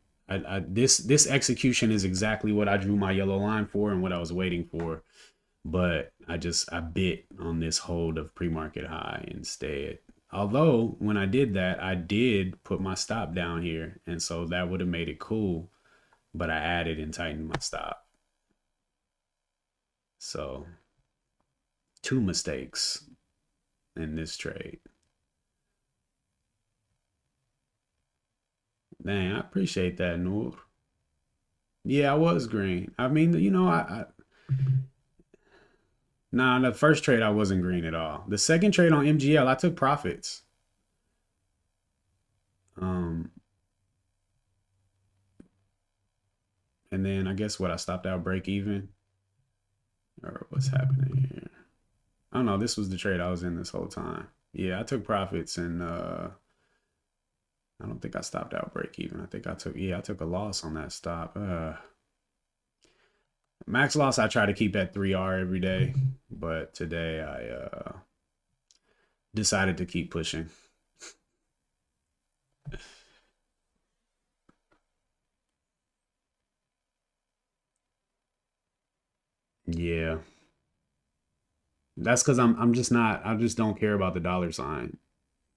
This execution is exactly what I drew my yellow line for and what I was waiting for. But I bit on this hold of pre-market high instead. Although when I did that, I did put my stop down here, and so that would have made it cool. But I added and tightened my stop. So 2 mistakes in this trade. Dang, I appreciate that, Noor. Yeah, I was green. I mean, nah, the first trade I wasn't green at all. The second trade on MGL, I took profits. And then I guess what I stopped out break even, or what's happening here. I don't know. This was the trade I was in this whole time. Yeah, I took profits and I don't think I stopped out break even. I think I took a loss on that stop. Max loss I try to keep at 3R every day, but today I decided to keep pushing. Yeah. That's because I'm just not, I just don't care about the dollar sign.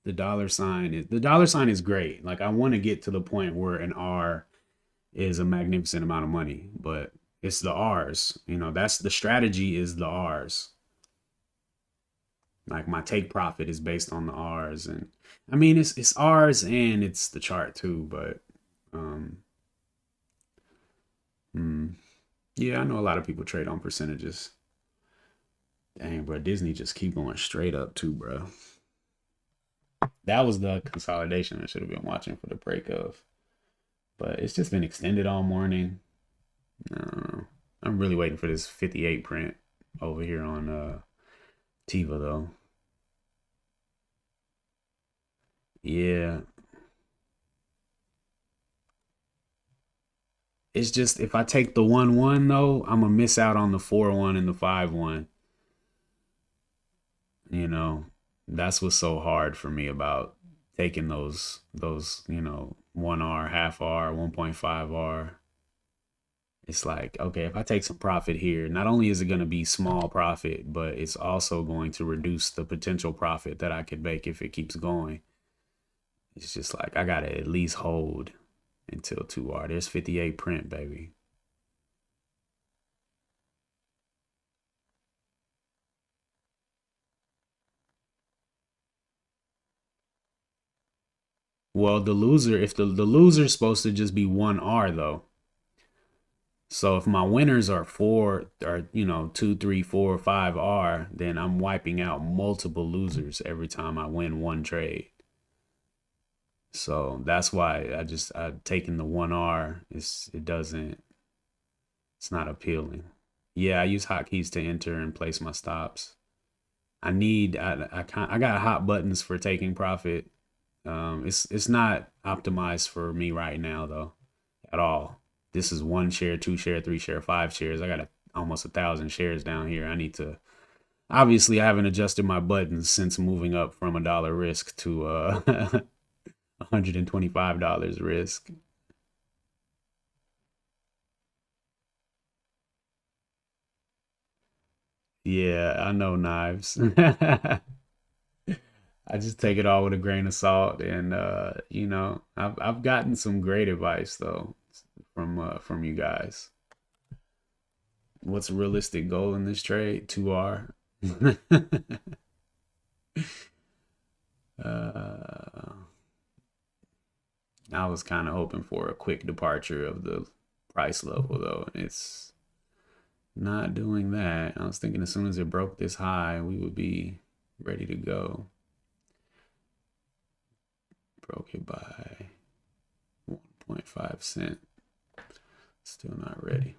The dollar sign is great. Like I want to get to the point where an R is a magnificent amount of money, but it's the R's. That's the strategy is the R's. Like my take profit is based on the R's, and I mean it's R's and it's the chart too, but yeah, I know a lot of people trade on percentages. Dang, bro, Disney just keep going straight up too, bro. That was the consolidation I should have been watching for the break of. But it's just been extended all morning. I don't know. I'm really waiting for this 58 print over here on Tiva though. Yeah. It's just if I take the 1-1 though, I'm gonna miss out on the 4-1 and the 5-1. That's what's so hard for me about taking those 1R, half R, 1.5R. It's like, okay, if I take some profit here, not only is it going to be small profit, but it's also going to reduce the potential profit that I could make if it keeps going. It's just like I gotta at least hold until 2R. There's 58 print, baby. Well, the loser, if the loser's supposed to just be 1R though. So if my winners are 4 or 2, 3, 4, 5R, then I'm wiping out multiple losers every time I win one trade. So that's why I've taken the 1R. It's not appealing. Yeah, I use hotkeys to enter and place my stops. I got hot buttons for taking profit. It's not optimized for me right now though, at all. This is 1 share, 2 share, 3 share, 5 shares. I got almost 1,000 shares down here. I need to. Obviously, I haven't adjusted my buttons since moving up from $1 risk to $125 risk. Yeah, I know knives. I just take it all with a grain of salt, and I've gotten some great advice though from you guys. What's a realistic goal in this trade? 2R. uh, I was kind of hoping for a quick departure of the price level though, and it's not doing that. I was thinking as soon as it broke this high, we would be ready to go. Broke it by 1.5 cent. Still not ready.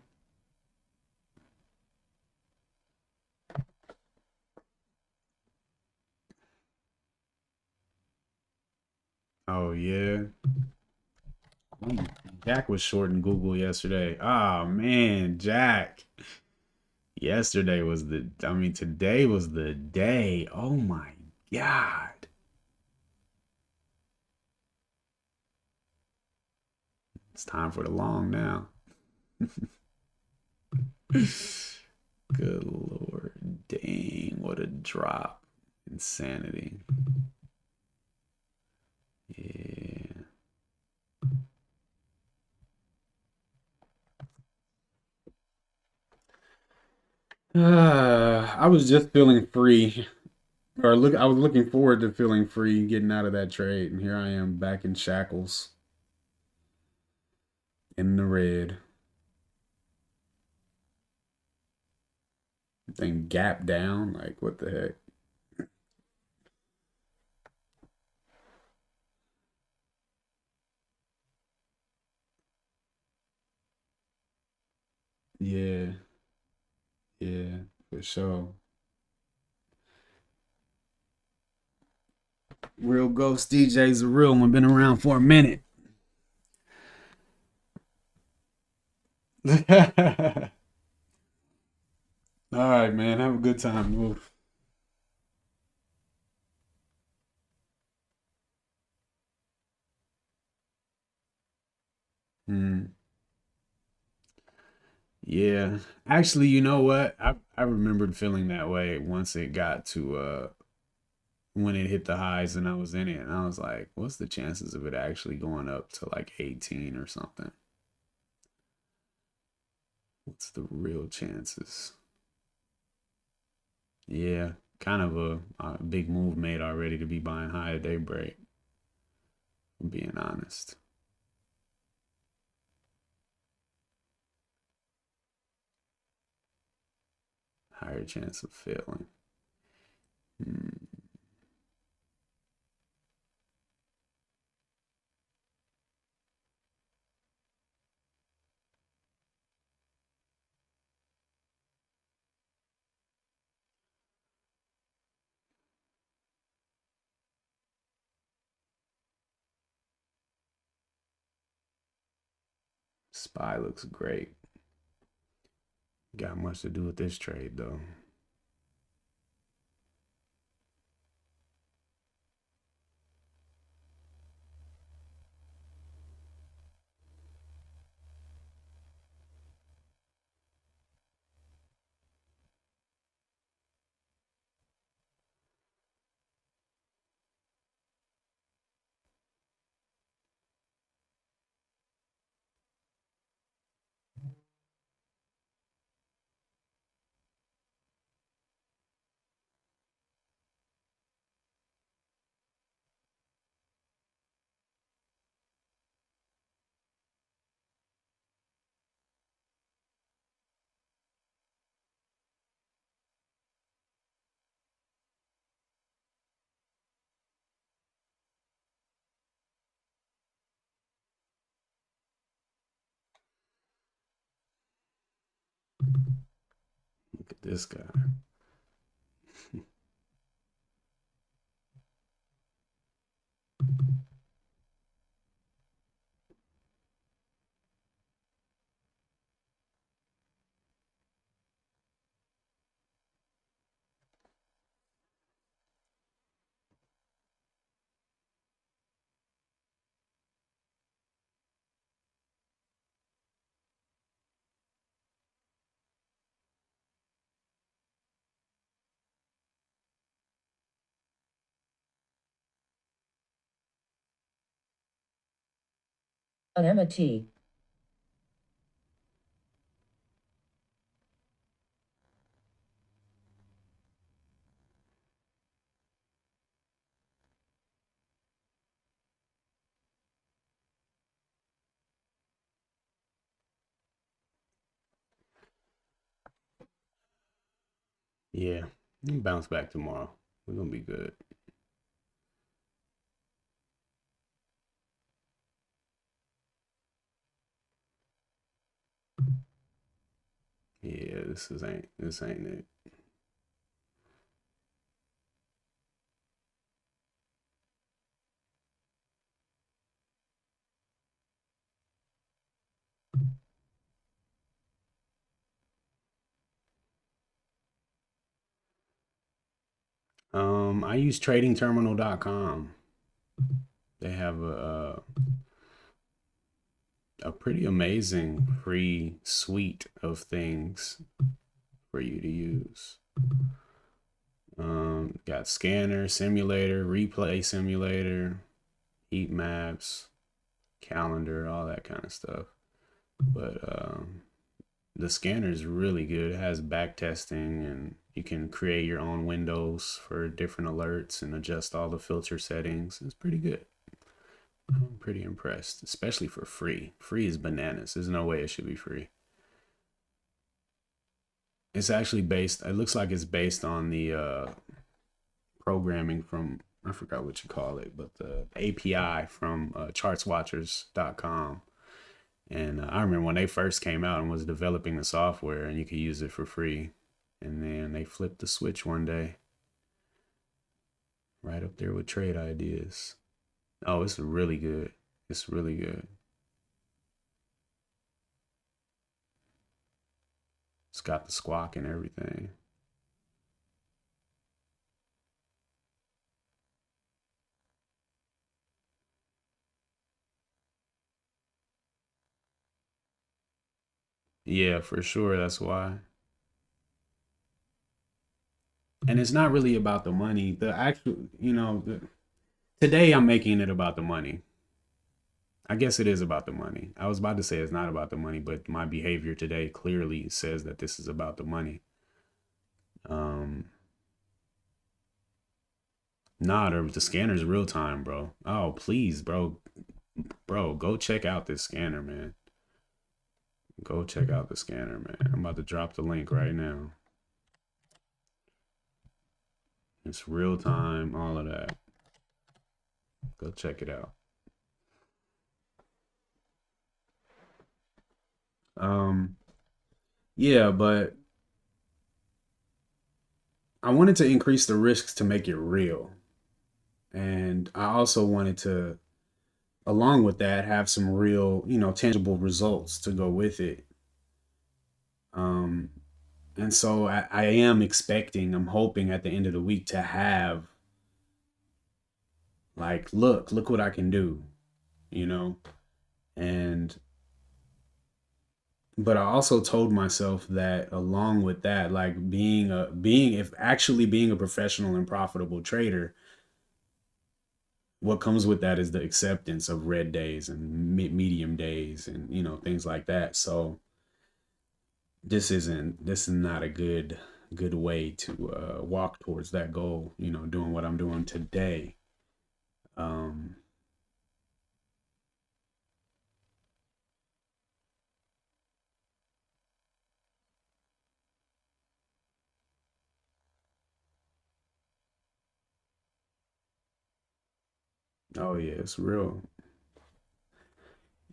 Oh yeah. Jack was shorting Google yesterday. Oh man, Jack. Yesterday was today was the day. Oh my God. It's time for the long now. Good Lord. Dang, what a drop. Insanity. Yeah. I was just feeling free. I was looking forward to feeling free getting out of that trade, and here I am back in shackles in the red. Thing gap down, like what the heck? Yeah, yeah, for sure. Real Ghost DJ's a real one. Been around for a minute. All right, man. Have a good time. Move. Mm, yeah. Actually, you know what? I remembered feeling that way once it got to when it hit the highs and I was in it, and I was like, what's the chances of it actually going up to like 18 or something? What's the real chances? Yeah, kind of a big move made already to be buying high at daybreak, I'm being honest. Higher chance of failing. Hmm. SPY looks great. Got much to do with this trade though. Look at this guy. On MT. Yeah, we can bounce back tomorrow. We're gonna be good. Yeah, this ain't it. I use tradingterminal.com. They have a pretty amazing free suite of things for you to use. Got scanner, simulator, replay simulator, heat maps, calendar, all that kind of stuff. But the scanner is really good. It has back testing, and you can create your own windows for different alerts and adjust all the filter settings. It's pretty good. I'm pretty impressed, especially for free. Free is bananas. There's no way it should be free. It's actually based, it looks like it's based on the programming from, I forgot what you call it, but the API from chartswatchers.com. And I remember when they first came out and was developing the software, and you could use it for free. And then they flipped the switch one day, right up there with trade ideas. Oh, it's really good. It's really good. It's got the squawk and everything. Yeah, for sure. That's why. And it's not really about the money. The actual, today I'm making it about the money. I guess it is about the money. I was about to say it's not about the money, but my behavior today clearly says that this is about the money. Um, nah, the scanner's real time, bro. Oh, please, bro, go check out this scanner, man. Go check out the scanner, man. I'm about to drop the link right now. It's real time, all of that. Go check it out. Um, yeah, but I wanted to increase the risks to make it real. And I also wanted to, along with that, have some real, tangible results to go with it. Um, and so I am expecting, I'm hoping at the end of the week to have, like, look what I can do, you know? And, but I also told myself that along with that, like if actually being a professional and profitable trader, what comes with that is the acceptance of red days and medium days and things like that. So this is not a good way to walk towards that goal, doing what I'm doing today. um oh yeah, it's real.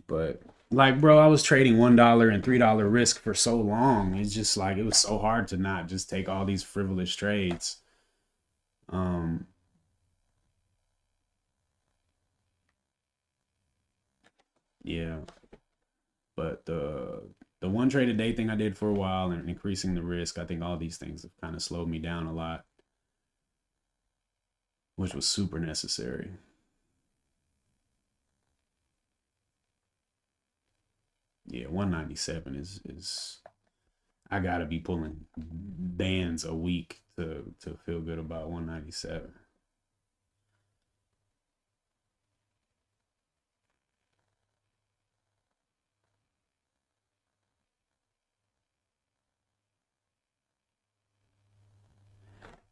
But like, bro, I was trading $1 and $3 risk for so long. It's just like it was so hard to not just take all these frivolous trades. um yeah, but the one trade a day thing I did for a while and increasing the risk, I think all these things have kind of slowed me down a lot, which was super necessary. Yeah, 197 is I gotta be pulling bands a week to feel good about 197.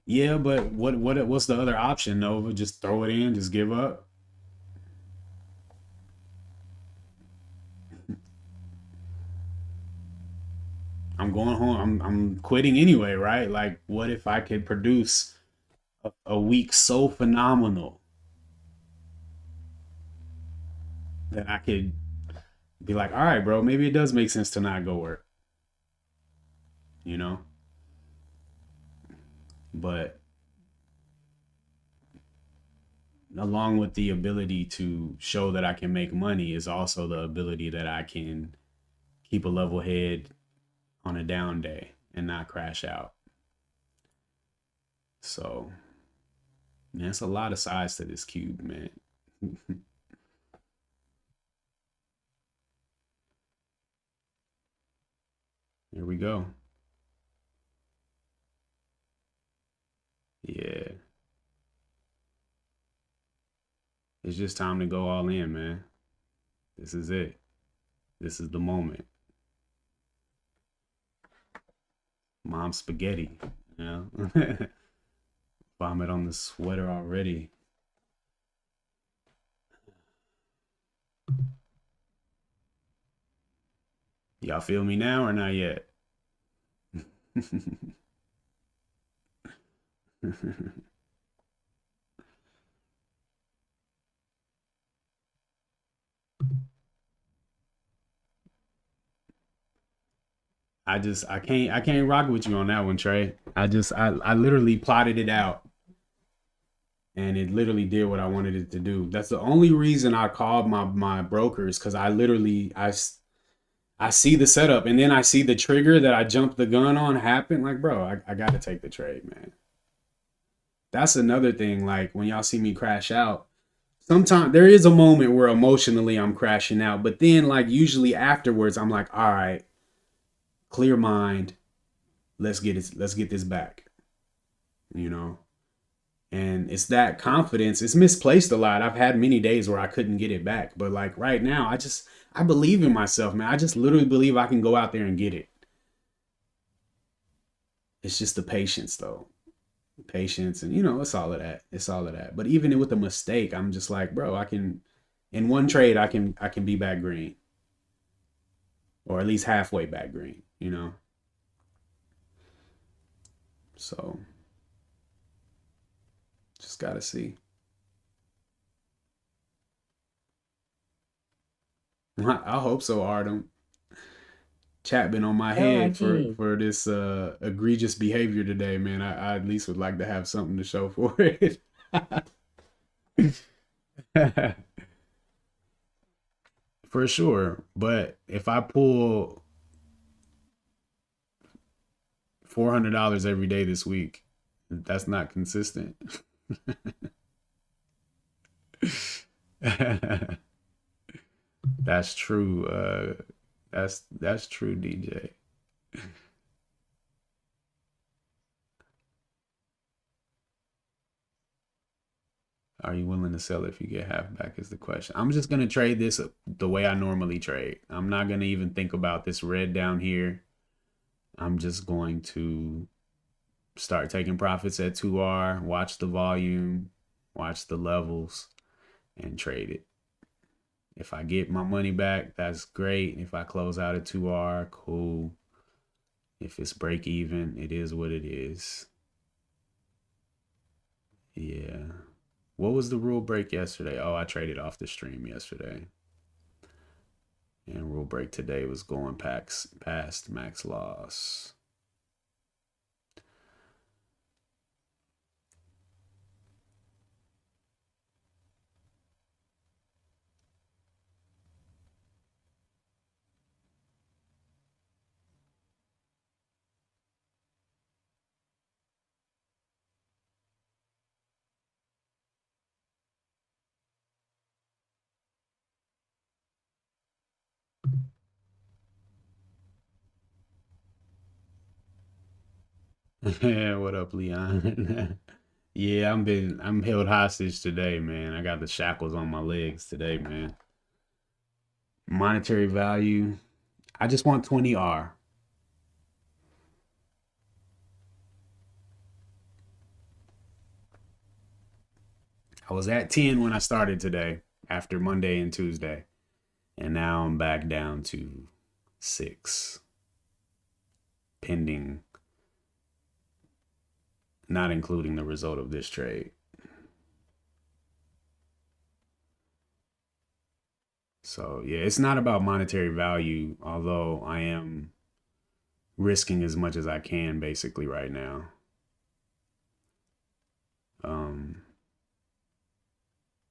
Yeah, but what's the other option, Nova? Just throw it in, just give up. I'm going home. I'm quitting anyway, right? Like, what if I could produce a week so phenomenal that I could be like, all right, bro, maybe it does make sense to not go work, you know? But along with the ability to show that I can make money is also the ability that I can keep a level head on a down day and not crash out. So, man, it's a lot of sides to this cube, man. Here we go. Yeah. It's just time to go all in, man. This is it. This is the moment. Mom spaghetti, you know? Vomit on the sweater already. Y'all feel me now or not yet? I can't rock with you on that one, Trey. I literally plotted it out and it literally did what I wanted it to do. That's the only reason I called my brokers, because I see the setup and then I see the trigger that I jumped the gun on happen. Like, bro, I gotta take the trade, man. That's another thing. Like, when y'all see me crash out, sometimes there is a moment where emotionally I'm crashing out, but then like usually afterwards I'm like, all right, clear mind, let's get this back, you know. And it's that confidence. It's misplaced a lot. I've had many days where I couldn't get it back, but like right now, I believe in myself, man. I just literally believe I can go out there and get it. It's just the patience, though. Patience, and it's all of that. It's all of that. But even with a mistake, I'm just like, bro, I can, in one trade, I can be back green, or at least halfway back green, you know. So just gotta see. I hope so, Artem. Chat been on my head LIG. for this egregious behavior today, man. I at least would like to have something to show for it. For sure. But if I pull $400 every day this week, that's not consistent. That's true. That's true, DJ. Are you willing to sell if you get half back is the question. I'm just gonna trade this the way I normally trade. I'm not gonna even think about this red down here. I'm just going to start taking profits at 2R, watch the volume, watch the levels, and trade it. If I get my money back, that's great. If I close out at 2R, cool. If it's break even, it is what it is. Yeah. What was the rule break yesterday? Oh, I traded off the stream yesterday. And rule break today was going past max loss. What up, Leon? Yeah, I'm held hostage today, man. I got the shackles on my legs today, man. Monetary value. I just want 20R. I was at 10 when I started today after Monday and Tuesday. And now I'm back down to 6. pending, not including the result of this trade. So yeah, it's not about monetary value, although I am risking as much as I can basically right now.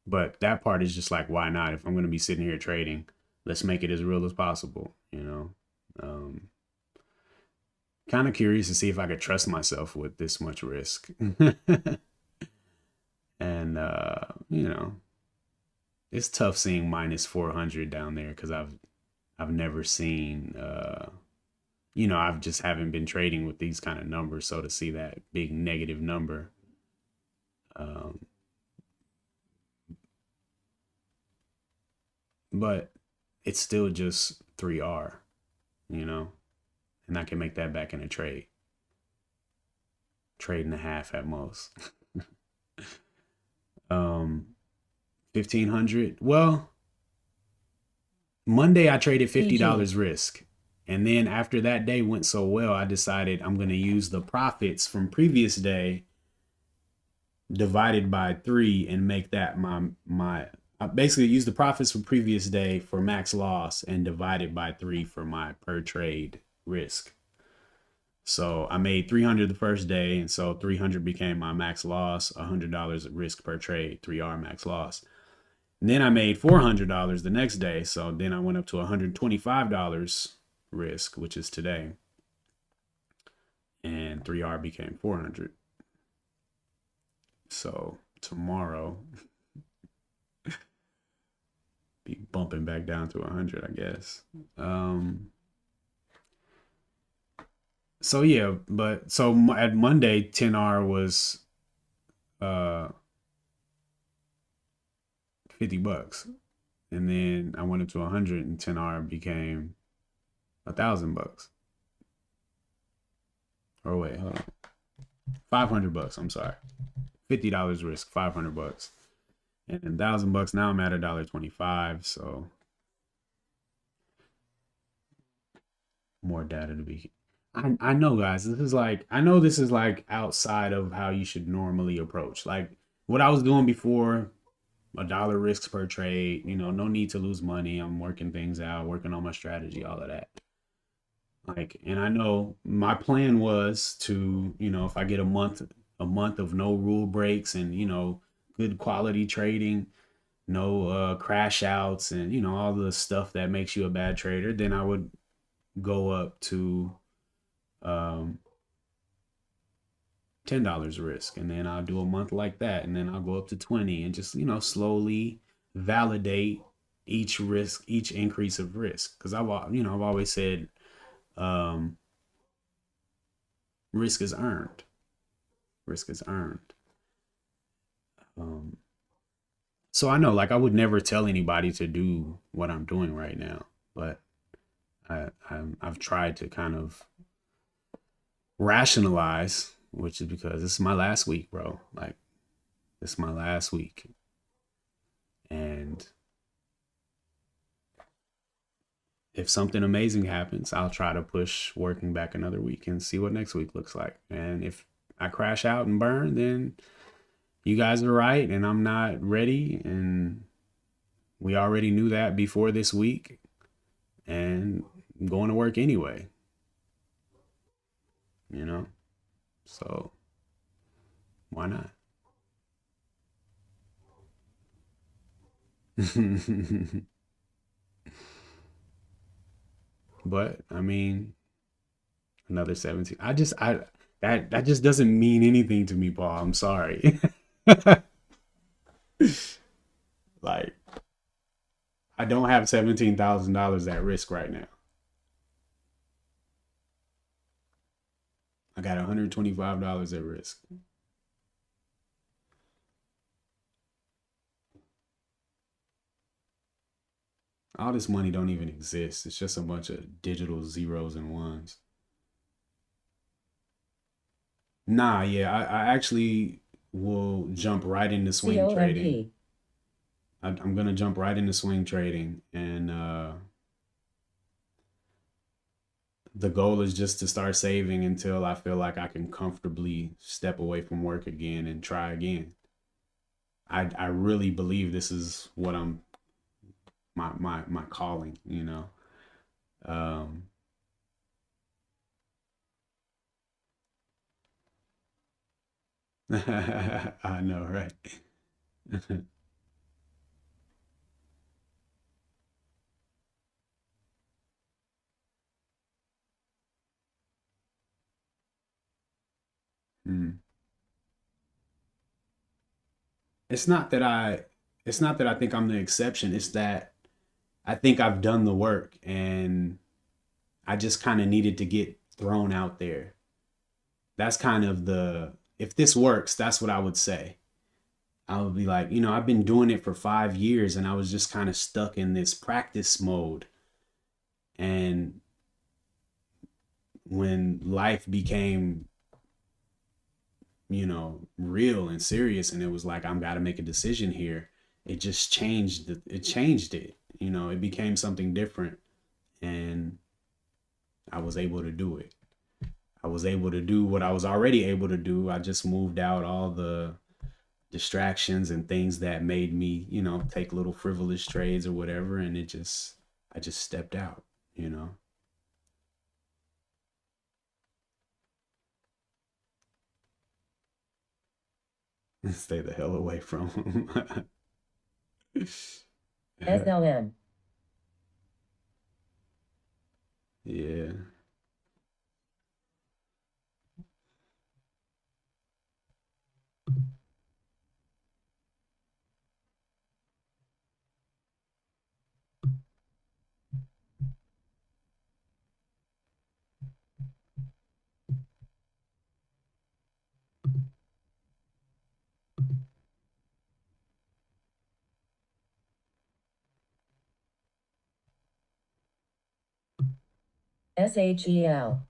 But that part is just like, why not? If I'm going to be sitting here trading, let's make it as real as possible, you know? Kind of curious to see if I could trust myself with this much risk. And, you know, it's tough seeing minus 400 down there because I've never seen, you know, I've just haven't been trading with these kind of numbers. So to see that big negative number, but it's still just 3R, you know, and I can make that back in a trade and a half at most. 1500. Well, Monday I traded $50 risk. And then after that day went so well, I decided I'm going to use the profits from previous day divided by 3 and make that I basically use the profits from previous day for max loss and divide it by 3 for my per trade risk. So I made 300 the first day, and so 300 became my max loss, $100 at risk per trade, 3R max loss. And then I made $400 the next day, so then I went up to $125 risk, which is today, and 3R became 400. So tomorrow be bumping back down to 100, I guess. So yeah, but so at Monday 10R was $50, and then I went up to 100 and 10R became $1,000. Or wait, hold on, $500. I'm sorry, $50 risk, $500, and then $1,000 now I'm at $1.25. So more data to be. I know, guys, this is like, I know this is like outside of how you should normally approach. Like what I was doing before, $1 risks per trade, you know, no need to lose money. I'm working things out, working on my strategy, all of that. Like, and I know my plan was to, you know, if I get a month of no rule breaks and, you know, good quality trading, no crash outs and, you know, all the stuff that makes you a bad trader, then I would go up to $10 risk, and then I'll do a month like that, and then I'll go up to 20 and just, you know, slowly validate each risk, each increase of risk, because I've always said risk is earned. So I know, like, I would never tell anybody to do what I'm doing right now, but I've tried to kind of rationalize, which is because this is my last week, bro. Like, this is my last week. And if something amazing happens, I'll try to push working back another week and see what next week looks like. And if I crash out and burn, then you guys are right and I'm not ready. And we already knew that before this week. And I'm going to work anyway. You know? So why not? But I mean, another 17. That just doesn't mean anything to me, Paul. I'm sorry. Like, I don't have $17,000 at risk right now. I got $125 at risk. All this money don't even exist. It's just a bunch of digital zeros and ones. Nah, yeah, I actually will jump right into swing trading. I'm gonna jump right into swing trading, and the goal is just to start saving until I feel like I can comfortably step away from work again and try again. I really believe this is what I'm my calling, you know. Um I know, right? Mm. It's not that I it's not that I think I'm the exception. It's that I think I've done the work and I just kind of needed to get thrown out there. That's kind of the if this works, that's what I would say. I would be like, I've been doing it for 5 years and I was just kind of stuck in this practice mode. And when life became, real and serious and it was like, I'm got to make a decision here, it just changed it. It became something different and I was able to do it. I was able to do what I was already able to do. I just moved out all the distractions and things that made me, take little frivolous trades or whatever. And I just stepped out, you know, stay the hell away from them. SLM. Yeah. SHEL.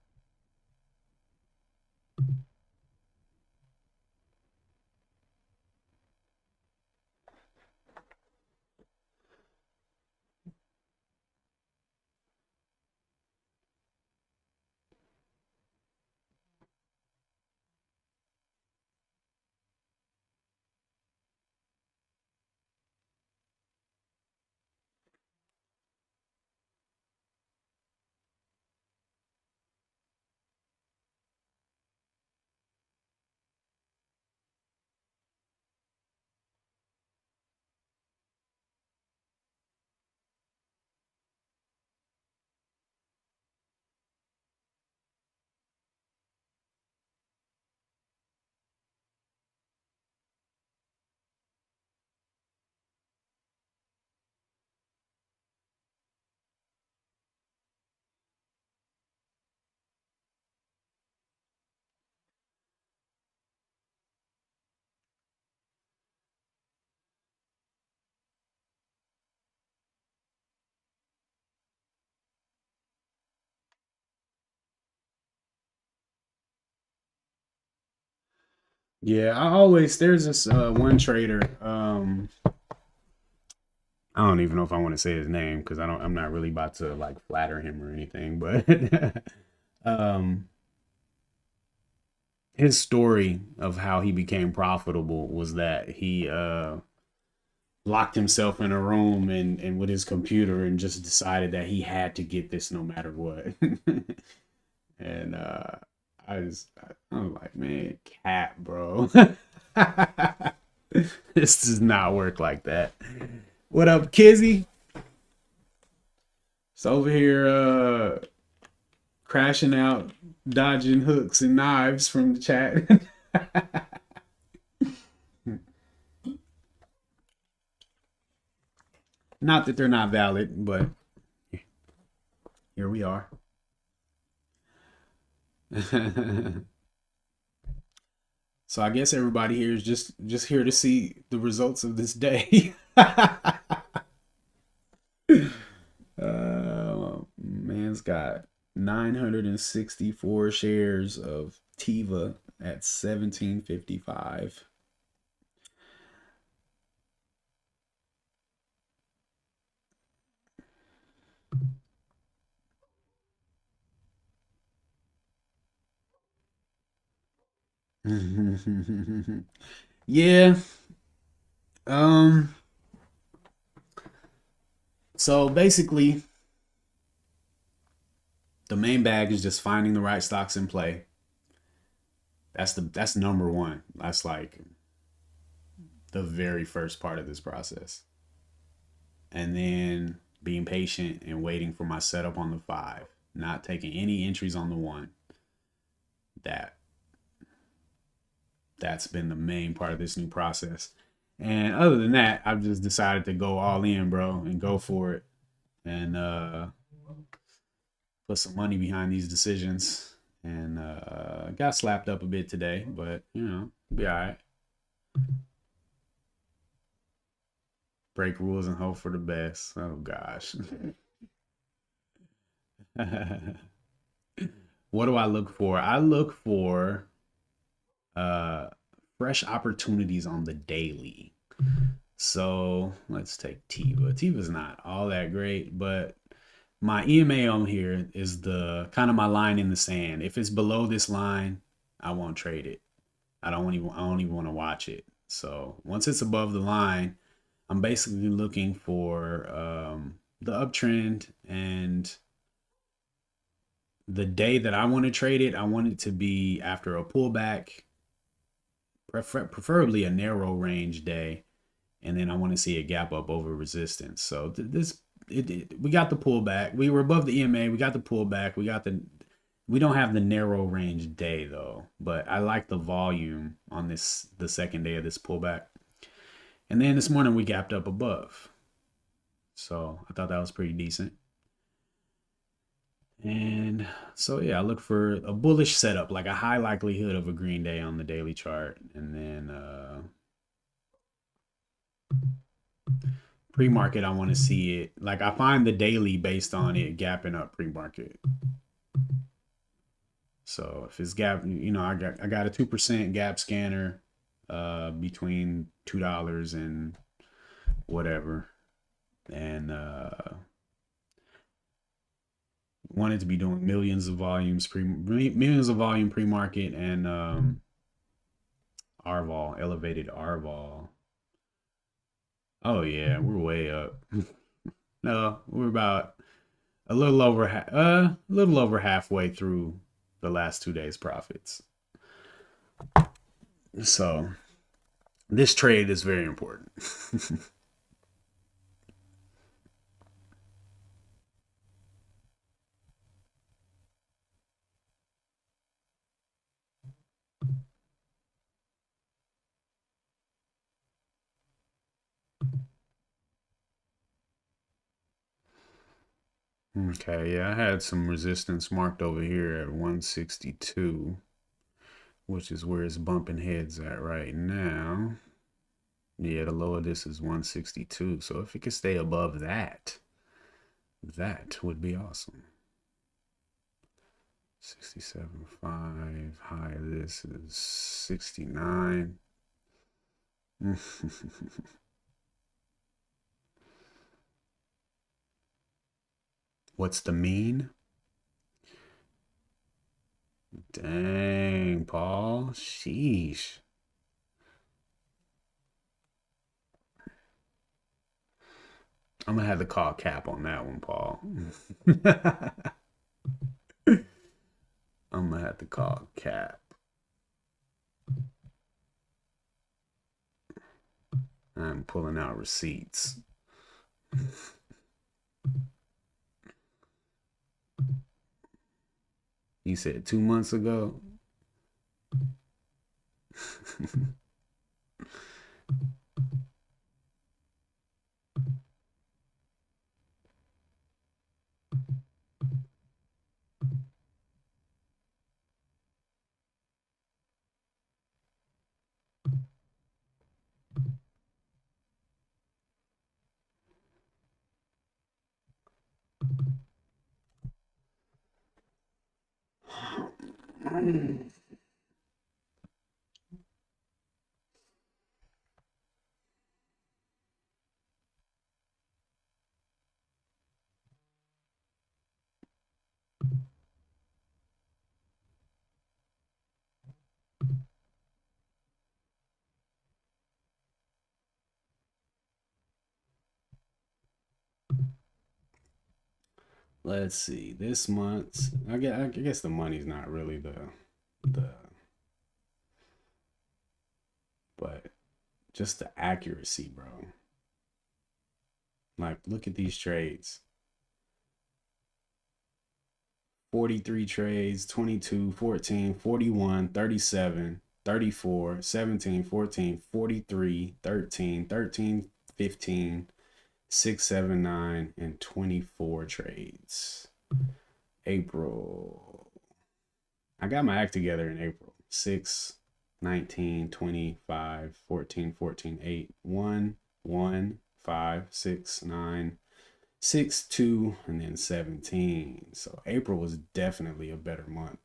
Yeah. There's this one trader. I don't even know if I want to say his name because I'm not really about to like flatter him or anything, but um, his story of how he became profitable was that he locked himself in a room and with his computer and just decided that he had to get this no matter what. And I was like, man, cat, bro. This does not work like that. What up, Kizzy? It's over here crashing out, dodging hooks and knives from the chat. Not that they're not valid, but here we are. So I guess everybody here is just here to see the results of this day. Man's got 964 shares of Tiva at 1755. Yeah. Um. So basically, the main bag is just finding the right stocks in play. That's number one. That's like the very first part of this process. And then being patient and waiting for my setup on the five, not taking any entries on the one. That that's been the main part of this new process. And other than that, I've just decided to go all in, bro, and go for it and put some money behind these decisions. And got slapped up a bit today, but you know, be all right. Break rules and hope for the best. Oh gosh. What do I look for? I look for uh fresh opportunities on the daily. So let's take Tiva. Tiva's not all that great, but my EMA on here is the kind of my line in the sand. If it's below this line, I won't trade it. I don't even want to watch it. So once it's above the line, I'm basically looking for the uptrend, and the day that I want to trade it, I want it to be after a pullback, preferably a narrow range day, and then I want to see a gap up over resistance. So we got the pullback. We were above the EMA. We got the pullback. We don't have the narrow range day though, but I like the volume on the second day of this pullback. And then this morning we gapped up above. So I thought that was pretty decent. And so yeah, I look for a bullish setup, like a high likelihood of a green day on the daily chart. And then pre-market, I want to see it. Like I find the daily based on it gapping up pre-market. So if it's gap, you know, I got a 2% gap scanner between $2 and whatever. And wanted to be doing millions of volume pre-market and RVOL, elevated RVOL. Oh yeah, we're way up. No, we're about a little over halfway through the last 2 days profits. So this trade is very important. Okay, yeah, I had some resistance marked over here at 162, which is where it's bumping heads at right now. Yeah, the low of this is 162. So if it could stay above that, that would be awesome. 67.5. High of this is 69. What's the mean? Dang, Paul. Sheesh. I'm gonna have to call cap on that one, Paul. I'm gonna have to call cap. I'm pulling out receipts. You said 2 months ago. Let's see. This month, I guess the money's not really the, but just the accuracy, bro. Like, look at these trades. 43 trades, 22, 14, 41, 37, 34, 17, 14, 43, 13, 13, 15, 6, 7, 9, and 24 trades. April. I got my act together in April. 6, 19, 25, 14, 14, 8, 1, 1, 5, 6, 9, 6, 2, and then 17. So April was definitely a better month.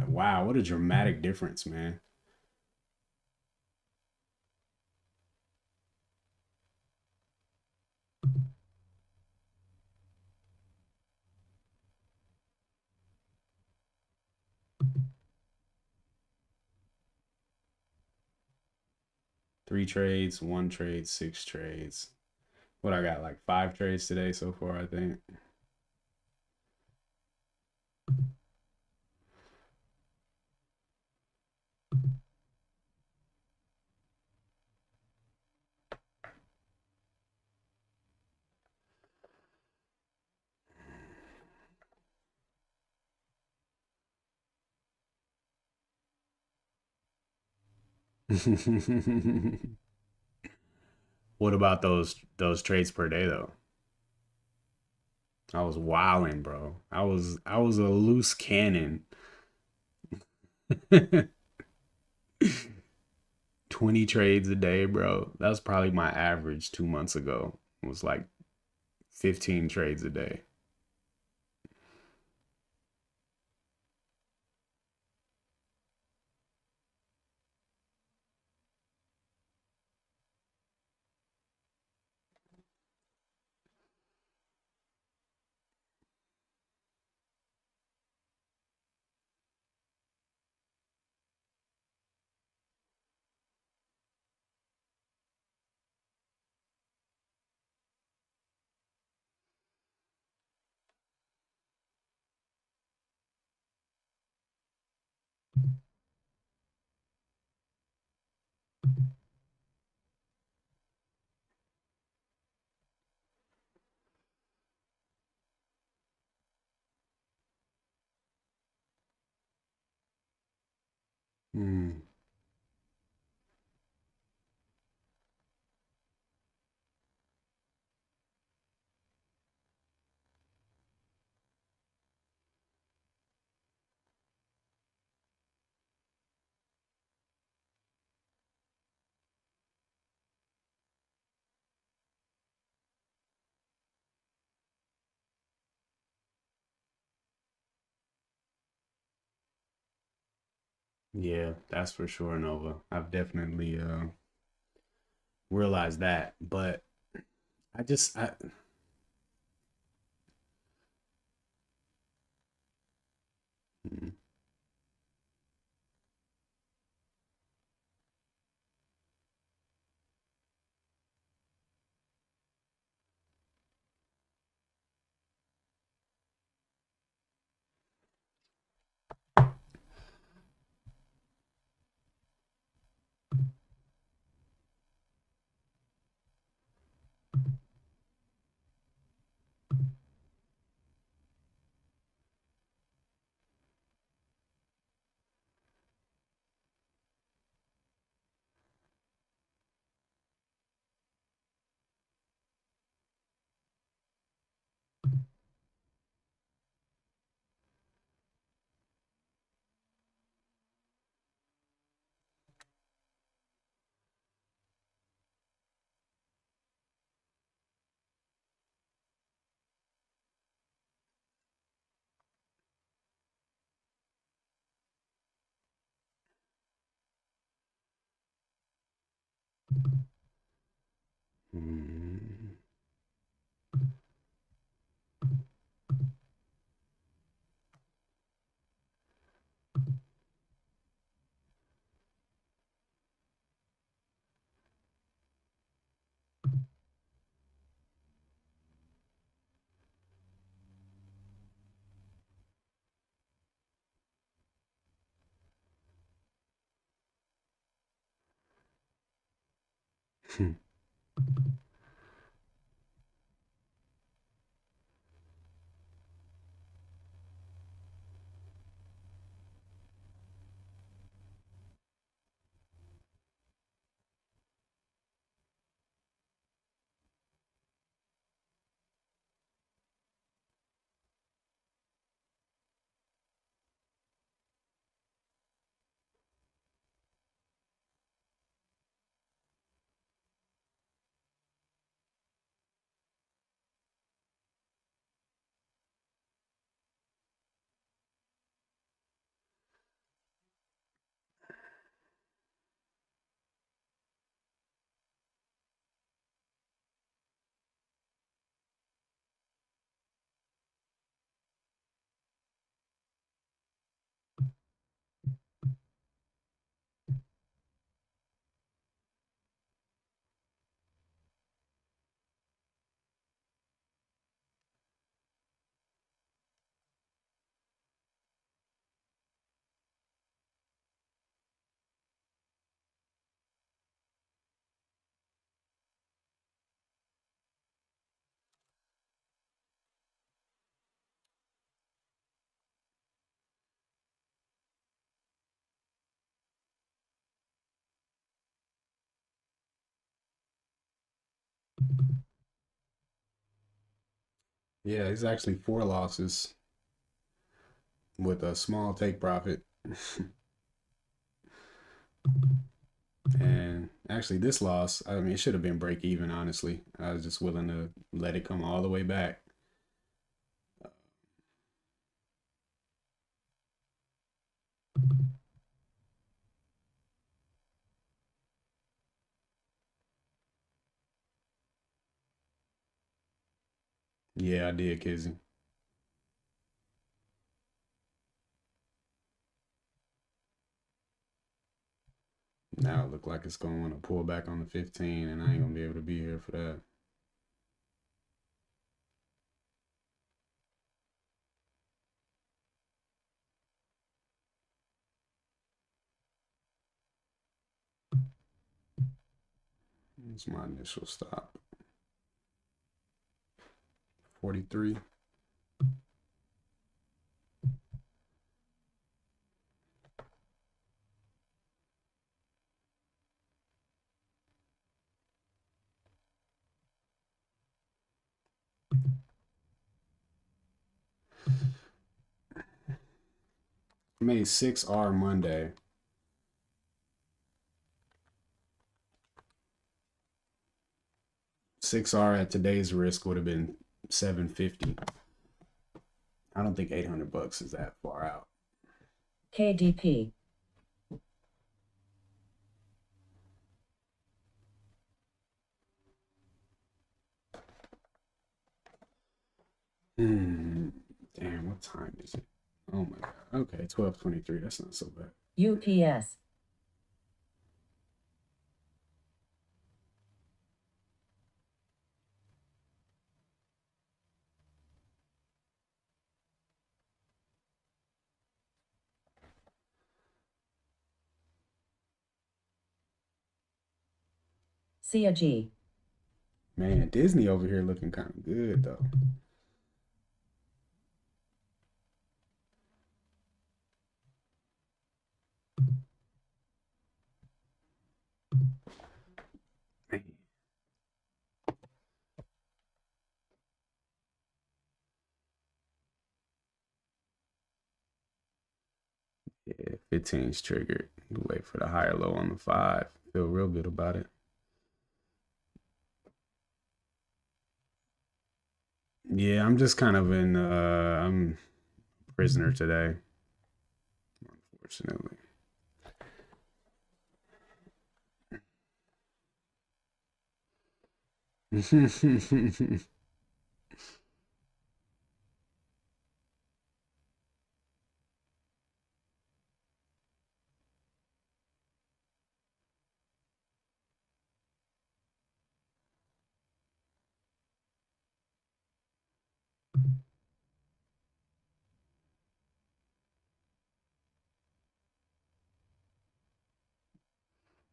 Wow, what a dramatic difference, man. Three trades, one trade, six trades. What I got, like five trades today so far, I think. What about those trades per day though? I was wilding, bro. I was a loose cannon. 20 trades a day, bro. That was probably my average 2 months ago. It was like 15 trades a day. Hmm. Yeah, that's for sure, Nova. I've definitely realized that, but I just I mm, mm, Yeah, it's actually 4 losses with a small take profit. And actually, this loss, I mean, it should have been break even, honestly. I was just willing to let it come all the way back. Yeah, I did, Kizzy. Now it look like it's going to want to pull back on the 15, and I ain't going to be able to be here for that. It's my initial stop. 43. I made 6R Monday. 6R at today's risk would have been 750. I don't think $800 is that far out. KDP. Damn, what time is it? Oh my god. Okay, 12:23. That's not so bad. UPS. CAG. Man, Disney over here looking kind of good though. Man. Yeah, 15's triggered. Wait for the higher low on the 5. Feel real good about it. Yeah, I'm just kind of in I'm a prisoner today, unfortunately.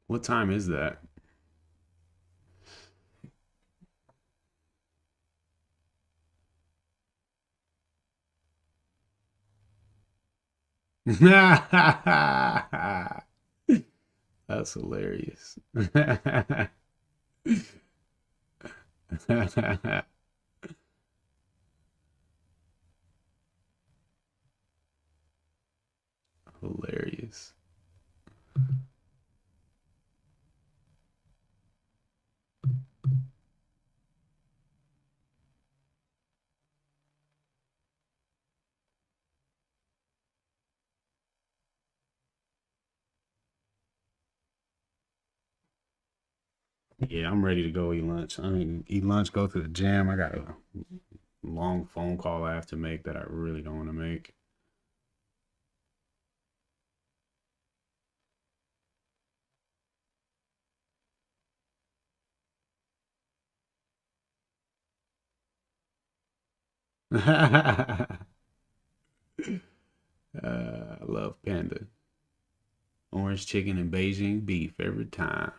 What time is that? That's hilarious. Hilarious. Yeah, I'm ready to go eat lunch. I mean, eat lunch, go to the gym. I got a long phone call I have to make that I really don't want to make. I love panda. Orange chicken and Beijing beef every time.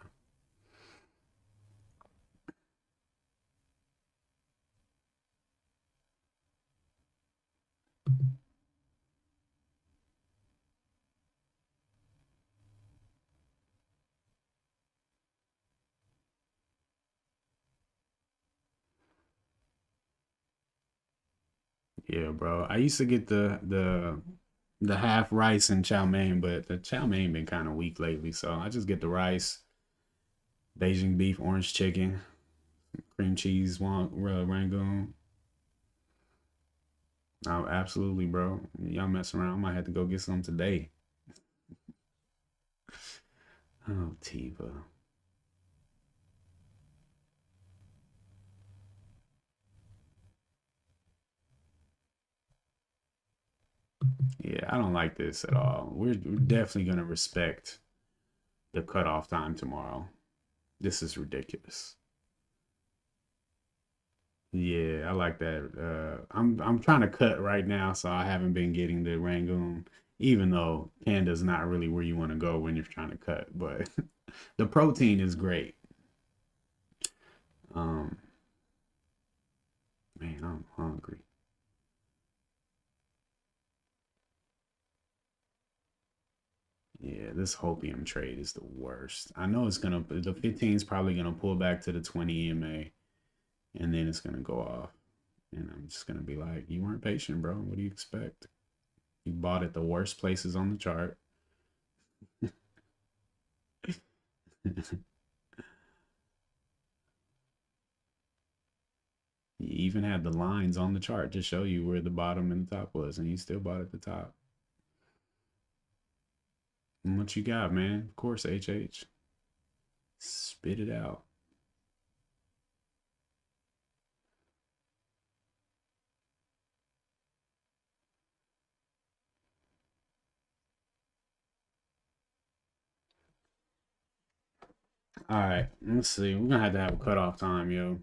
Yeah, bro. I used to get the half rice and chow mein, but the chow mein been kind of weak lately, so I just get the rice, Beijing beef, orange chicken, cream cheese, rangoon. Oh, absolutely, bro. Y'all messing around. I might have to go get some today. Oh, Tiva. Yeah, I don't like this at all. We're definitely gonna respect the cutoff time tomorrow. This is ridiculous. Yeah, I like that. I'm trying to cut right now, so I haven't been getting the Rangoon, even though Panda's not really where you want to go when you're trying to cut, but the protein is great. Um, man, I'm hungry. Yeah, this hopium trade is the worst. I know it's gonna the 15 is probably gonna pull back to the 20 EMA, and then it's gonna go off. And I'm just gonna be like, you weren't patient, bro. What do you expect? You bought at the worst places on the chart. You even had the lines on the chart to show you where the bottom and the top was, and you still bought at the top. And what you got, man? Of course, HH. Spit it out. All right, let's see. We're gonna have to have a cutoff time, yo.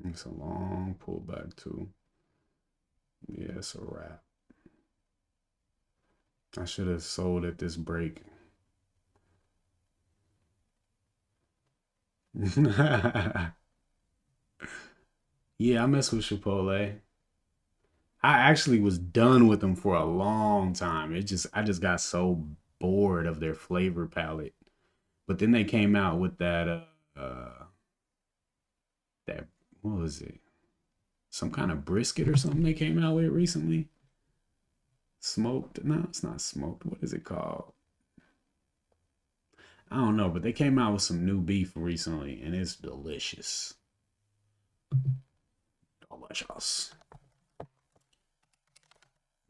It's a long pullback too. Yeah, it's a wrap. I should have sold at this break. Yeah, I mess with Chipotle. I actually was done with them for a long time. I just got so bored of their flavor palette. But then they came out with that what was it? Some kind of brisket or something they came out with recently. Smoked? No, it's not smoked. What is it called? I don't know, but they came out with some new beef recently, and it's delicious. Delicious.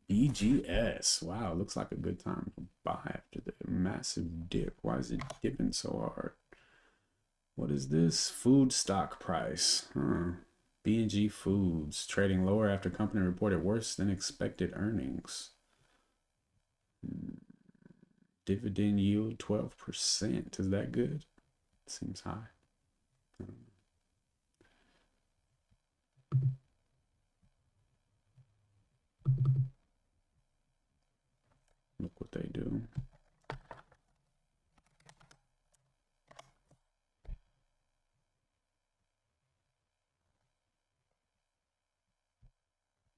BGS. Wow, looks like a good time to buy after the massive dip. Why is it dipping so hard? What is this? Food stock price. Huh. B&G Foods trading lower after company reported worse than expected earnings. Dividend yield 12%. Is that good? Seems high. Look what they do.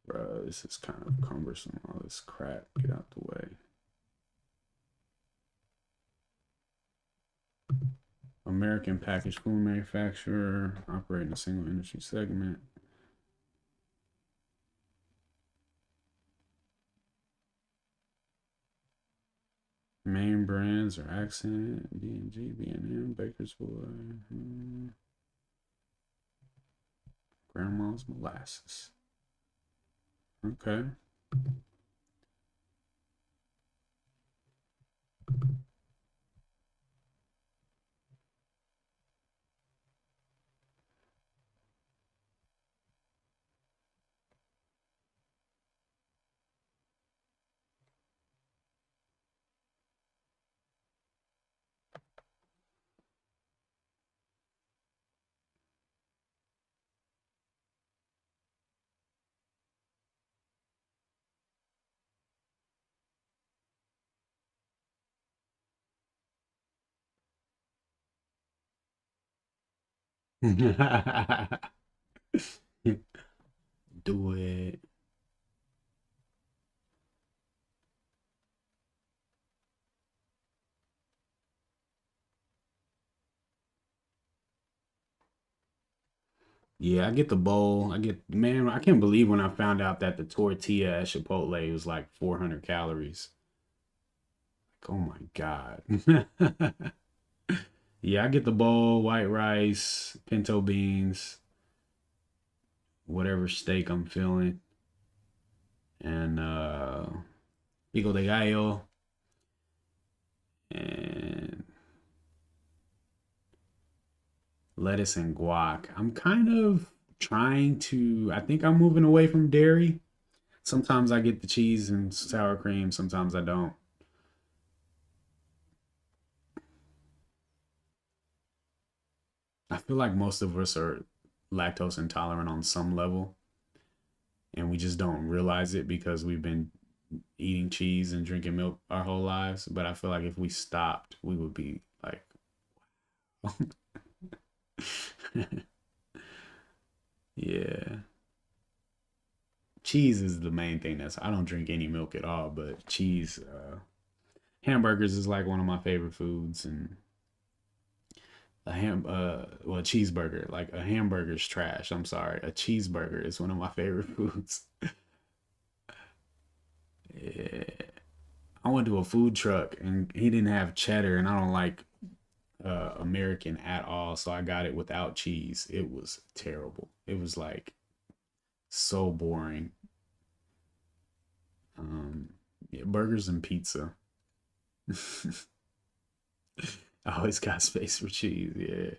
Bruh, this is kind of cumbersome. All this crap. Get out the way. American packaged food manufacturer operating a single industry segment. Main brands are Accent, B&G, B&M, Baker's Boy, Grandma's Molasses. Okay. Do it. Yeah, I get the bowl. Man, I can't believe when I found out that the tortilla at Chipotle was like 400 calories. Like, oh my God. Yeah, I get the bowl, white rice, pinto beans, whatever steak I'm feeling, and pico de gallo, and lettuce and guac. I'm kind of trying to, I think I'm moving away from dairy. Sometimes I get the cheese and sour cream, sometimes I don't. I feel like most of us are lactose intolerant on some level, and we just don't realize it because we've been eating cheese and drinking milk our whole lives. But I feel like if we stopped, we would be like, yeah. Cheese is the main thing. I don't drink any milk at all, but cheese, hamburgers is like one of my favorite foods, and a cheeseburger, like a hamburger's trash. I'm sorry, a cheeseburger is one of my favorite foods. Yeah. I went to a food truck and he didn't have cheddar, and I don't like American at all, so I got it without cheese. It was terrible. It was like so boring. Um, yeah, burgers and pizza. I always got space for cheese. Yeah.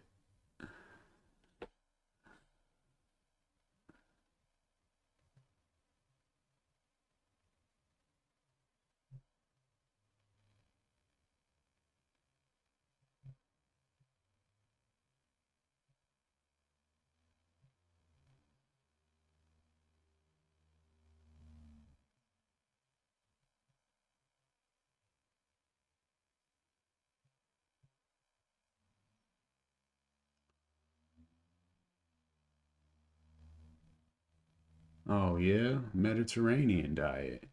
Oh yeah, Mediterranean diet.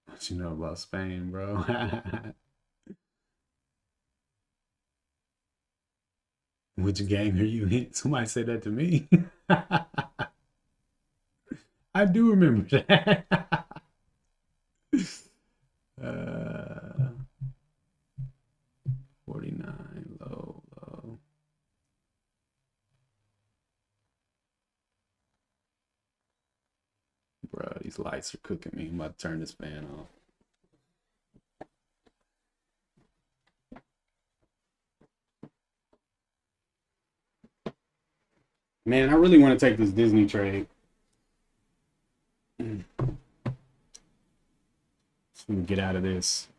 What you know about Spain, bro? Which gang are you in? Somebody said that to me. I do remember that. uh, 49 low, low. Bro, these lights are cooking me. I'm about to turn this fan off. Man, I really want to take this Disney trade. Let me get out of this.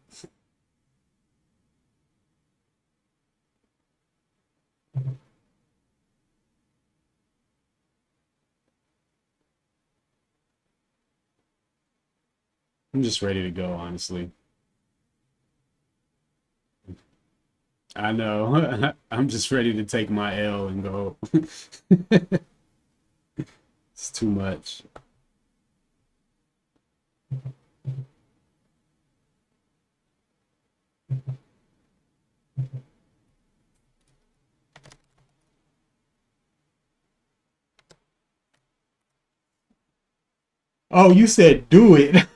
I'm just ready to go, honestly. I know. I'm just ready to take my L and go. It's too much. Oh, you said do it.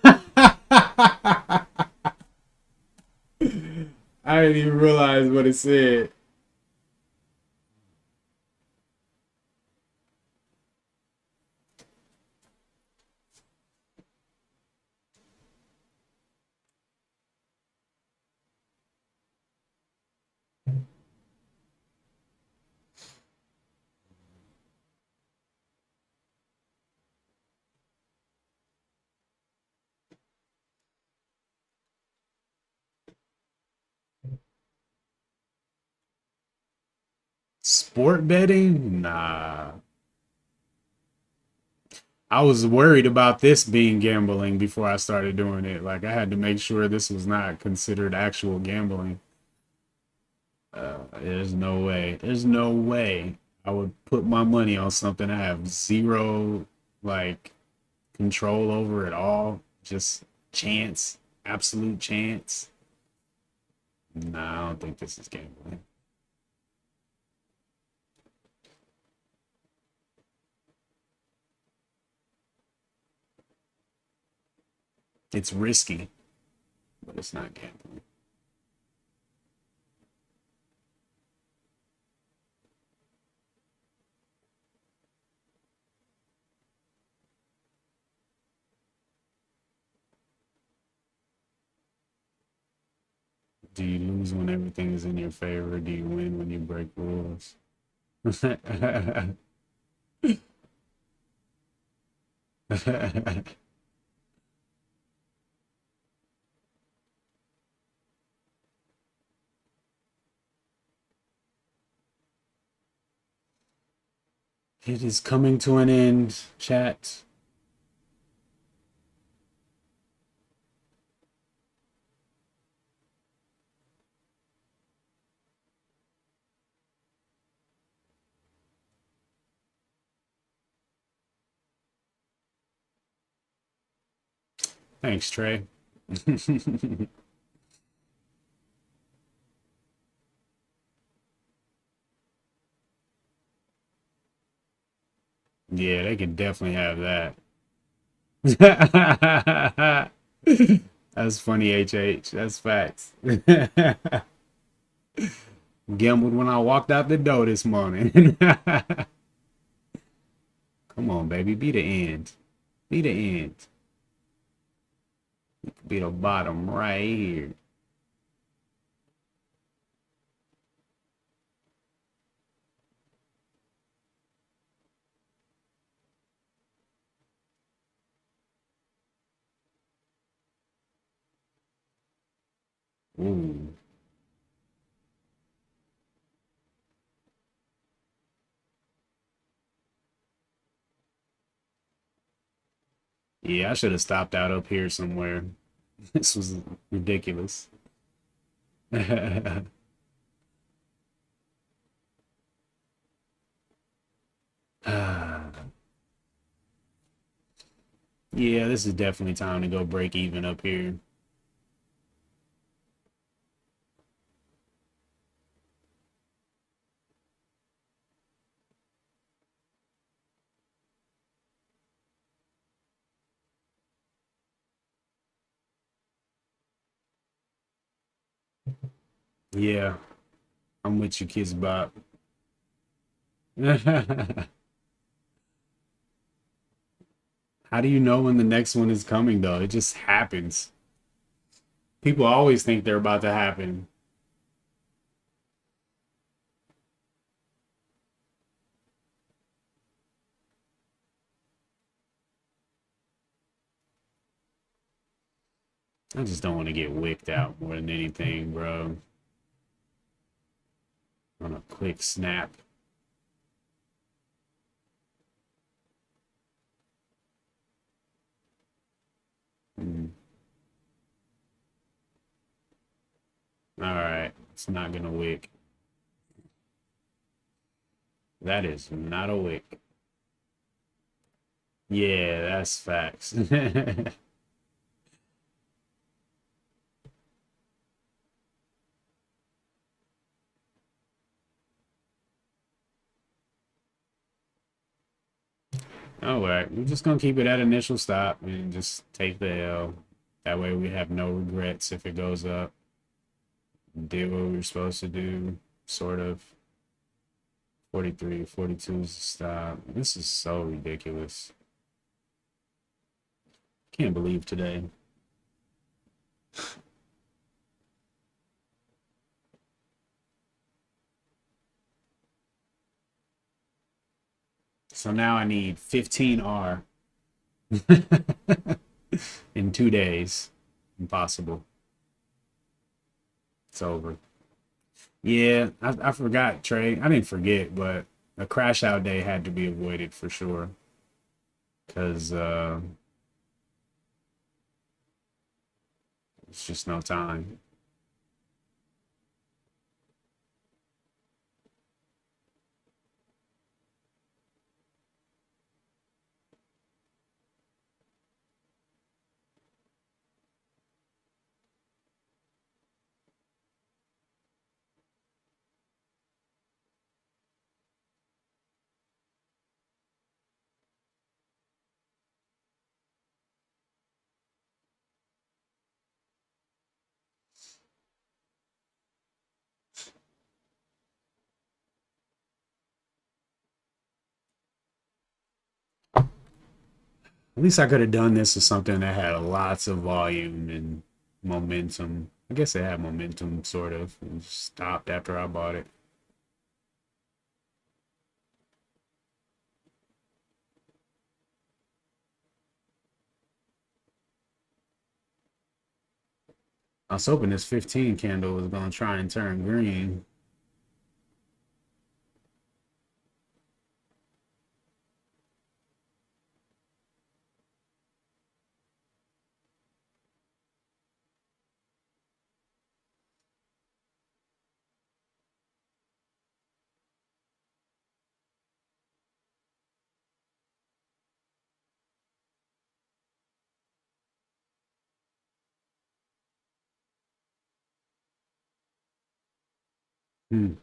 I didn't even realize what it said. Sport betting? Nah. I was worried about this being gambling before I started doing it. Like I had to make sure this was not considered actual gambling. There's no way. There's no way I would put my money on something I have zero like control over at all. Just chance, absolute chance. Nah, I don't think this is gambling. It's risky, but it's not gambling. Do you lose when everything is in your favor? Do you win when you break rules? It is coming to an end, chat. Thanks, Trey. Yeah, they could definitely have that. That's funny, HH. That's facts. Gambled when I walked out the door this morning. Come on, baby. Be the end. Be the end. You could be the bottom right here. Ooh. Yeah, I should have stopped out up here somewhere. This was ridiculous. Yeah, this is definitely time to go break even up here. Yeah, I'm with you, Kids Bop. How do you know when the next one is coming, though? It just happens. People always think they're about to happen. I just don't want to get wicked out more than anything, bro. On a quick snap. Mm. All right, it's not gonna wick. That is not a wick. Yeah, that's facts. All right, we're just gonna keep it at initial stop and just take the L. That way we have no regrets if it goes up. Did what we were supposed to do, sort of. 43, 42 is the stop. This is so ridiculous. Can't believe today. So now I need 15R in 2 days. Impossible. It's over. Yeah, I forgot, Trey. I didn't forget, but a crash out day had to be avoided for sure. Because it's just no time. At least I could have done this with something that had lots of volume and momentum. I guess it had momentum, sort of, and stopped after I bought it. I was hoping this 15 candle was going to try and turn green. Hmm.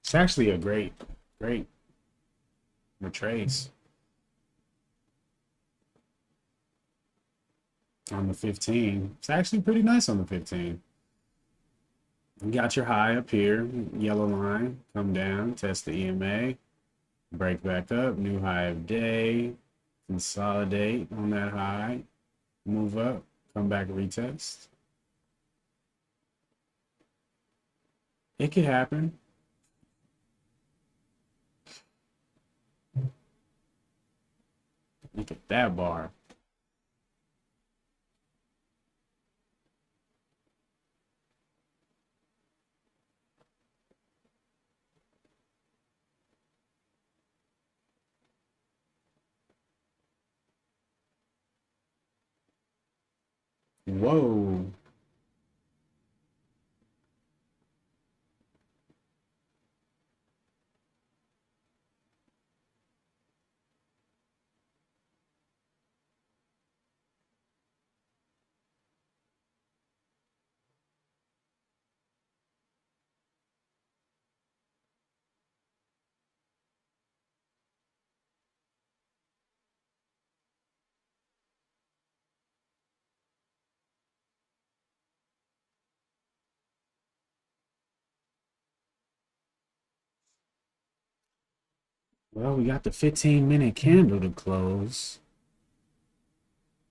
It's actually a great retrace on the 15. It's actually pretty nice on the 15. You got your high up here, yellow line, come down, test the EMA, break back up, new high of day, consolidate on that high, move up, come back, retest. It could happen. Look at that bar. Whoa. Well, we got the 15-minute candle to close.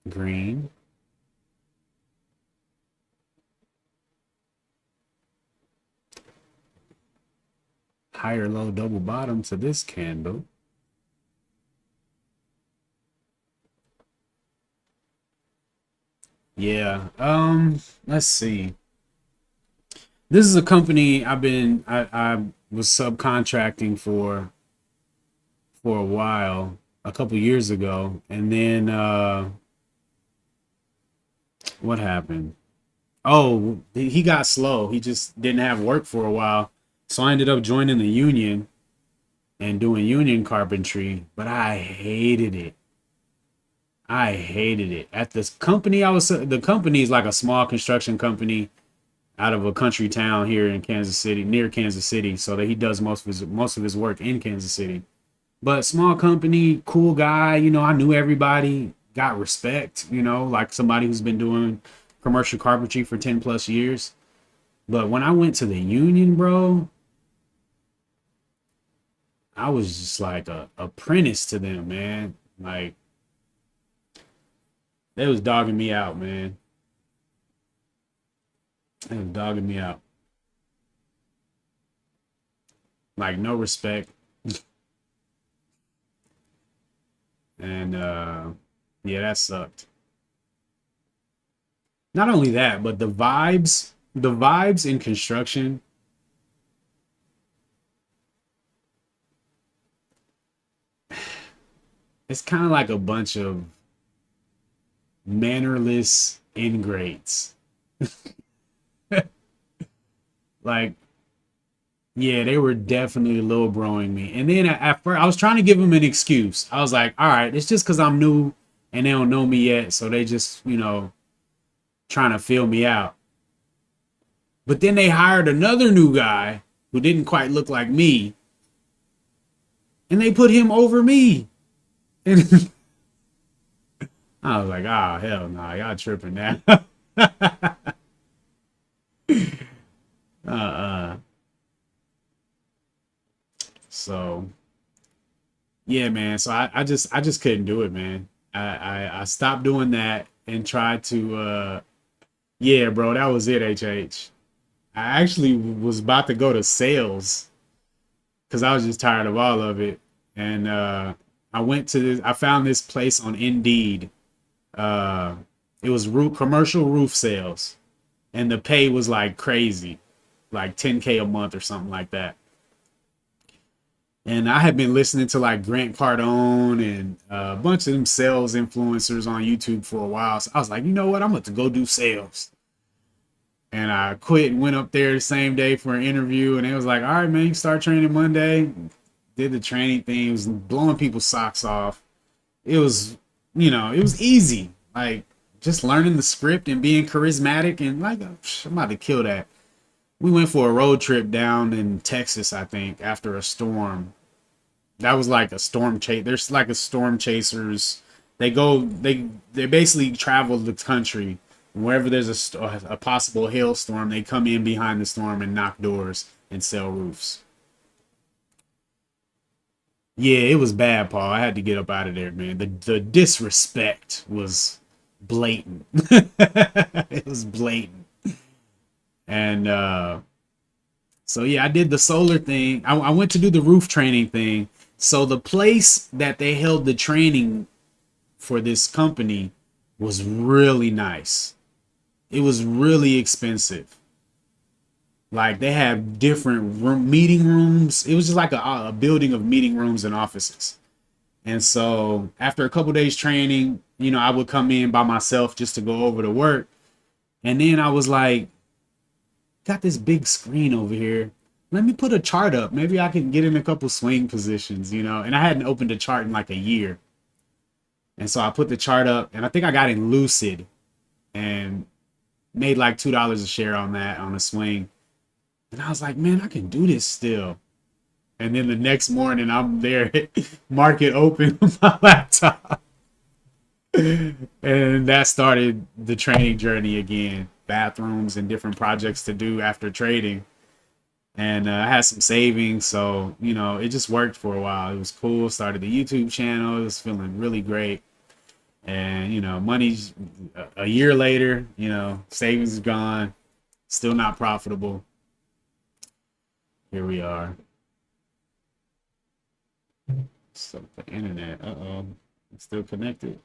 Green. Higher low double bottom to this candle. Yeah. Let's see. This is a company I was subcontracting for a while, a couple years ago, and then what happened? Oh, he got slow. He just didn't have work for a while, so I ended up joining the union and doing union carpentry, but I hated it. I hated it. At this company the company is like a small construction company out of a country town here in Kansas City, near Kansas City, so that he does most of his work in Kansas City. But small company, cool guy, I knew everybody, got respect, like somebody who's been doing commercial carpentry for 10 plus years. But when I went to the union, bro, I was just like a apprentice to them, man. Like they was dogging me out, man. They was dogging me out. Like no respect. And yeah, that sucked. Not only that, but the vibes in construction, it's kind of like a bunch of mannerless ingrates. Like, yeah, they were definitely low broing me. And then at first, I was trying to give them an excuse. I was like, all right, it's just because I'm new and they don't know me yet. So they just, trying to feel me out. But then they hired another new guy who didn't quite look like me and they put him over me. And I was like, oh, hell no, y'all tripping now. uh, so yeah, man. So I just couldn't do it, man. I stopped doing that and tried to yeah, bro, that was it, HH. I actually was about to go to sales because I was just tired of all of it. And I found this place on Indeed. Uh it was commercial roof sales and the pay was like crazy, like 10K a month or something like that. And I had been listening to like Grant Cardone and a bunch of them sales influencers on YouTube for a while. So I was like, you know what? I'm going to go do sales. And I quit and went up there the same day for an interview. And it was like, all right, man, you start training Monday. Did the training thing. It was blowing people's socks off. It was, it was easy. Like just learning the script and being charismatic and like, I'm about to kill that. We went for a road trip down in Texas, I think, after a storm. That was like a storm chase. There's like a storm chasers. They basically travel the country. Wherever there's a possible hailstorm, they come in behind the storm and knock doors and sell roofs. Yeah, it was bad, Paul. I had to get up out of there, man. The disrespect was blatant. It was blatant. And so yeah, I did the solar thing. I went to do the roof training thing. So the place that they held the training for this company was really nice. It was really expensive. Like they had different meeting rooms. It was just like a building of meeting rooms and offices. And so after a couple days training, I would come in by myself just to go over to work. And then I was like, got this big screen over here. Let me put a chart up. Maybe I can get in a couple swing positions, And I hadn't opened a chart in like a year. And so I put the chart up and I think I got in Lucid and made like $2 a share on that on a swing. And I was like, man, I can do this still. And then the next morning I'm there, market open with my laptop. And that started the training journey again. Bathrooms and different projects to do after trading. And I had some savings, so it just worked for a while. It was cool. Started the YouTube channel. It was feeling really great, and money's a year later. Savings is gone. Still not profitable. Here we are. So the internet. Uh oh, it's still connected.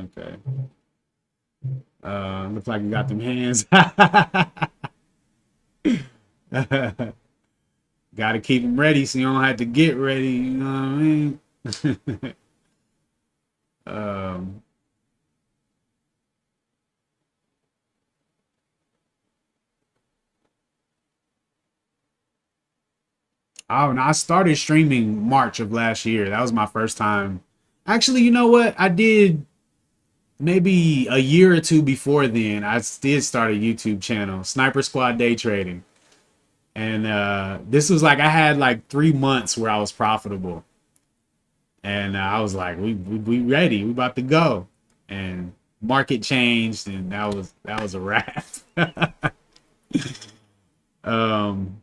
Okay. Looks like you got them hands. Got to keep them ready so you don't have to get ready. You know what I mean? um, oh, and I started streaming March of last year. That was my first time. Actually, you know what? I did maybe a year or two before then. I did start a YouTube channel, Sniper Squad Day Trading. And this was like I had like 3 months where I was profitable. And I was like, we ready, we about to go. And market changed, and that was a wrap. um,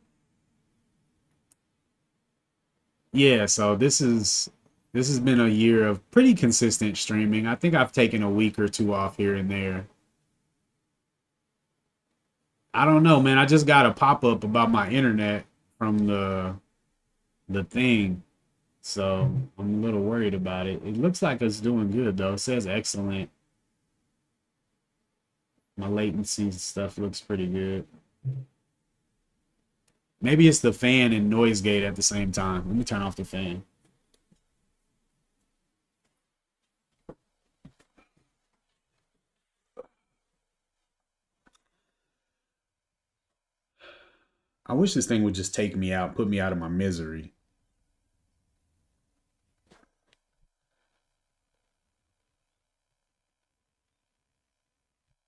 yeah, so this has been a year of pretty consistent streaming. I think I've taken a week or two off here and there. I don't know, man. I just got a pop up about my internet from the thing, so I'm a little worried about it. It looks like it's doing good though. It says excellent. My latency stuff looks pretty good. Maybe it's the fan and noise gate at the same time. Let me turn off the fan. I wish this thing would just take me out, put me out of my misery.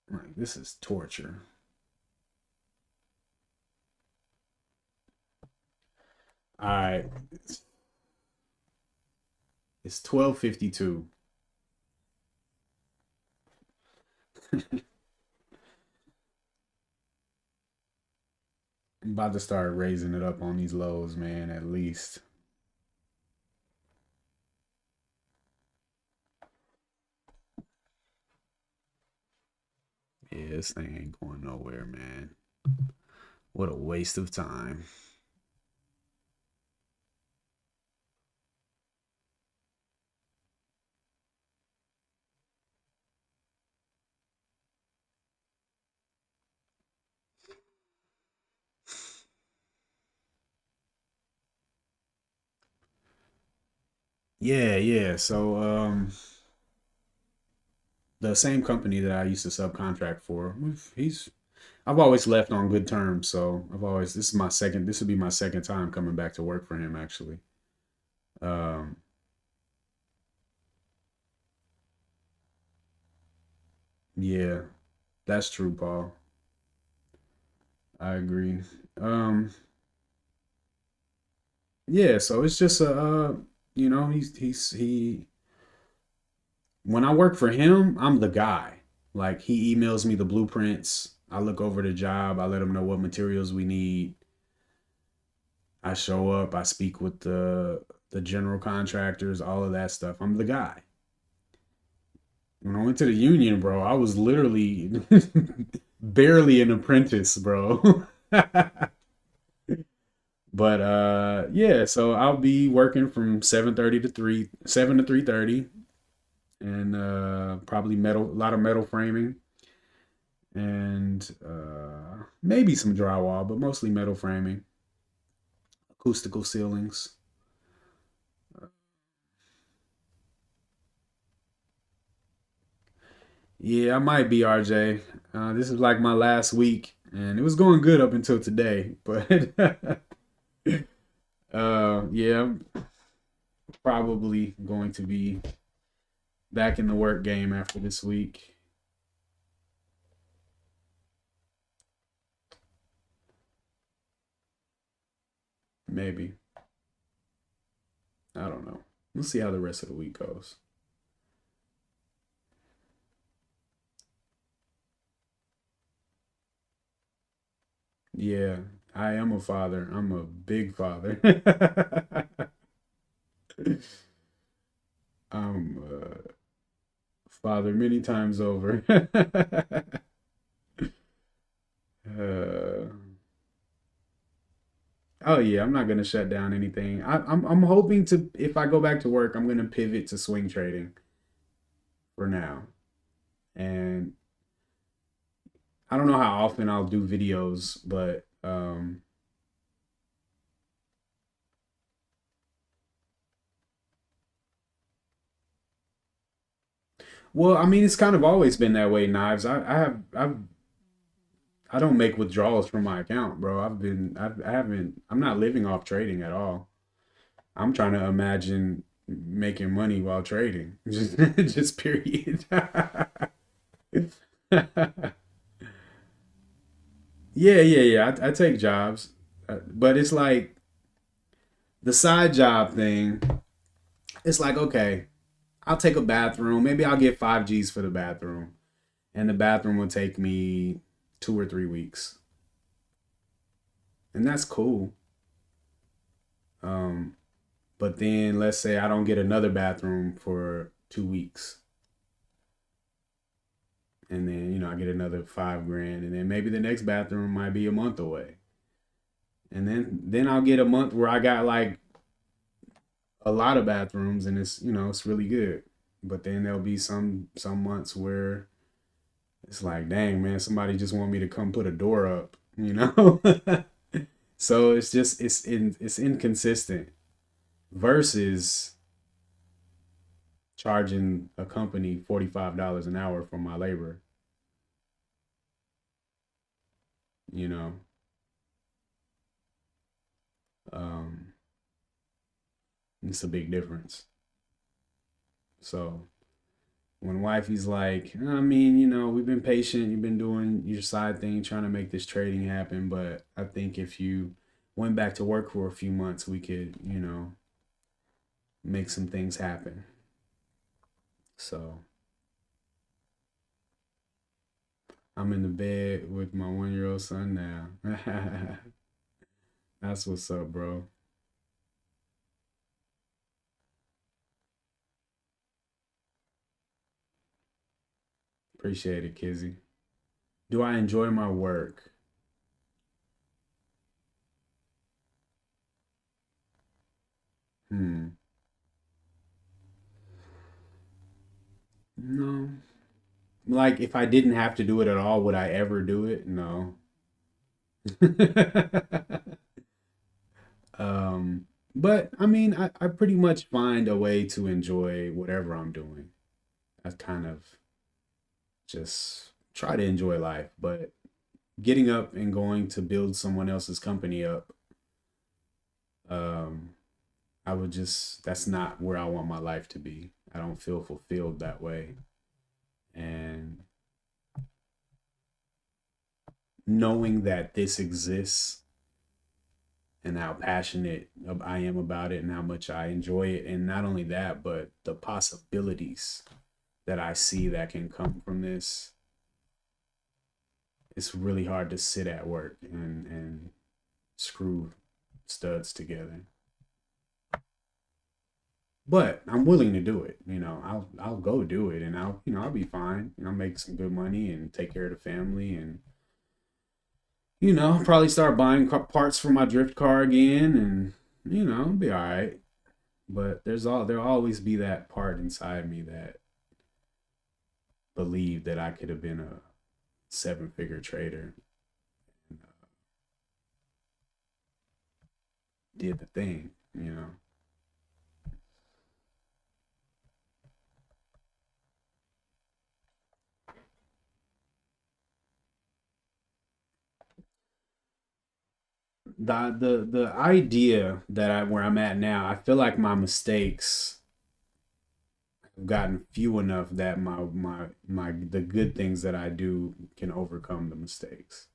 Like, this is torture. All right. It's 12:52. I'm about to start raising it up on these lows, man, at least. Yeah, this thing ain't going nowhere, man. What a waste of time. Yeah, yeah. So, the same company that I used to subcontract for, I've always left on good terms. So this will be my second time coming back to work for him, actually. Um, yeah, that's true, Paul. I agree. Um, yeah, so it's just he when I work for him, I'm the guy. Like he emails me the blueprints. I look over the job. I let him know what materials we need. I show up. I speak with the general contractors. All of that stuff. I'm the guy. When I went to the union, bro, I was literally barely an apprentice, bro. But yeah, so I'll be working from 7 to 3:30, and probably metal, a lot of metal framing, and maybe some drywall, but mostly metal framing, acoustical ceilings. Yeah, I might be RJ. This is like my last week, and it was going good up until today, but yeah, I'm probably going to be back in the work game after this week. Maybe. I don't know. We'll see how the rest of the week goes. Yeah, I am a father. I'm a big father. I'm a father many times over. uh, oh yeah, I'm not gonna shut down anything. I'm hoping to, if I go back to work, I'm gonna pivot to swing trading for now. And I don't know how often I'll do videos, but well, I mean, it's kind of always been that way, Knives. I don't make withdrawals from my account, bro. I haven't, I'm not living off trading at all. I'm trying to imagine making money while trading. Just period. Yeah. I take jobs, but it's like the side job thing. It's like, okay, I'll take a bathroom. Maybe I'll get 5 G's for the bathroom, and the bathroom will take me 2 or 3 weeks, and that's cool. Um, but then let's say I don't get another bathroom for 2 weeks, and then I get another 5 grand, and then maybe the next bathroom might be a month away, and then I'll get a month where I got like a lot of bathrooms, and it's really good. But then there'll be some months where it's like, dang man, somebody just want me to come put a door up. So it's just it's inconsistent versus charging a company $45 an hour for my labor. You know, um, it's a big difference. So when wifey's like, I mean, we've been patient, you've been doing your side thing, trying to make this trading happen, but I think if you went back to work for a few months, we could, make some things happen. So I'm in the bed with my 1-year-old son now. That's what's up, bro. Appreciate it, Kizzy. Do I enjoy my work? Hmm. No. Like, if I didn't have to do it at all, would I ever do it? No. um, but I mean, I pretty much find a way to enjoy whatever I'm doing. I kind of just try to enjoy life, but getting up and going to build someone else's company up, um, that's not where I want my life to be. I don't feel fulfilled that way. And knowing that this exists and how passionate I am about it and how much I enjoy it. And not only that, but the possibilities that I see that can come from this. It's really hard to sit at work and screw studs together. But I'm willing to do it. I'll go do it, and I'll be fine. Make some good money and take care of the family, and probably start buying parts for my drift car again, and be all right. But there'll always be that part inside me that believed that I could have been a 7-figure trader and did the thing. The idea that where I'm at now, I feel like my mistakes have gotten few enough that my the good things that I do can overcome the mistakes.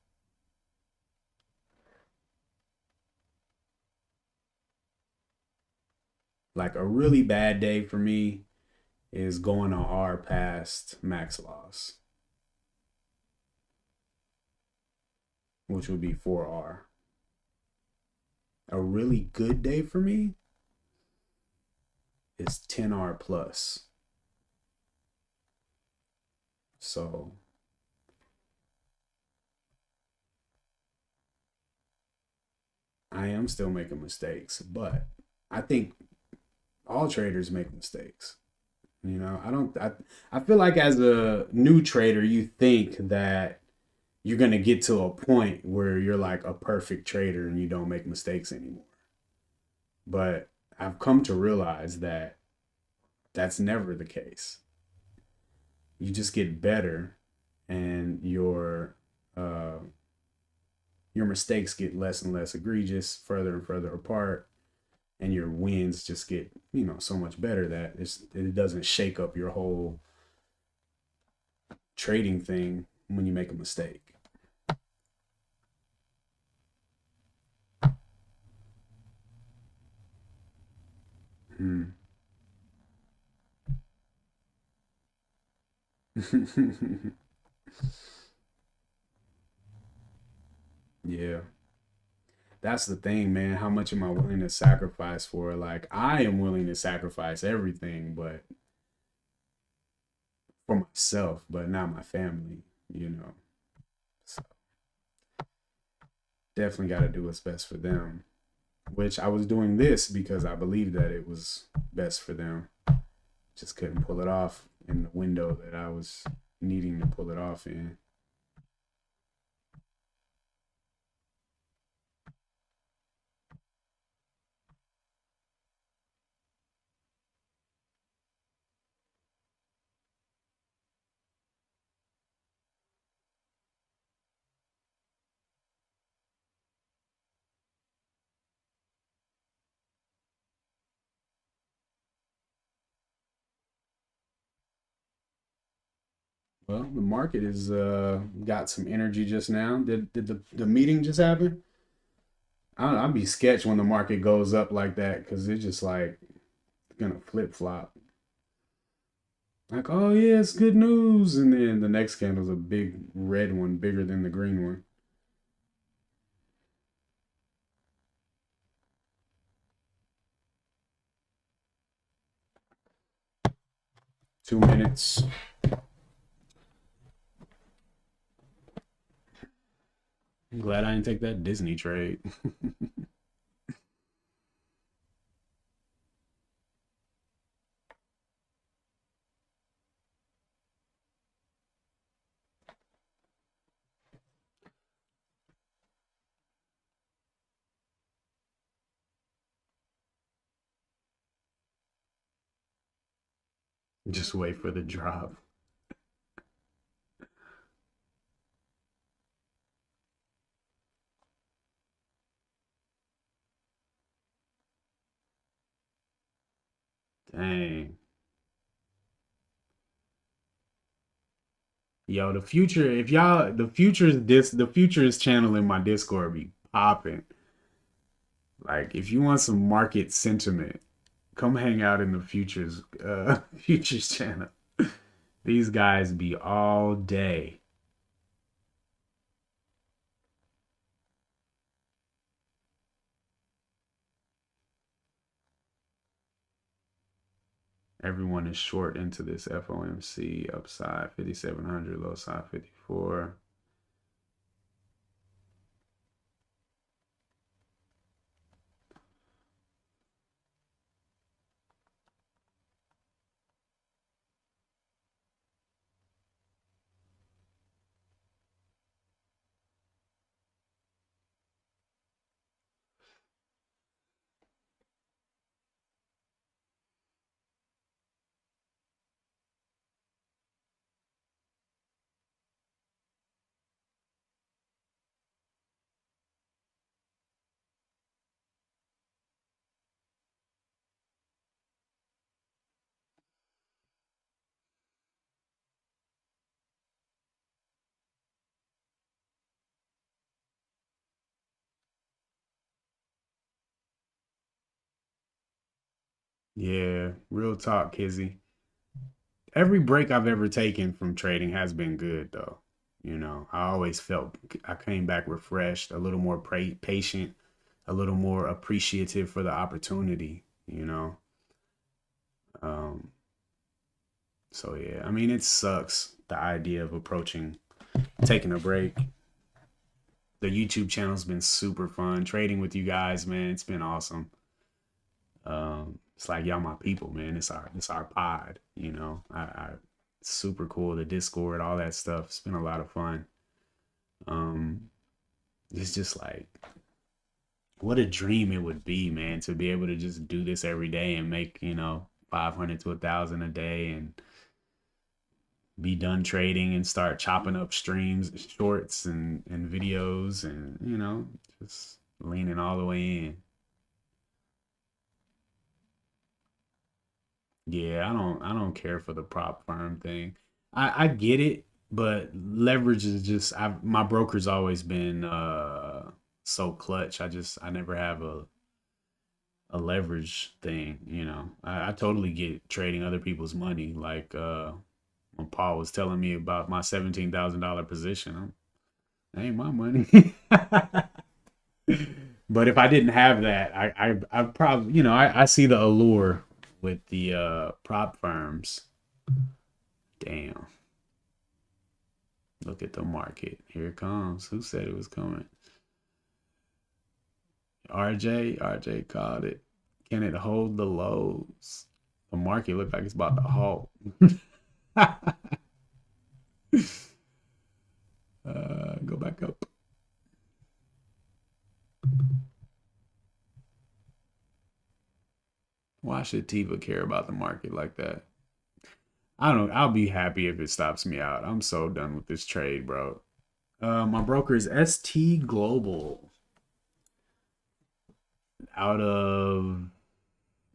Like a really bad day for me is going on R past max loss, which would be 4R. A really good day for me is 10R plus. So I am still making mistakes, but I think all traders make mistakes. I don't I feel like as a new trader, you think that you're going to get to a point where you're like a perfect trader and you don't make mistakes anymore. But I've come to realize that that's never the case. You just get better, and your mistakes get less and less egregious, further and further apart, and your wins just get, so much better that it doesn't shake up your whole trading thing when you make a mistake. Hmm. Yeah. That's the thing, man. How much am I willing to sacrifice for? Like, I am willing to sacrifice everything, but for myself, but not my family. So definitely got to do what's best for them, which I was doing this because I believed that it was best for them. Just couldn't pull it off in the window that I was needing to pull it off in. Well, the market is got some energy just now. Did the meeting just happen? I'll be sketched when the market goes up like that because it's just like gonna flip flop. Like, oh yeah, it's good news, and then the next candle's a big red one, bigger than the green one. 2 minutes. I'm glad I didn't take that Disney trade. Just wait for the drop. Dang. Yo, the future, if y'all the future's channel in my Discord be popping. Like if you want some market sentiment, come hang out in the futures channel. These guys be all day. Everyone is short into this FOMC upside 5,700, low side 54. Yeah, real talk, Kizzy. Every break I've ever taken from trading has been good, though. I always felt I came back refreshed, a little more patient, a little more appreciative for the opportunity. Um, so yeah, I mean, it sucks the idea of taking a break. The YouTube channel's been super fun. Trading with you guys, man, it's been awesome. It's like y'all my people, man. It's our pod. It's super cool. The Discord, all that stuff. It's been a lot of fun. It's just like, what a dream it would be, man, to be able to just do this every day and make, 500 to 1,000 a day and be done trading and start chopping up streams, shorts and videos and, just leaning all the way in. Yeah, I don't care for the prop firm thing. I get it, but leverage is just my broker's always been so clutch. I never have a leverage thing. I totally get trading other people's money. Like when Paul was telling me about my $17,000 position, that ain't my money. But if I didn't have that, I probably, I see the allure with the prop firms. Damn. Look at the market. Here it comes. Who said it was coming? RJ called it. Can it hold the lows? The market looked like it's about to halt. Go back up. Why should Tiva care about the market like that? I'll be happy if it stops me out. I'm so done with this trade, bro. My broker is ST Global out of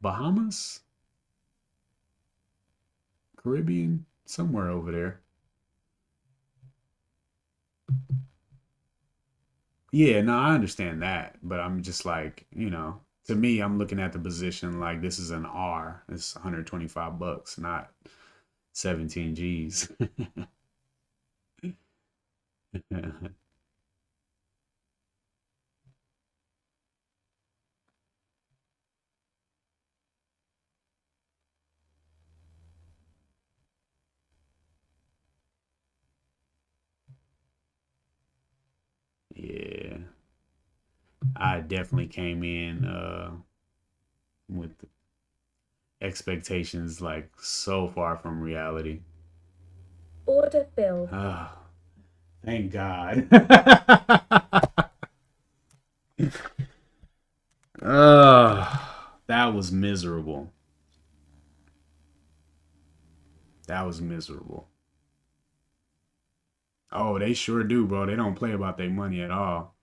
Bahamas, Caribbean, somewhere over there. Yeah, no, I understand that, but I'm just like, to me, I'm looking at the position like this is an R. It's 125 bucks, not 17 G's. Yeah, I definitely came in with expectations like so far from reality. Order filled. Ah, thank God. That was miserable. That was miserable. Oh, they sure do, bro. They don't play about their money at all.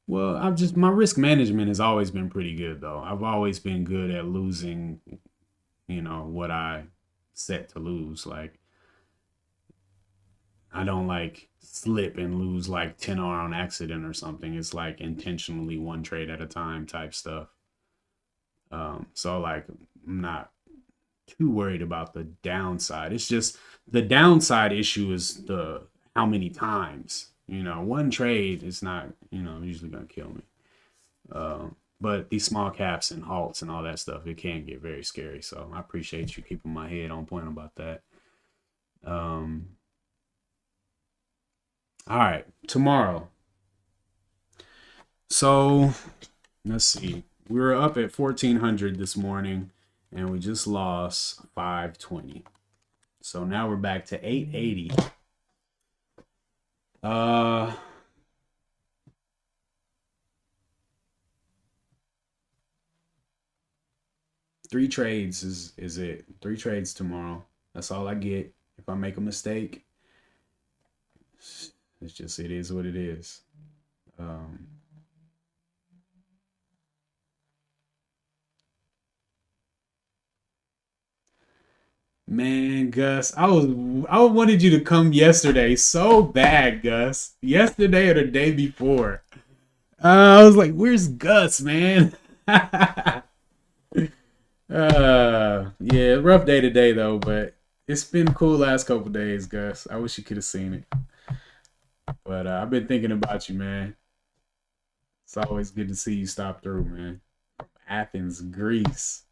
Well, my risk management has always been pretty good though. I've always been good at losing, what I set to lose. Like I don't like slip and lose like 10R on accident or something. It's like intentionally one trade at a time type stuff. So like I'm not too worried about the downside. It's just the downside issue is the how many times. One trade is not, usually gonna kill me. But these small caps and halts and all that stuff, it can get very scary. So I appreciate you keeping my head on point about that. All right, tomorrow. So let's see. We were up at 1400 this morning and we just lost 520. So now we're back to 880. Three trades is it. Three trades tomorrow. That's all I get. If I make a mistake, it is what it is. Man, Gus, I wanted you to come yesterday so bad, Gus. Yesterday or the day before. I was like, "Where's Gus, man?" Yeah, rough day today though, but it's been cool last couple days, Gus. I wish you could have seen it, but I've been thinking about you, man. It's always good to see you stop through, man. Athens, Greece,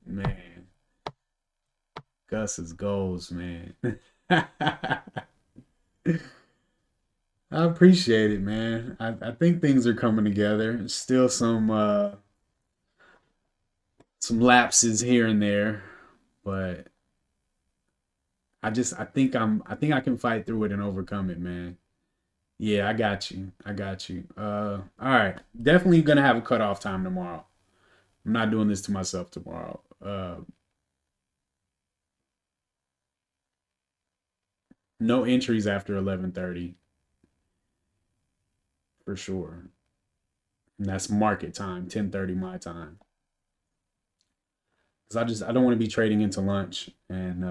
man. Gus's goals, man. I appreciate it, man. I think things are coming together. Still some lapses here and there, but I think I can fight through it and overcome it, man. Yeah, I got you. I got you. All right. Definitely gonna have a cutoff time tomorrow. I'm not doing this to myself tomorrow. No entries after 11:30 for sure. And that's market time, 10:30 my time. Cuz I don't want to be trading into lunch and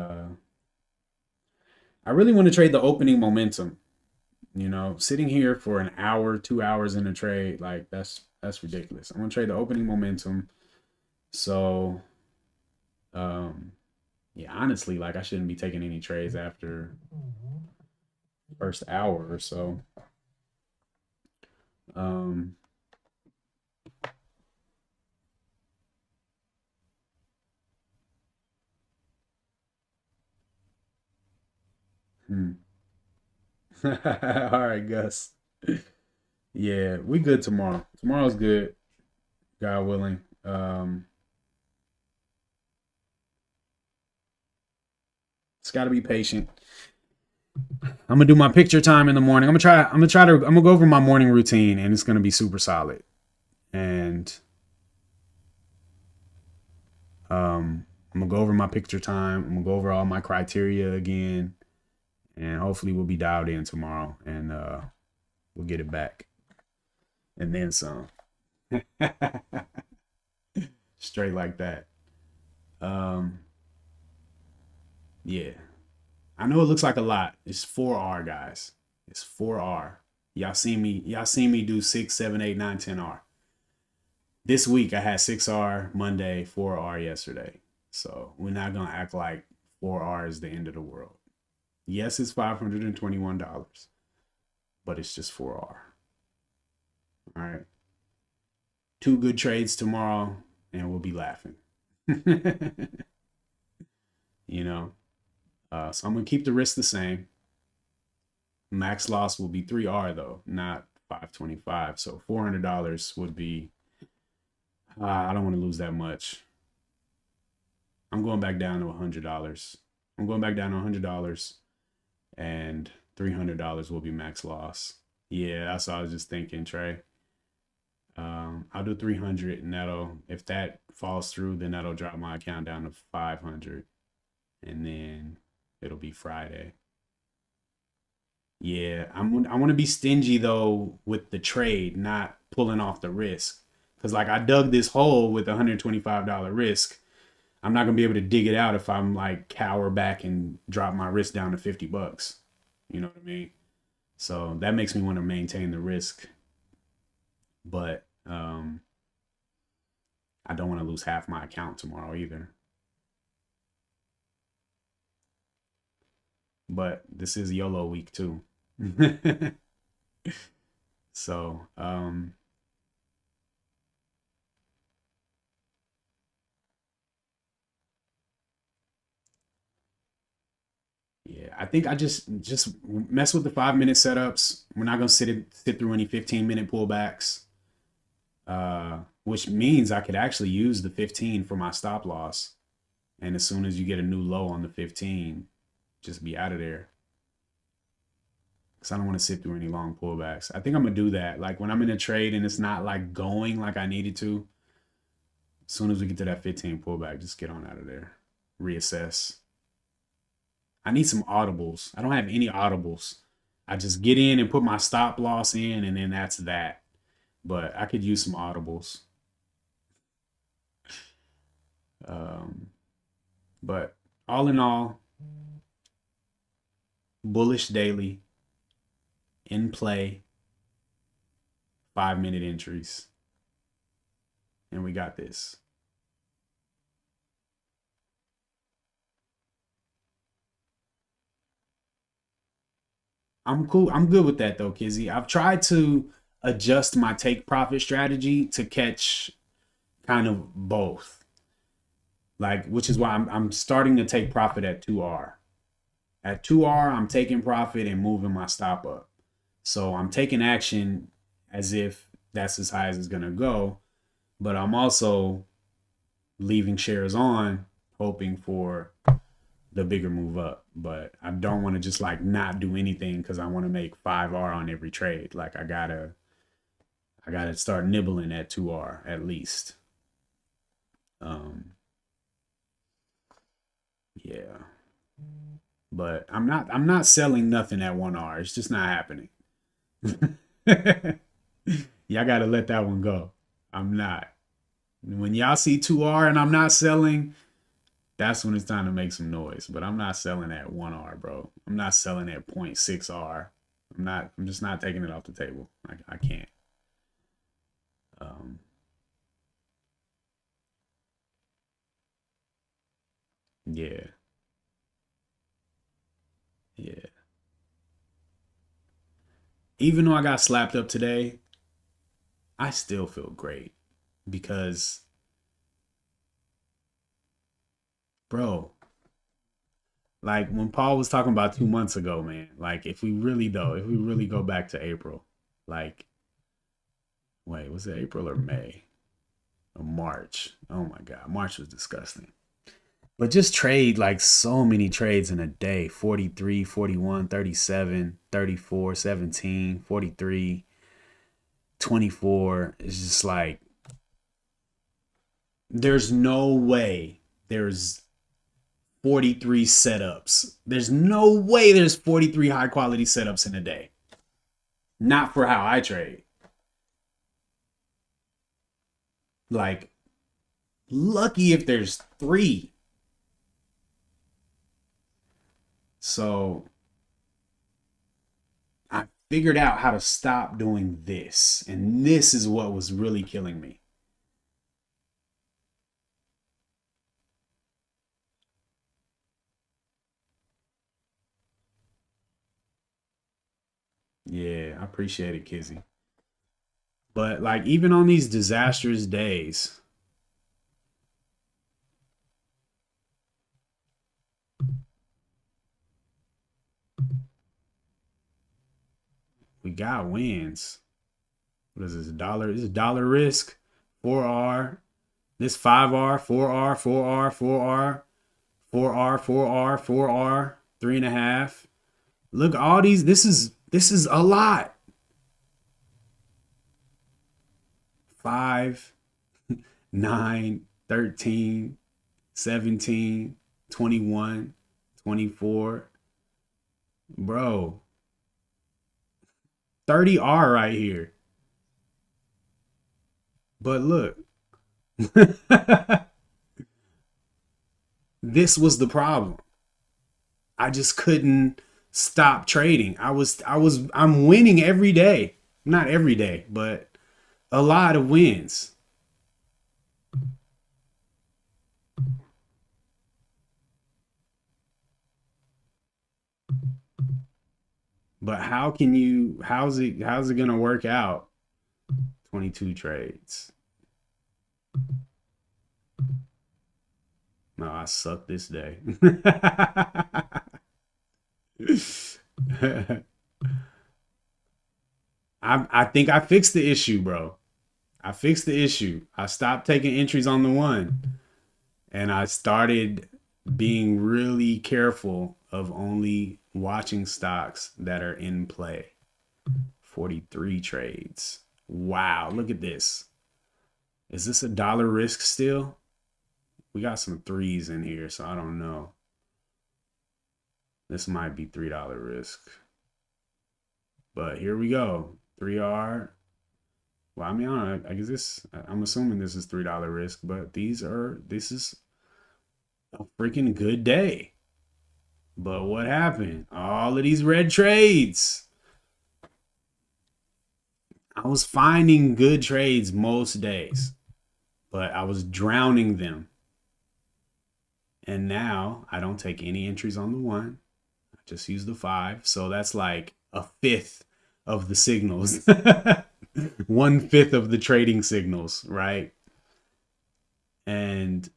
I really want to trade the opening momentum. You know, sitting here for an hour, 2 hours in a trade, like that's ridiculous. I'm gonna trade the opening momentum. So, yeah, honestly, like I shouldn't be taking any trades after first hour or so. Um, hmm. All right, Gus. Yeah, we good tomorrow. Tomorrow's good, God willing. Just got to be patient. I'm gonna do my picture time in the morning. I'm gonna go over my morning routine, and it's gonna be super solid. And I'm gonna go over my picture time. I'm gonna go over all my criteria again, and hopefully we'll be dialed in tomorrow, and we'll get it back, and then some. Straight like that. Um, yeah. I know it looks like a lot. It's 4R, guys. It's 4R. Y'all seen me do 6, 7, 8, 9, 10R. This week I had 6R Monday, 4R yesterday. So we're not gonna act like 4R is the end of the world. Yes, it's $521, but it's just 4R. All right. 2 good trades tomorrow, and we'll be laughing. You know. So I'm gonna keep the risk the same. Max loss will be 3R though, not 525. So $400 would be. I don't want to lose that much. I'm going back down to $100. I'm going back down to $100, and $300 will be max loss. Yeah, that's what I was just thinking, Trey. I'll do 300, and if that falls through, then that'll drop my account down to 500, and then it'll be Friday. Yeah, I want to be stingy though with the trade, not pulling off the risk. Cause like I dug this hole with $125 risk. I'm not gonna be able to dig it out if I'm like cower back and drop my risk down to $50. You know what I mean? So that makes me want to maintain the risk, but I don't want to lose half my account tomorrow either. But this is YOLO week too. So, yeah, I think I just mess with the 5 minute setups. We're not gonna sit through any 15-minute pullbacks. Which means I could actually use the 15 for my stop loss. And as soon as you get a new low on the 15, just be out of there. Because I don't want to sit through any long pullbacks. I think I'm gonna do that. Like when I'm in a trade and it's not like going like I needed to, as soon as we get to that 15 pullback, just get on out of there. Reassess. I need some audibles. I don't have any audibles. I just get in and put my stop loss in, and then that's that. But I could use some audibles. But all in all, bullish daily, in play, 5 minute entries. And we got this. I'm cool. I'm good with that though, Kizzy. I've tried to adjust my take profit strategy to catch kind of both. Like, which is why I'm starting to take profit at 2R. At 2R, I'm taking profit and moving my stop up. So I'm taking action as if that's as high as it's gonna go, but I'm also leaving shares on, hoping for the bigger move up. But I don't want to just like not do anything because I want to make 5R on every trade. Like I gotta start nibbling at 2R at least. Yeah. But I'm not selling nothing at 1R. It's just not happening. Y'all gotta let that one go. I'm not. When y'all see 2R and I'm not selling, that's when it's time to make some noise. But I'm not selling at 1R, bro. I'm not selling at 0.6R. I'm just not taking it off the table. I can't. Yeah. Yeah. Even though I got slapped up today, I still feel great because, bro, like when Paul was talking about 2 months ago, man, like if we really go back to April, like, wait, was it April or May or March? Oh my God, March was disgusting. But just trade like so many trades in a day 43, 41, 37, 34, 17, 43, 24. It's just like, there's no way there's 43 setups. There's no way there's 43 high quality setups in a day. Not for how I trade. Like, lucky if there's 3. So I figured out how to stop doing this. And this is what was really killing me. Yeah, I appreciate it, Kizzy. But like even on these disastrous days, we got wins. What is this? $1? This is dollar risk. 4R. This 5R, 4R, 4R, 4R, 4R, 4R, 4R, 3.5. Look, all these. This is a lot. 5, 9, 13, 17, 21, 24. Bro. 30R right here. But look. This was the problem. I just couldn't stop trading. I'm winning every day. Not every day, but a lot of wins. But how's it gonna work out? 22 trades. No, I suck this day. I think I fixed the issue, bro. I fixed the issue. I stopped taking entries on the 1 and I started being really careful of only watching stocks that are in play. 43 trades. Wow, look at this. Is this a dollar risk still? We got some 3s in here, so I don't know. This might be $3 risk. But here we go. 3R. Well, I mean, I guess I'm assuming this is $3 risk, but this is a freaking good day. But what happened? All of these red trades. I was finding good trades most days, but I was drowning them. And now I don't take any entries on the 1. I just use the 5. So that's like a 5th of the signals. 1/5 of the trading signals, right? And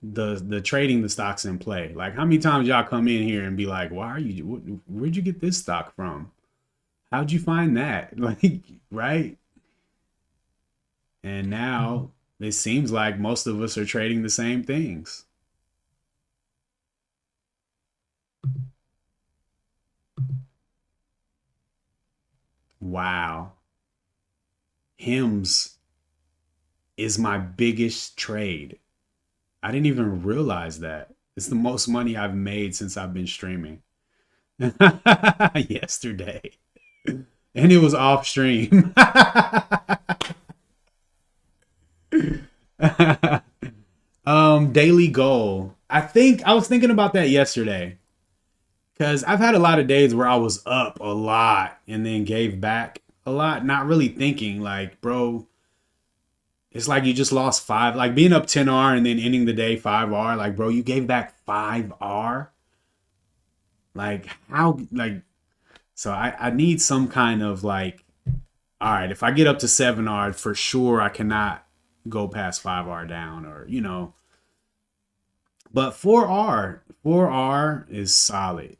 the trading the stocks in play. Like how many times y'all come in here and be like, where'd you get this stock from? How'd you find that? Like, right? And now it seems like most of us are trading the same things. Wow. Hymns is my biggest trade. I didn't even realize that. It's the most money I've made since I've been streaming. Yesterday. And it was off stream. Daily goal. I think I was thinking about that yesterday. Cause I've had a lot of days where I was up a lot and then gave back a lot, not really thinking like, bro, it's like you just lost five, like being up 10R and then ending the day 5R. Like, bro, you gave back 5R. Like, how, like, so I need some kind of like, all right, if I get up to 7R, for sure I cannot go past 5R down or, you know. But 4R is solid.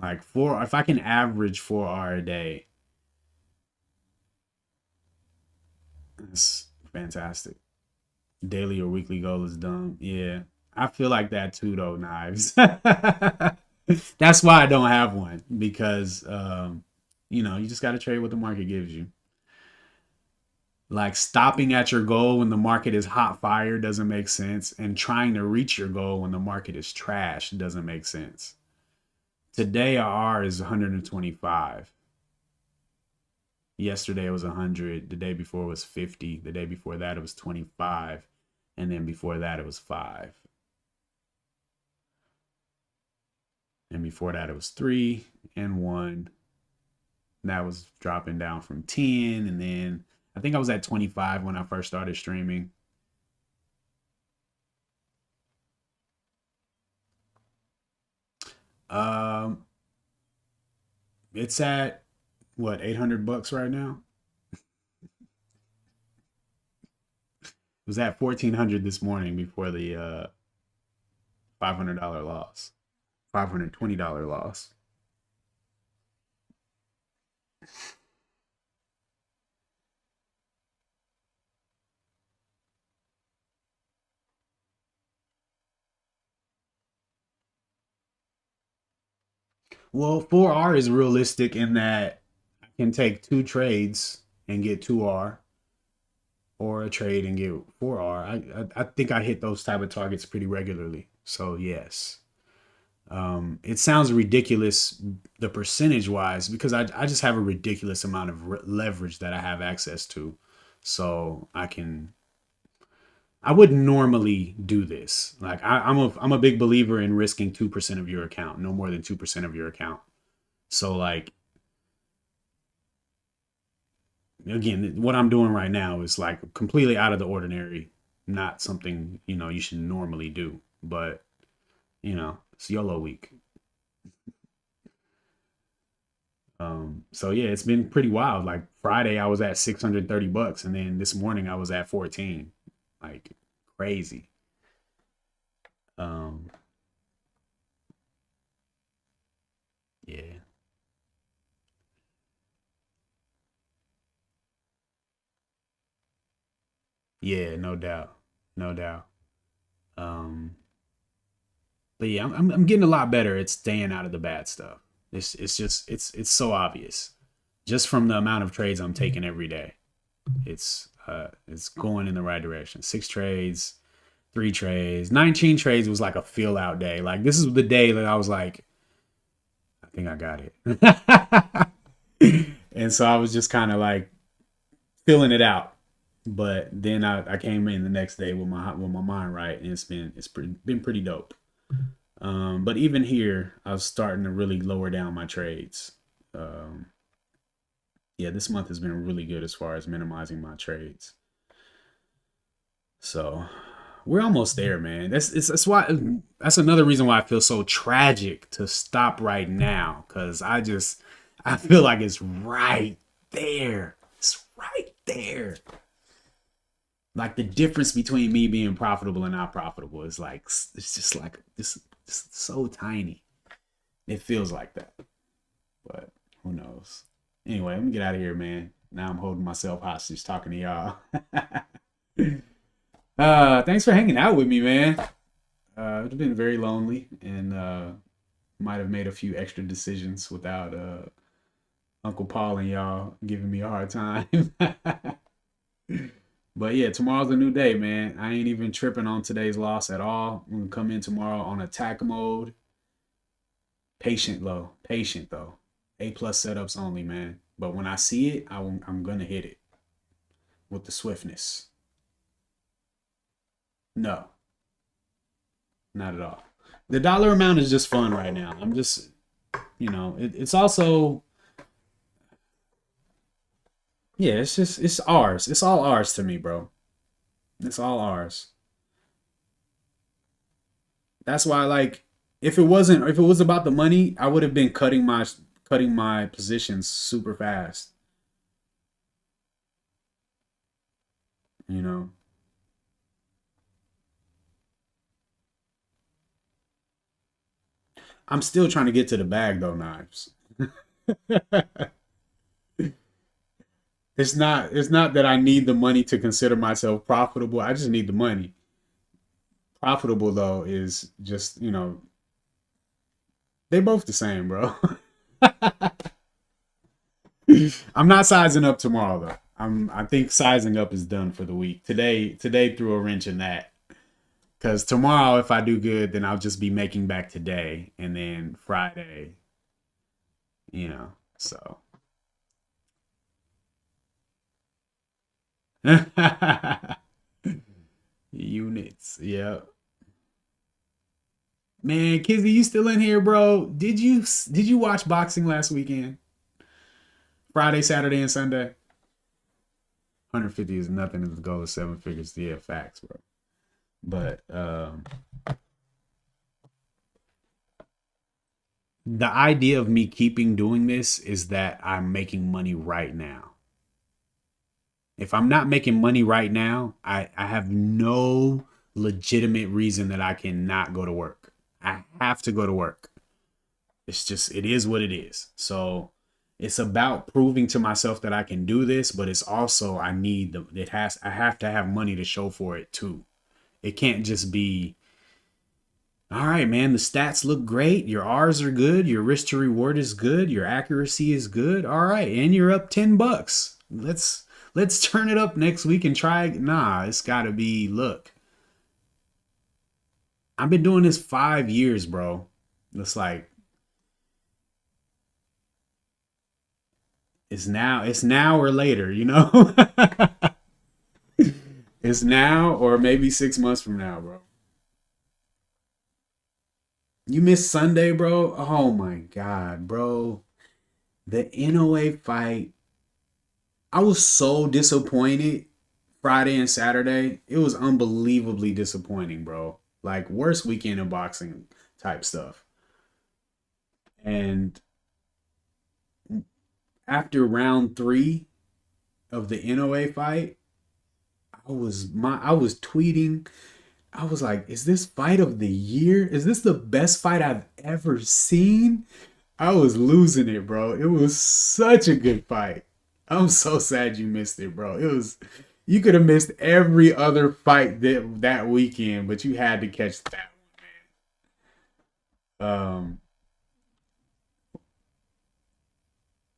Like if I can average 4R a day, it's fantastic. Daily or weekly goal is dumb. Yeah. I feel like that too though, Knives. That's why I don't have one because you know, you just got to trade what the market gives you. Like stopping at your goal when the market is hot fire doesn't make sense, and trying to reach your goal when the market is trash doesn't make sense. Today our R is 125. Yesterday it was 100. The day before was 50. The day before that it was 25. And then before that it was 5. And before that it was 3 and 1. That was dropping down from 10. And then I think I was at 25 when I first started streaming. It's at what, $800 right now? It was at 1,400 this morning before the $500 loss. $520 loss. Well, 4R is realistic in that I can take 2 trades and get 2R, or a trade and get 4R. I think I hit those type of targets pretty regularly. So yes. It sounds ridiculous, the percentage wise, because I just have a ridiculous amount of leverage that I have access to. So I wouldn't normally do this. Like I'm a big believer in risking 2% of your account, no more than 2% of your account. So like, again, what I'm doing right now is like completely out of the ordinary, not something, you know, you should normally do. But, you know, it's YOLO week. So yeah, it's been pretty wild. Like Friday I was at $630 and then this morning I was at 14. Like crazy. Um yeah. Yeah, no doubt. No doubt. Um but yeah, I'm getting a lot better at staying out of the bad stuff. It's just it's so obvious. Just from the amount of trades I'm taking every day. It's going in the right direction. 6 trades, 3 trades, 19 trades was like a feel out day. Like this is the day that I was like, I think I got it. And so I was just kind of like filling it out. But then I came in the next day with my mind right, and been pretty dope. But even here, I was starting to really lower down my trades. Um, yeah, this month has been really good as far as minimizing my trades. So we're almost there, man. That's why that's another reason why I feel so tragic to stop right now, because I feel like it's right there. It's right there. Like the difference between me being profitable and not profitable is like it's just like this so tiny. It feels like that, but who knows? Anyway, let me get out of here, man. Now I'm holding myself hostage talking to y'all. Thanks for hanging out with me, man. It's been very lonely and might have made a few extra decisions without Uncle Paul and y'all giving me a hard time. But yeah, tomorrow's a new day, man. I ain't even tripping on today's loss at all. I'm gonna come in tomorrow on attack mode. Patient though. A plus setups only, man. But when I see it, I'm gonna hit it with the swiftness. No, not at all. The dollar amount is just fun right now. I'm just, it's also, yeah, it's ours. It's all ours to me, bro. It's all ours. That's why, like, if it was about the money, I would have been cutting my positions super fast. You know, I'm still trying to get to the bag though, knives. It's not that I need the money to consider myself profitable. I just need the money. Profitable though is just, they both the same, bro. I'm not sizing up tomorrow though. I think sizing up is done for the week. Today threw a wrench in that. Cause tomorrow if I do good, then I'll just be making back today. And then Friday, so units. Yeah. Man, Kizzy, you still in here, bro? Did you watch boxing last weekend? Friday, Saturday, and Sunday? 150 is nothing to go with seven figures. Yeah, facts, bro. But the idea of me keeping doing this is that I'm making money right now. If I'm not making money right now, I have no legitimate reason that I cannot go to work. I have to go to work. It's just, it is what it is. So it's about proving to myself that I can do this, but it's also, I have to have money to show for it too. It can't just be, all right, man, the stats look great. Your R's are good. Your risk to reward is good. Your accuracy is good. All right. And you're up $10. Let's turn it up next week and try. Nah, it's gotta be, look, I've been doing this 5 years, bro. It's like, it's now or later, It's now or maybe 6 months from now, bro. You missed Sunday, bro. Oh my god, bro. The NOA fight. I was so disappointed Friday and Saturday. It was unbelievably disappointing, bro. Like worst weekend in boxing type stuff. And after round 3 of the NOA fight, I was tweeting. I was like, is this fight of the year? Is this the best fight I've ever seen? I was losing it, bro. It was such a good fight. I'm so sad you missed it, bro. You could have missed every other fight that weekend, but you had to catch that one.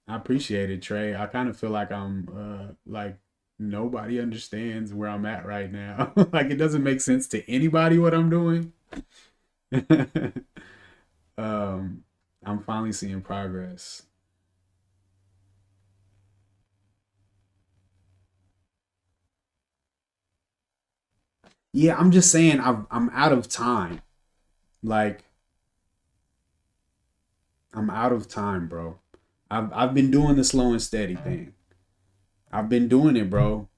I appreciate it, Trey. I kind of feel like I'm like nobody understands where I'm at right now. Like it doesn't make sense to anybody what I'm doing. um, I'm finally seeing progress. Yeah, I'm just saying I'm out of time. Like I'm out of time, bro. I've been doing the slow and steady thing. I've been doing it, bro.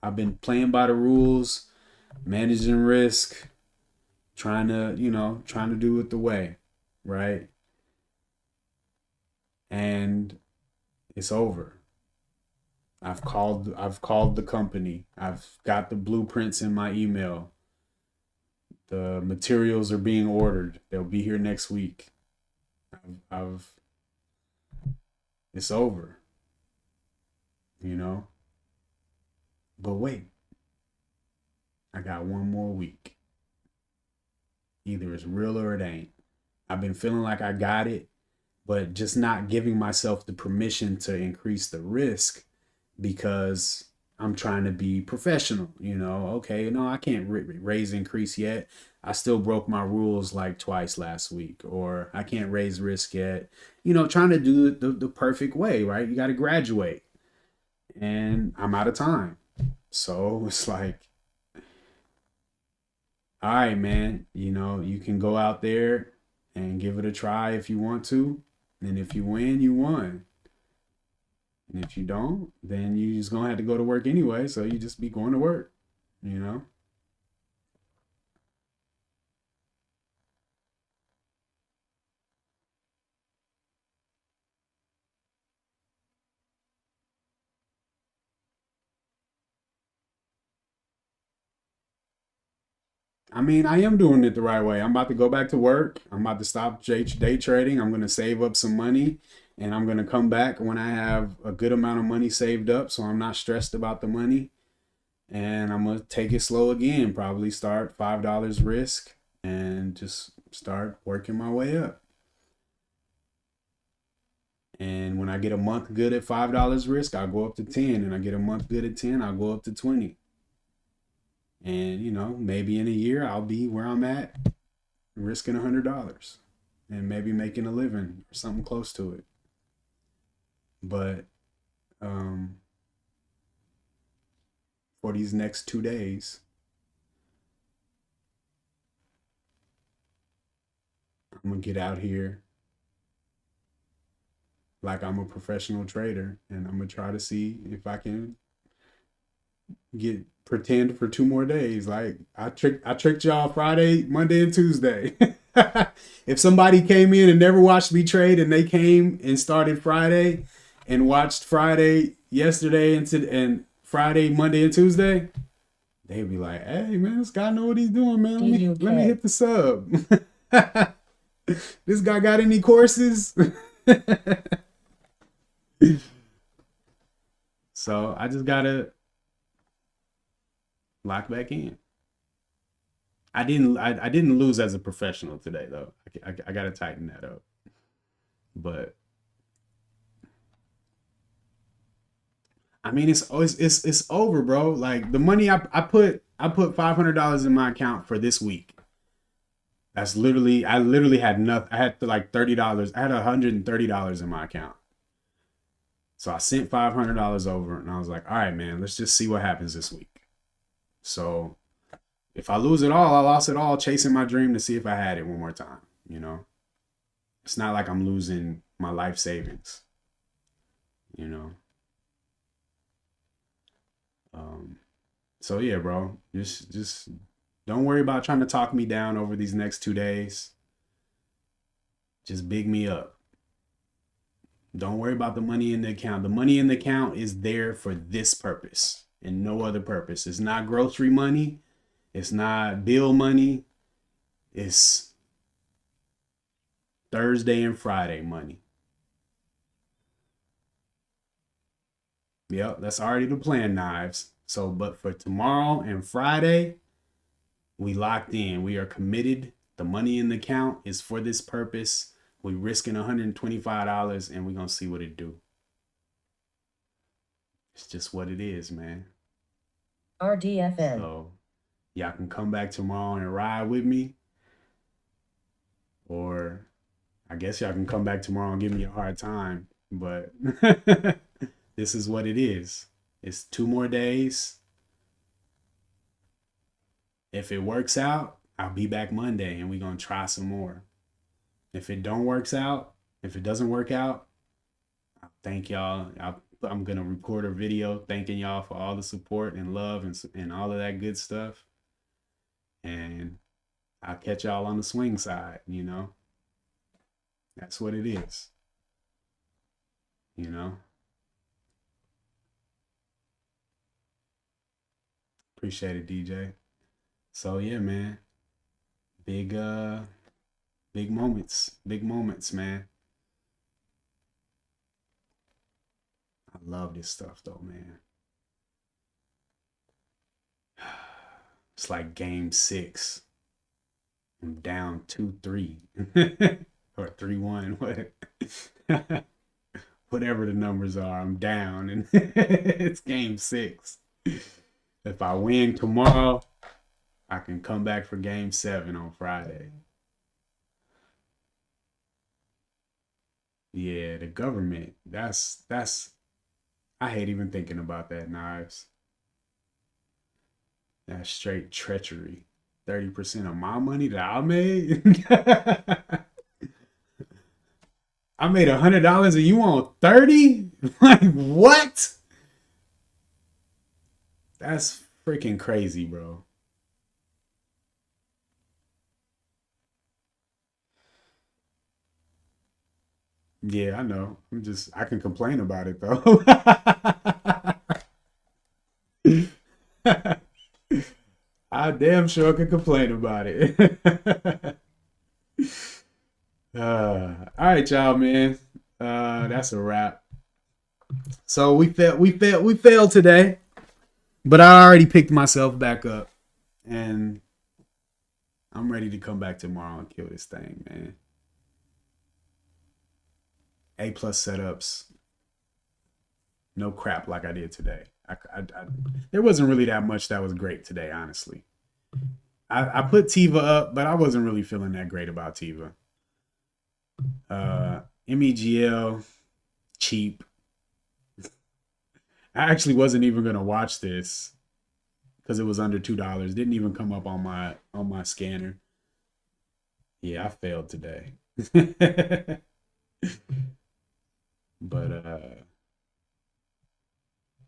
I've been playing by the rules, managing risk, trying to do it the way, right? And it's over. I've called the company. I've got the blueprints in my email. The materials are being ordered. They'll be here next week. I've it's over, you know? But wait, I got one more week. Either it's real or it ain't. I've been feeling like I got it, but just not giving myself the permission to increase the risk because I'm trying to be professional. Okay, no, I can't raise increase yet. I still broke my rules like twice last week, or I can't raise risk yet. Trying to do it the perfect way, right? You got to graduate, and I'm out of time. So it's like, all right, man, you can go out there and give it a try if you want to. And if you win, you won. And if you don't, then you just gonna have to go to work anyway. So you just be going to work, you know? I mean, I am doing it the right way. I'm about to go back to work. I'm about to stop day trading. I'm going to save up some money and I'm going to come back when I have a good amount of money saved up. So I'm not stressed about the money. And I'm going to take it slow again. Probably start $5 risk and just start working my way up. And when I get a month good at $5 risk, I'll go up to 10. And I get a month good at 10, I'll go up to 20. And, maybe in a year I'll be where I'm at, risking $100 and maybe making a living or something close to it. But for these next 2 days, I'm going to get out here like I'm a professional trader, and I'm going to try to see if I can pretend for 2 more days. Like I tricked y'all Friday, Monday, and Tuesday. If somebody came in and never watched me trade and they came and started Friday and watched Friday yesterday and Friday, Monday, and Tuesday, they'd be like, "Hey man, this guy know what he's doing, man. Let me hit the sub." This guy got any courses? So I just gotta lock back in. I didn't lose as a professional today though. I gotta tighten that up. But I mean, it's over, bro. Like the money I put $500 in my account for this week. I literally had nothing. I had like $30. I had $130 in my account. So I sent $500 over, and I was like, all right, man, let's just see what happens this week. So if I lose it all, I lost it all chasing my dream to see if I had it one more time. It's not like I'm losing my life savings. So yeah, bro, just don't worry about trying to talk me down over these next 2 days. Just big me up. Don't worry about the money in the account. The money in the account is there for this purpose and no other purpose. It's not grocery money. It's not bill money. It's Thursday and Friday money. Yep, that's already the plan, Knives. So, but for tomorrow and Friday, we locked in. We are committed. The money in the account is for this purpose. We risking $125 and we're going to see what it do. It's just what it is, man. RDFN. So y'all can come back tomorrow and ride with me. Or I guess y'all can come back tomorrow and give me a hard time. But this is what it is. It's 2 more days. If it works out, I'll be back Monday and we're going to try some more. If it doesn't work out, I'll thank y'all. I'm going to record a video thanking y'all for all the support and love and all of that good stuff. And I'll catch y'all on the swing side, That's what it is. Appreciate it, DJ. So yeah, man. Big moments, man. I love this stuff though, man. It's like game 6. I'm down 2-3 or 3-1. Whatever the numbers are, I'm down, and it's game 6. If I win tomorrow, I can come back for game 7 on Friday. Yeah, the government. That's I hate even thinking about that, Knives. That's straight treachery. 30% of my money that I made. I made $100 and you want 30? Like what? That's freaking crazy, bro. Yeah, I know. I can complain about it though. I damn sure can complain about it. All right, y'all, man. That's a wrap. So we failed today, but I already picked myself back up, and I'm ready to come back tomorrow and kill this thing, man. A+ setups, no crap like I did today. There wasn't really that much that was great today, honestly. I put Tiva up, but I wasn't really feeling that great about Tiva. MEGL, cheap. I actually wasn't even gonna watch this because it was under $2. Didn't even come up on my scanner. Yeah, I failed today. But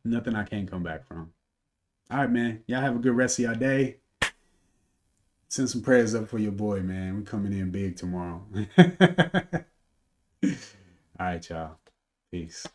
nothing I can't come back from. All right, man. Y'all have a good rest of your day. Send some prayers up for your boy, man. We coming in big tomorrow. All right, y'all. Peace.